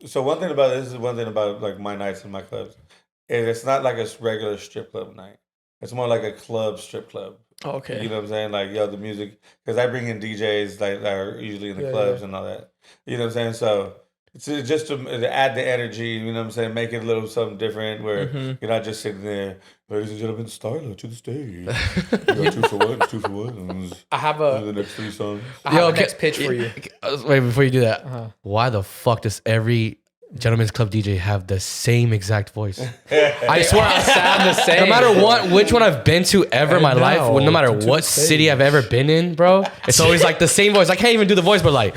So one thing about like my nights in my clubs is it's not like a regular strip club night. It's more like a club strip club. Oh, okay. You know what I'm saying? Like, yo, the music, because I bring in DJs like that are usually in the clubs and all that. You know what I'm saying? So it's just to add the energy. You know what I'm saying? Make it a little something different where you're not just sitting there. Ladies and gentlemen, Starla to the stage. You got 2 for 1. 2 for 1. I have the next 3 songs. I have a next pitch for you. Wait, before you do that, why the fuck does every Gentlemen's Club DJ have the same exact voice? I swear I sound the same. No matter which one I've been to ever in my life, no matter what city I've ever been in, bro, it's always like the same voice. I can't even do the voice, but like,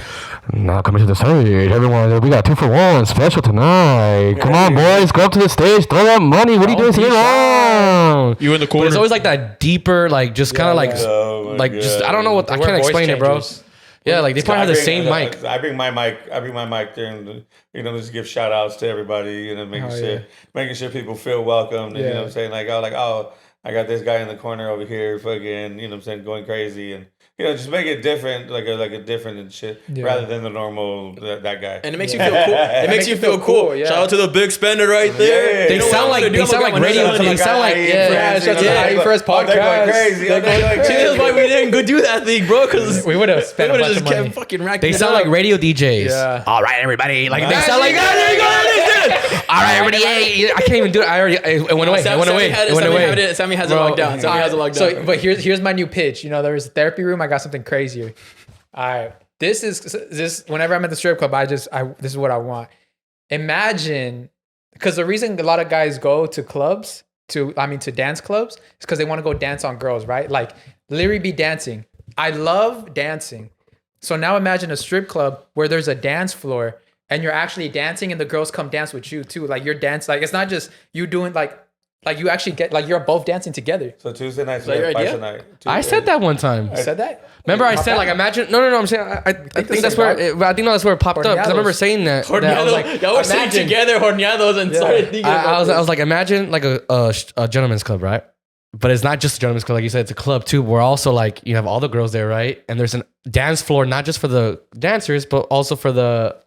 now coming to the stage, everyone, we got 2 for 1 special tonight. Come on, boys, go up to the stage, throw that money. What are you doing sitting around? You in the corner. But it's always like that deeper, like just kind of like just I don't know what I can't explain it, bro. Yeah, like they probably have the same mic. I bring my mic there, and just give shout outs to everybody. Making sure people feel welcome. And, you know what I'm saying? Like, oh, I got this guy in the corner over here, fucking, you know what I'm saying, going crazy, and you know, just make it different, like a different and shit, rather than the normal that guy. And it makes you feel cool. It makes you feel cool. Yeah. Shout out to the big spender right there. Yeah. They sound like radio. They sound like I.E In Friends podcast. They're going crazy. They're going crazy. That's why we didn't go do that thing, bro. Because we would have spent a bunch just of money. kept fucking racking. They sound like radio DJs. Yeah. All right, everybody. Like they sound like. All right, everybody. Hey, I can't even do it. I already. It went away. It went away. It went away. Sammy has it locked down. Sammy has it locked down. So, but here's my new pitch. You know, there was a therapy room. I got something crazier. All right, this. Whenever I'm at the strip club, this is what I want. Imagine, because the reason a lot of guys go to clubs, to dance clubs, is because they want to go dance on girls, right? Like literally be dancing. I love dancing. So now imagine a strip club where there's a dance floor and you're actually dancing and the girls come dance with you too. Like you're dancing, like it's not just you doing like you actually get, like you're both dancing together. So Tuesday night, that your idea? night. I said that one time. You said that? Remember, I said, like, imagine. No. I'm saying, I think that's where. I think that's where it popped up because I remember saying that. I was like, y'all were sitting together, horneados, and started thinking. I was like, imagine like a gentleman's club, right? But it's not just a gentleman's club, like you said, it's a club too. We're also like, you have all the girls there, right? And there's a dance floor, not just for the dancers, but also for the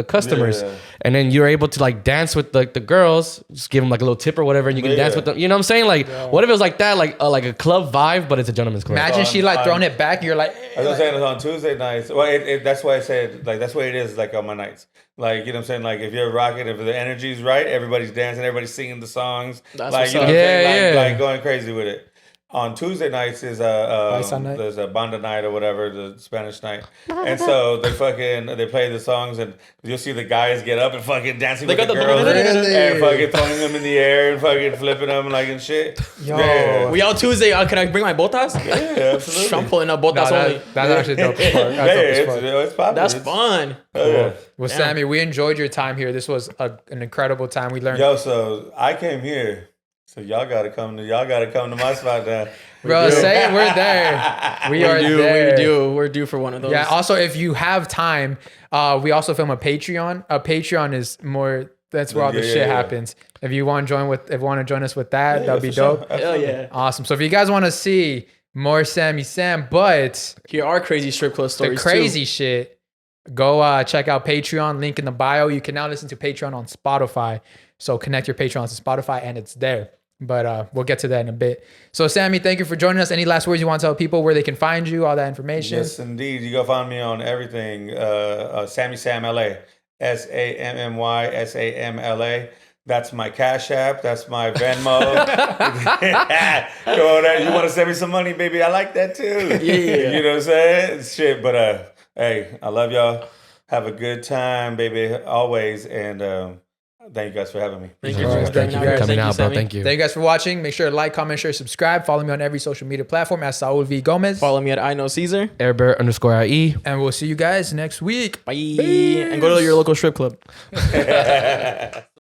customers. Yeah. And then you're able to like dance with the girls, just give them like a little tip or whatever, and you can dance with them. You know what I'm saying? Like, what if it was like that, like a club vibe, but it's a gentleman's club? Imagine she like throwing it back, and you're like, I was saying it's on Tuesday nights. Well, that's why I said, like, that's what it is, like, on my nights. Like, you know what I'm saying? Like, if you're rocking, if the energy's right, everybody's dancing, everybody's singing the songs. That's like, you know what I'm saying? Like going crazy with it. On Tuesday nights is there's a banda night or whatever, the Spanish night, and so they play the songs, and you'll see the guys get up and fucking dancing with the girls and fucking throwing them in the air and fucking flipping them like and shit. Yo, yeah. We out Tuesday. Can I bring my botas? Yeah, absolutely. I'm pulling up botas only. That's actually dope as fuck. It's popping. That's fun. Oh, yeah. Well, Sammy, we enjoyed your time here. This was an incredible time. We learned. So I came here. So y'all gotta come to my spot now. Bro, say it, we're there. We are there. We're due for one of those. Yeah. Also, if you have time, we also film a Patreon. A Patreon is more. That's where all the shit happens. If you want to join us with that, that'd be dope. Sure. Hell yeah. Awesome. So if you guys want to see more Sammy Sam, but here are crazy strip club stories. The crazy shit. Go check out Patreon. Link in the bio. You can now listen to Patreon on Spotify. So connect your Patreon to Spotify, and it's there. But we'll get to that in a bit. So Sammy, thank you for joining us. Any last words you want to tell people where they can find you, all that information? Yes, indeed. You go find me on everything. Sammy Sam LA. SAMMY That's my Cash App. That's my Venmo. Go on there. You want to send me some money, baby? I like that too. Yeah. You know what I'm saying? Shit. But hey, I love y'all. Have a good time, baby, always. And thank you guys for having me. Thank you for coming out, bro. Thank you. Thank you guys for watching. Make sure to like, comment, share, subscribe. Follow me on every social media platform at Saul V Gomez. Follow me at I Know Cesar. Airbear_IE. And we'll see you guys next week. Bye. And go to your local strip club.